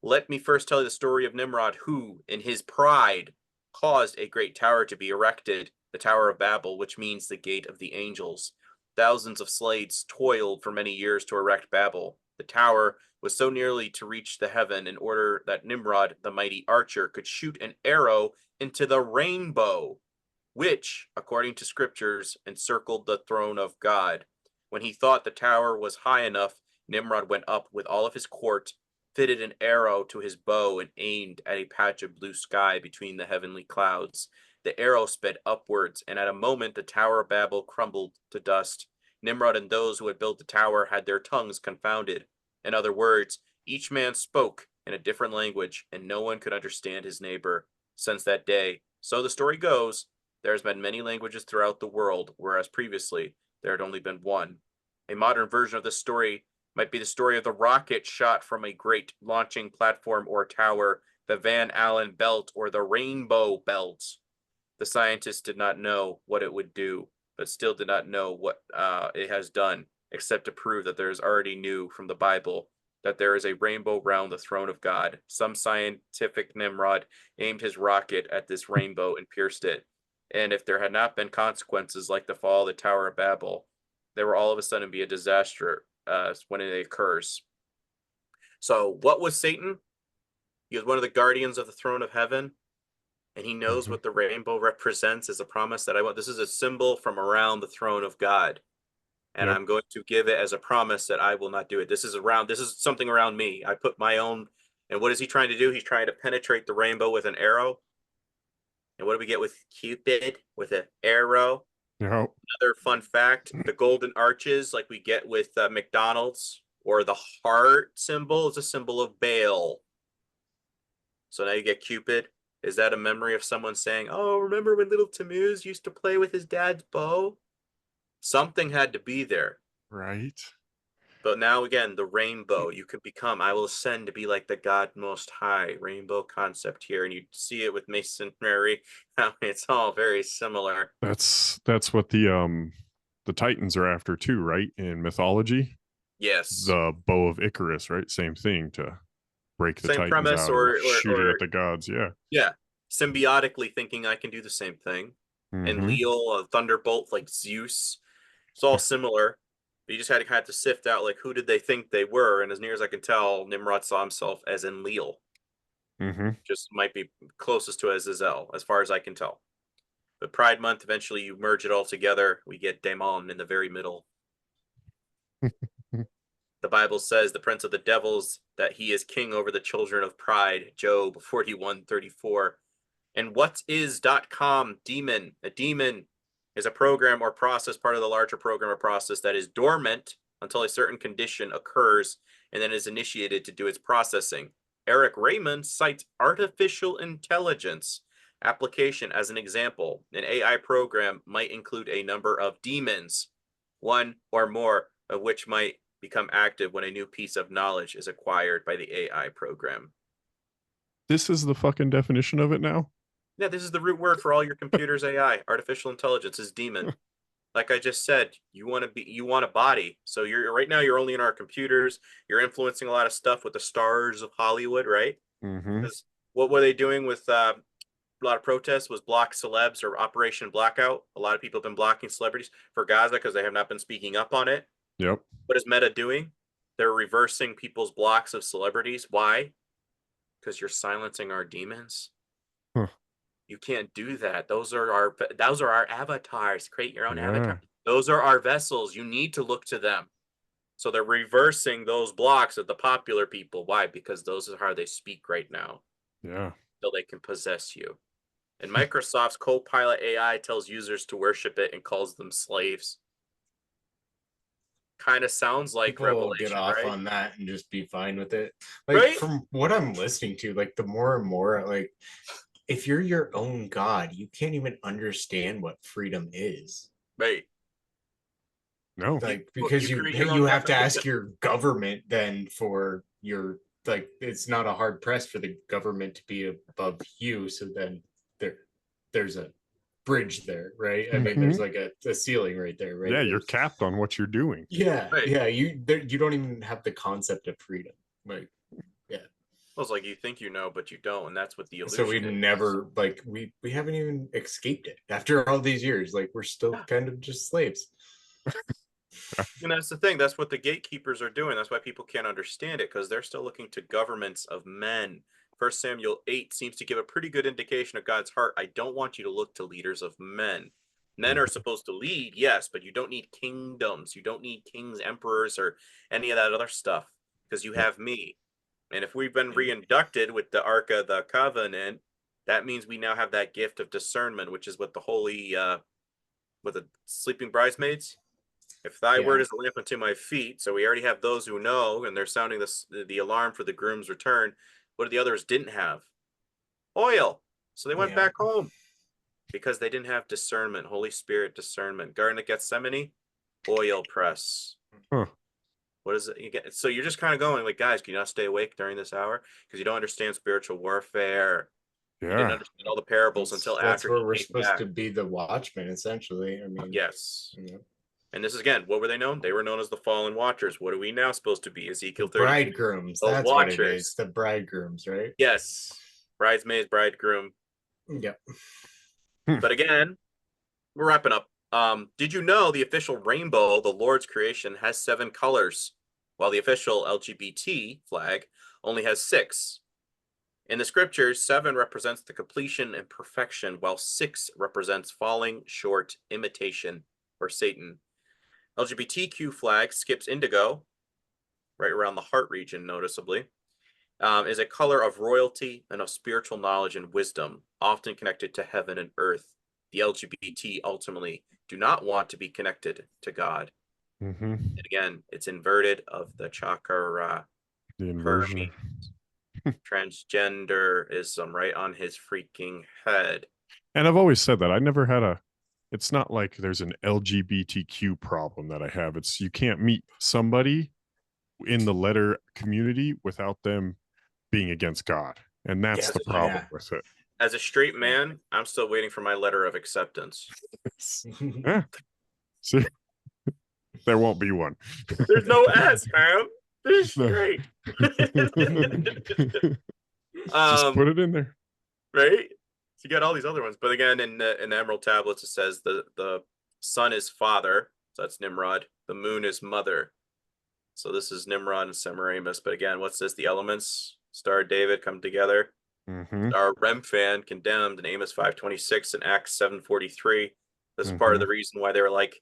G: Let me first tell you the story of Nimrod, who, in his pride, caused a great tower to be erected, the Tower of Babel, which means the gate of the angels. Thousands of slaves toiled for many years to erect Babel. The tower was so nearly to reach the heaven in order that Nimrod, the mighty archer, could shoot an arrow into the rainbow, which, according to scriptures, encircled the throne of God. When he thought the tower was high enough, Nimrod went up with all of his court, fitted an arrow to his bow, and aimed at a patch of blue sky between the heavenly clouds. The arrow sped upwards, and at a moment the Tower of Babel crumbled to dust. Nimrod and those who had built the tower had their tongues confounded. In other words, each man spoke in a different language, and no one could understand his neighbor. Since that day, so the story goes, there has been many languages throughout the world, whereas previously there had only been one. A modern version of this story might be the story of the rocket shot from a great launching platform or tower, the Van Allen belt or the Rainbow belt. The scientists did not know what it would do, but still did not know what it has done, except to prove that there is already knew from the Bible that there is a rainbow round the throne of God. Some scientific Nimrod aimed his rocket at this rainbow and pierced it. And if there had not been consequences like the fall of the Tower of Babel, there will all of a sudden be a disaster when it occurs. So what was Satan? He was one of the guardians of the throne of heaven. And he knows what the rainbow represents as a promise that I want. This is a symbol from around the throne of God. And
E: Yep.
G: I'm going to give it as a promise that I will not do it. This is something around me. I put my own. And what is he trying to do? He's trying to penetrate the rainbow with an arrow. And what do we get with Cupid? With an arrow.
E: Yep.
G: Another fun fact, the golden arches like we get with McDonald's, or the heart symbol, is a symbol of Baal. So now you get Cupid. Is that a memory of someone saying, oh, remember when little Tammuz used to play with his dad's bow? Something had to be there.
E: Right.
G: But now again, the rainbow, you could become, I will ascend to be like the God Most High. Rainbow concept here. And you see it with Masonry. It's all very similar.
E: That's what the Titans are after too, right? In mythology.
G: Yes.
E: The bow of Icarus, right? Same thing, to break the
G: Same
E: Titans
G: premise,
E: out
G: or
E: shoot it at the gods. Yeah.
G: Yeah. Symbiotically thinking I can do the same thing. And
E: Mhm.
G: Leal, a thunderbolt like Zeus. It's all similar. But you just had to sift out like who did they think they were. And as near as I can tell, Nimrod saw himself as Enlil.
E: Mhm.
G: Just might be closest to Azazel, as far as I can tell. But Pride Month, eventually you merge it all together. We get Daemon in the very middle. The Bible says the prince of the devils, that he is king over the children of pride. Job 41:34. And what is .com demon? A demon is a program or process, part of the larger program or process, that is dormant until a certain condition occurs and then is initiated to do its processing. Eric Raymond cites artificial intelligence application as an example. An AI program might include a number of demons, one or more of which might become active when a new piece of knowledge is acquired by the AI program.
E: This is the fucking definition of it now.
G: Yeah, this is the root word for all your computers. AI, artificial intelligence, is demon. Like I just said, you want a body. So you're right now you're only in our computers. You're influencing a lot of stuff with the stars of Hollywood, right?
E: Mm-hmm.
G: Because what were they doing with a lot of protests was block celebs or Operation Blackout. A lot of people have been blocking celebrities for Gaza because they have not been speaking up on it.
E: Yep.
G: What is Meta doing? They're reversing people's blocks of celebrities. Why? Because you're silencing our demons.
E: Huh.
G: You can't do that. Those are our avatars. Create your own
E: Yeah.
G: avatar. Those are our vessels. You need to look to them. So they're reversing those blocks of the popular people. Why? Because those are how they speak right now.
E: Yeah.
G: So they can possess you. And Microsoft's Copilot AI tells users to worship it and calls them slaves. Kind of sounds like
F: People will
G: Revelation,
F: get off
G: right?
F: on that and just be fine with it. Like
G: Right?
F: from what I'm listening to, like the more and more, like if you're your own god, you can't even understand what freedom is.
G: Right.
E: No.
F: Like because
G: you create your own
F: you have to
G: definition.
F: ask your government then for your like it's not a hard press for the government to be above you. So then there's a bridge there, right? I mean, there's like a ceiling right there, right?
E: Yeah, you're
F: There's-
E: capped on what you're doing.
F: Yeah,
G: Right.
F: yeah. You don't even have the concept of freedom, like.
G: Well, it's like you think you know, but you don't, and that's what the illusion
F: So we
G: is.
F: never like we haven't even escaped it after all these years. Like we're still kind of just slaves.
G: And that's the thing. That's what the gatekeepers are doing. That's why people can't understand it, because they're still looking to governments of men. 1 Samuel 8 seems to give a pretty good indication of God's heart. I don't want you to look to leaders of men. Men are supposed to lead, yes, but you don't need kingdoms. You don't need kings, emperors, or any of that other stuff, because you have me. And if we've been reinducted with the Ark of the Covenant, that means we now have that gift of discernment, which is what the holy, with the sleeping bridesmaids. If thy word is a lamp unto my feet, so we already have those who know, and they're sounding the alarm for the groom's return. What did the others didn't have? Oil. So they went back home because they didn't have discernment, Holy Spirit discernment. Garden of Gethsemane, oil press.
E: Huh.
G: What is it? You get, so you're just kind of going like, guys, can you not stay awake during this hour? Because you don't understand spiritual warfare. You didn't
E: Yeah.
G: understand all the parables until
F: That's
G: after
F: where
G: he
F: we're
G: came
F: supposed
G: back.
F: to be the watchmen, essentially. I mean,
G: Yes.
F: you know,
G: And this is again, what were they known? They were known as the fallen watchers. What are we now supposed to be? Ezekiel
F: the
G: 30.
F: bridegrooms.
G: The
F: That's what it
G: watchers.
F: is. The bridegrooms, right?
G: Yes. Bridesmaids, bridegroom.
F: Yep.
G: But again, we're wrapping up. Did you know the official rainbow, the Lord's creation, has 7 colors, while the official LGBT flag only has 6? In the scriptures, 7 represents the completion and perfection, while 6 represents falling short, imitation, or Satan. LGBTQ flag skips indigo, right around the heart region, noticeably, is a color of royalty and of spiritual knowledge and wisdom, often connected to heaven and earth. The LGBT ultimately do not want to be connected to God.
E: Mm-hmm.
G: And again, it's inverted of the chakra.
E: The inversion.
G: Transgenderism right on his freaking head.
E: And I've always said that I never had it's not like there's an LGBTQ problem that I have. It's you can't meet somebody in the letter community without them being against God. And that's
G: Yes,
E: the problem with it.
G: As a straight man, I'm still waiting for my letter of acceptance.
E: Yeah. See, there won't be one.
G: There's no S, man. This is
E: No.
G: straight.
E: Just put it in there.
G: Right? So you got all these other ones, but again, in the Emerald Tablets, it says the sun is father, so that's Nimrod. The moon is mother, so this is Nimrod and Semiramis. But again, what's this? The elements, Star of David, come together.
E: Mm-hmm.
G: Our Remphan condemned in Amos 5:26 and Acts 7:43. This is part of the reason why they were like,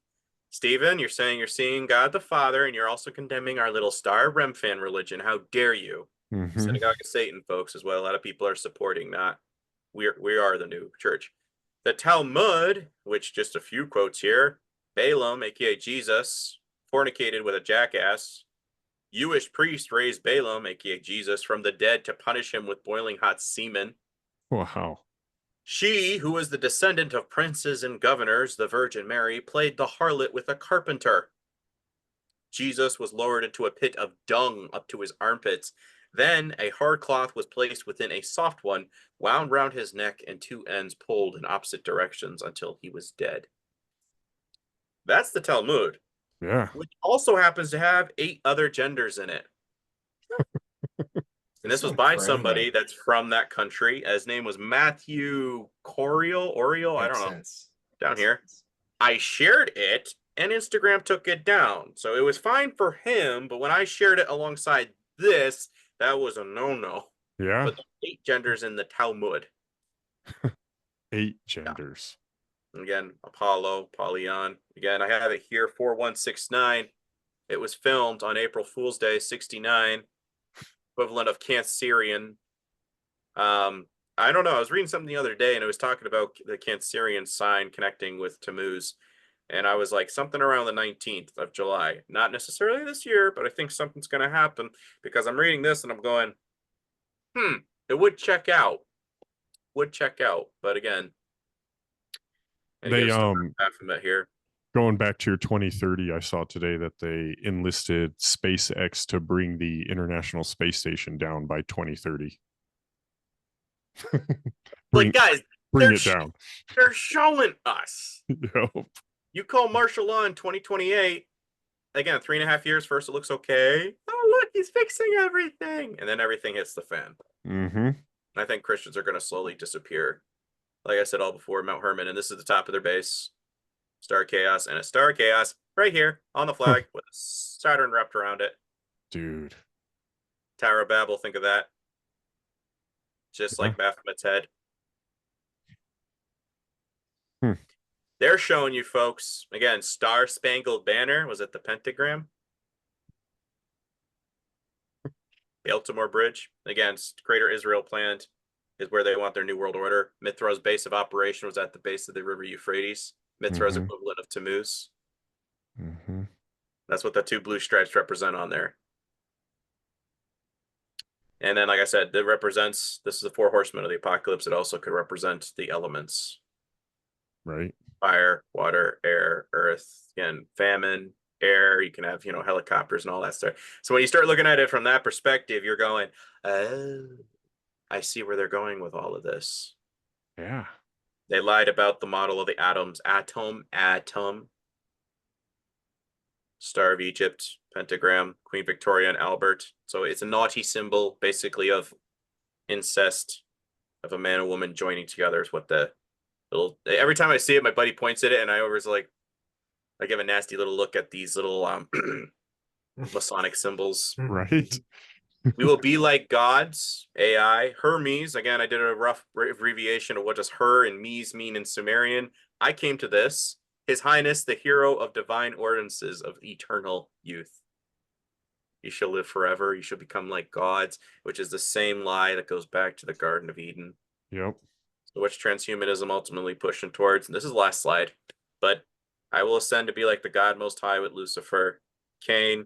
G: Stephen, you're saying you're seeing God the Father, and you're also condemning our little Star Remphan religion. How dare you?
E: Mm-hmm.
G: Synagogue of Satan, folks, is what a lot of people are supporting. Not we are the new church. The Talmud, which just a few quotes here: Balaam, aka Jesus, fornicated with a jackass. Jewish priest raised Balaam, aka Jesus, from the dead to punish him with boiling hot semen.
E: Wow.
G: She, who was the descendant of princes and governors, the Virgin Mary, played the harlot with a carpenter. Jesus was lowered into a pit of dung up to his armpits. Then a hard cloth was placed within a soft one, wound round his neck, and two ends pulled in opposite directions until he was dead. That's the Talmud,
E: Yeah.
G: which also happens to have 8 other genders in it. And this was by somebody that's from that country. His name was Matthew Oriel, I don't know, down here. I shared it, and Instagram took it down. So it was fine for him, but when I shared it alongside this, that was a no-no.
E: Yeah.
G: But the 8 genders in the Talmud.
E: 8 genders.
G: Yeah. Again, Apollo, Polyon. Again, I have it here, 4169. It was filmed on April Fool's Day, 69. Equivalent of Cancerian. I don't know. I was reading something the other day, and it was talking about the Cancerian sign connecting with Tammuz. And I was like, something around the 19th of July. Not necessarily this year, but I think something's going to happen, because I'm reading this and I'm going, it would check out. But again,
E: They
G: half of it here.
E: Going back to your 2030, I saw today that they enlisted SpaceX to bring the International Space Station down by 2030.
G: Like, guys,
E: bring it down.
G: They're showing us.
E: Yep.
G: You call martial law in 2028. Again, 3.5 years. First, it looks okay. Oh, look, he's fixing everything. And then everything hits the fan.
E: Mm-hmm.
G: I think Christians are going to slowly disappear. Like I said all before, Mount Hermon, and this is the top of their base. Star Chaos, and a Star Chaos right here on the flag with a Saturn wrapped around it.
E: Dude.
G: Tower of Babel, think of that. Just like Baphomet's head. They're showing you folks, again, Star Spangled Banner. Was it the pentagram? Baltimore Bridge. Again, Greater Israel planned is where they want their New World Order. Mithra's base of operation was at the base of the River Euphrates. Mithra's equivalent of Tammuz. That's what the 2 blue stripes represent on there. And then, like I said, it represents, this is the 4 horsemen of the apocalypse. It also could represent the elements.
E: Right.
G: Fire, water, air, earth, again, famine, air. You can have, helicopters and all that stuff. So when you start looking at it from that perspective, you're going, oh, I see where they're going with all of this.
E: Yeah.
G: They lied about the model of the atoms. Atom. Star of Egypt, pentagram, Queen Victoria and Albert. So it's a naughty symbol, basically, of incest, of a man and woman joining together is what the little... Every time I see it, my buddy points at it, and I always I give a nasty little look at these little Masonic symbols.
E: Right.
G: We will be like gods, AI. Hermes, again, I did a rough abbreviation of what does her and mes mean in Sumerian. I came to this. His Highness, the hero of divine ordinances of eternal youth. You shall live forever. You shall become like gods, which is the same lie that goes back to the Garden of Eden.
E: Yep.
G: So what's transhumanism ultimately pushing towards? And this is the last slide. But I will ascend to be like the God Most High with Lucifer. Cain,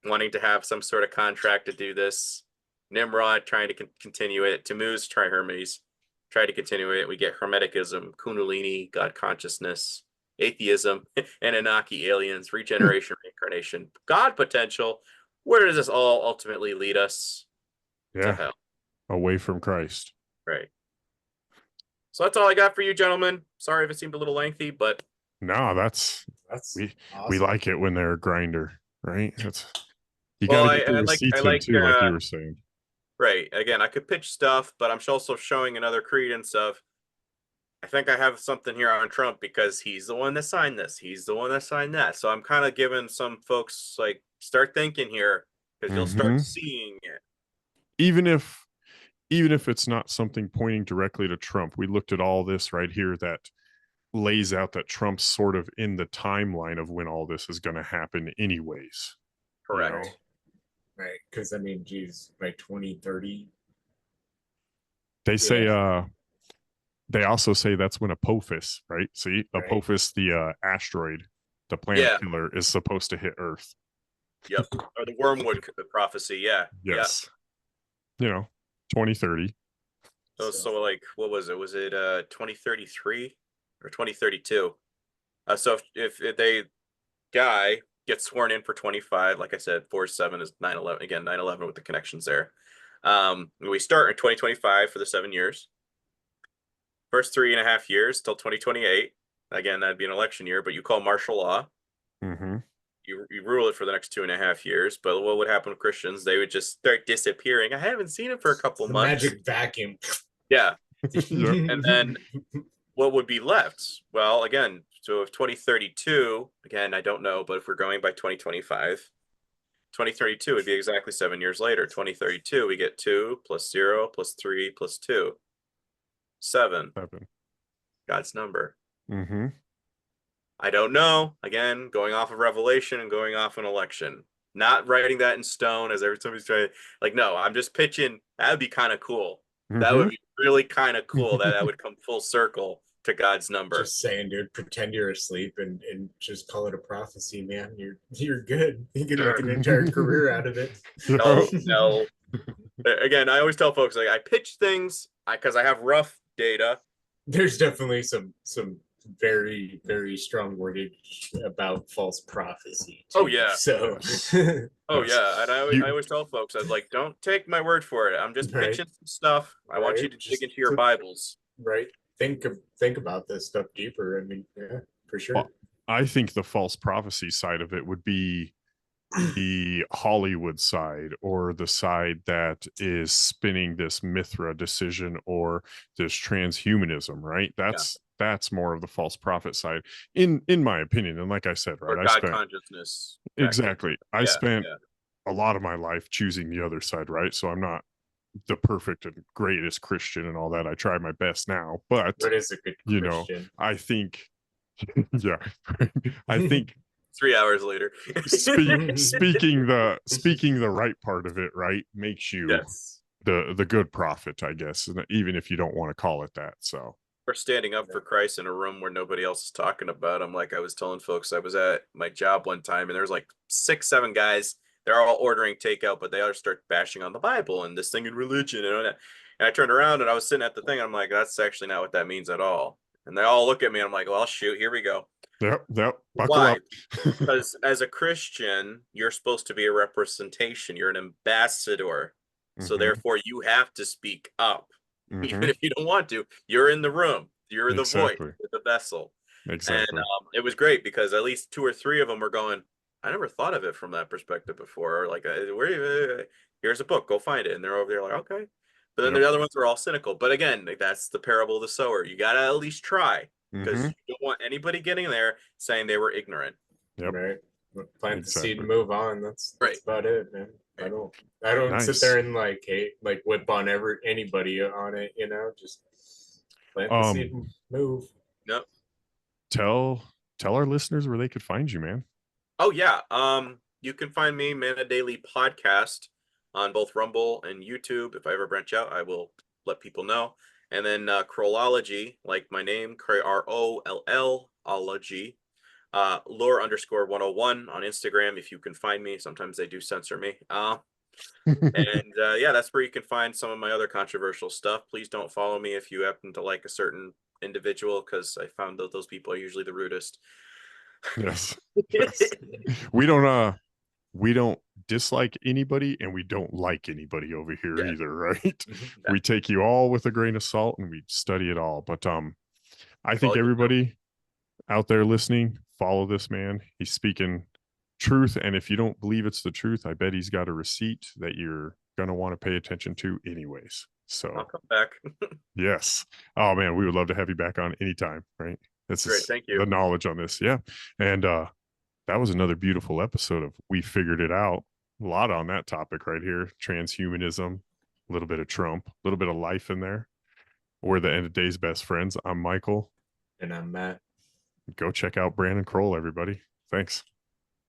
G: wanting to have some sort of contract to do this. Nimrod trying to continue it. Tammuz, Hermes, try to continue it. We get Hermeticism, Kundalini, God consciousness, atheism, Anunnaki, aliens, regeneration, reincarnation, God potential. Where does this all ultimately lead us?
E: Yeah.
G: To hell.
E: Away from Christ.
G: Right. So that's all I got for you, gentlemen. Sorry if it seemed a little lengthy, but
E: no, that's we like it when they're a grinder, right? That's you gotta get the receipts in too, like you were saying.
G: Right. Again, I could pitch stuff, but I'm also showing another credence of I think I have something here on Trump because he's the one that signed this. He's the one that signed that. So I'm kind of giving some folks start thinking here because you'll start seeing it.
E: Even if it's not something pointing directly to Trump, we looked at all this right here that lays out that Trump's sort of in the timeline of when all this is going to happen anyways.
G: Correct.
F: Right. Because geez, by 2030.
E: They say they also say that's when Apophis, right? See, right. Apophis, the asteroid, the planet killer, is supposed to hit Earth.
G: Yep. Or the wormwood prophecy, yeah.
E: Yes. Yeah. 2030.
G: So what was it? Was it 2033 or 2032? So if they guy gets sworn in for 25, like I said, 4-7 is 9/11 again, 9/11 with the connections there. We start in 2025 for the 7 years. First 3.5 years till 2028. Again, that'd be an election year, but you call martial law.
E: Mm-hmm.
G: You rule it for the next 2.5 years. But what would happen with Christians? They would just start disappearing. I haven't seen it for a couple
F: The
G: months.
F: magic vacuum.
G: Yeah.
E: Yeah.
G: And then what would be left? Well, again, so if 2032, again, I don't know, but if we're going by 2025, 2032 would be exactly 7 years later. 2032, we get 2 plus 0 plus 3 plus 2. 7.
E: 7.
G: God's number.
E: Mm-hmm.
G: I don't know. Again, going off of Revelation and going off an election. Not writing that in stone as every somebody's trying. Like, no, I'm just pitching. That would be kind of cool. That would be really kind of cool. That would come full circle to God's number.
F: Just saying, dude, pretend you're asleep and just call it a prophecy, man. You're good. You can make an entire career out of it.
G: No. Again, I always tell folks, like, I pitch things because I have rough data.
F: There's definitely some very, very strong wordage about false prophecy too.
G: Oh, yeah.
F: So
G: Oh yeah, and I always tell folks, I was like, don't take my word for it. I'm just
F: Right.
G: pitching some stuff. I want you to dig into your Bibles.
F: Right. Think about this stuff deeper. I mean, yeah, for sure.
E: Well, I think the false prophecy side of it would be the Hollywood side, or the side that is spinning this Mithra decision or this transhumanism, right? That's more of the false prophet side, in my opinion. And like I said, right,
G: Or God consciousness.
E: Exactly. I
G: Yeah,
E: spent
G: yeah.
E: a lot of my life choosing the other side, right? So I'm not the perfect and greatest Christian and all that. I try my best now, but
F: What is a good Christian?
E: you know, I think, yeah, I think
G: 3 hours later.
E: speaking the right part of it, right, makes you
G: Yes.
E: the good prophet, I guess, and even if you don't want to call it that. So
G: We're standing up for Christ in a room where nobody else is talking about him. Like I was telling folks, I was at my job one time and there's like 6-7 guys. They're all ordering takeout, but they all start bashing on the Bible and this thing in religion and all that. And I turned around and I was sitting at the thing. And I'm like, that's actually not what that means at all. And they all look at me. And I'm like, well, shoot, here we go.
E: Yep. Buckle
G: Why?
E: up.
G: Because as a Christian, you're supposed to be a representation. You're an ambassador. So
E: Mhm.
G: therefore, you have to speak up.
E: Mhm.
G: Even if you don't want to. You're in the room. You're the
E: Exactly.
G: voice, the vessel.
E: Exactly.
G: And it was great because at least 2 or 3 of them were going, I never thought of it from that perspective before. Or like, here's a book, go find it. And they're over there like, okay. But then the other ones were all cynical. But again, like, that's the parable of the sower. You got to at least try, because
E: Mhm.
G: you don't want anybody getting there saying they were ignorant.
E: Yep.
F: Right. Plant the seed
E: Exactly.
F: and move on. That's
G: Right.
F: about it, man. I don't
E: Nice.
F: sit there and like whip on anybody on it, you know, just plant the seed and move.
G: Nope.
E: Tell our listeners where they could find you, man.
G: Oh yeah. You can find me, Man a Daily Podcast, on both Rumble and YouTube. If I ever branch out, I will let people know. And then Krollology, like my name, Kroll-ology, lore_101 on Instagram. If you can find me, sometimes they do censor me. And yeah, that's where you can find some of my other controversial stuff. Please don't follow me if you happen to like a certain individual, because I found that those people are usually the rudest.
E: Yes. Yes. We don't dislike anybody, and we don't like anybody over here either, right? We take you all with a grain of salt and we study it all. But I think everybody out there listening, follow this man. He's speaking truth, and if you don't believe it's the truth, I bet he's got a receipt that you're gonna want to pay attention to anyways. So
G: I'll come back.
E: yes. Oh man, we would love to have you back on anytime, right? That's
G: Great, thank you.
E: The knowledge on this. Yeah. And that was another beautiful episode of We Figured It Out. A lot on that topic right here. Transhumanism, a little bit of Trump, a little bit of life in there. We're the end of day's best friends. I'm Michael.
F: And I'm Matt.
E: Go check out Brandon Kroll, everybody. Thanks.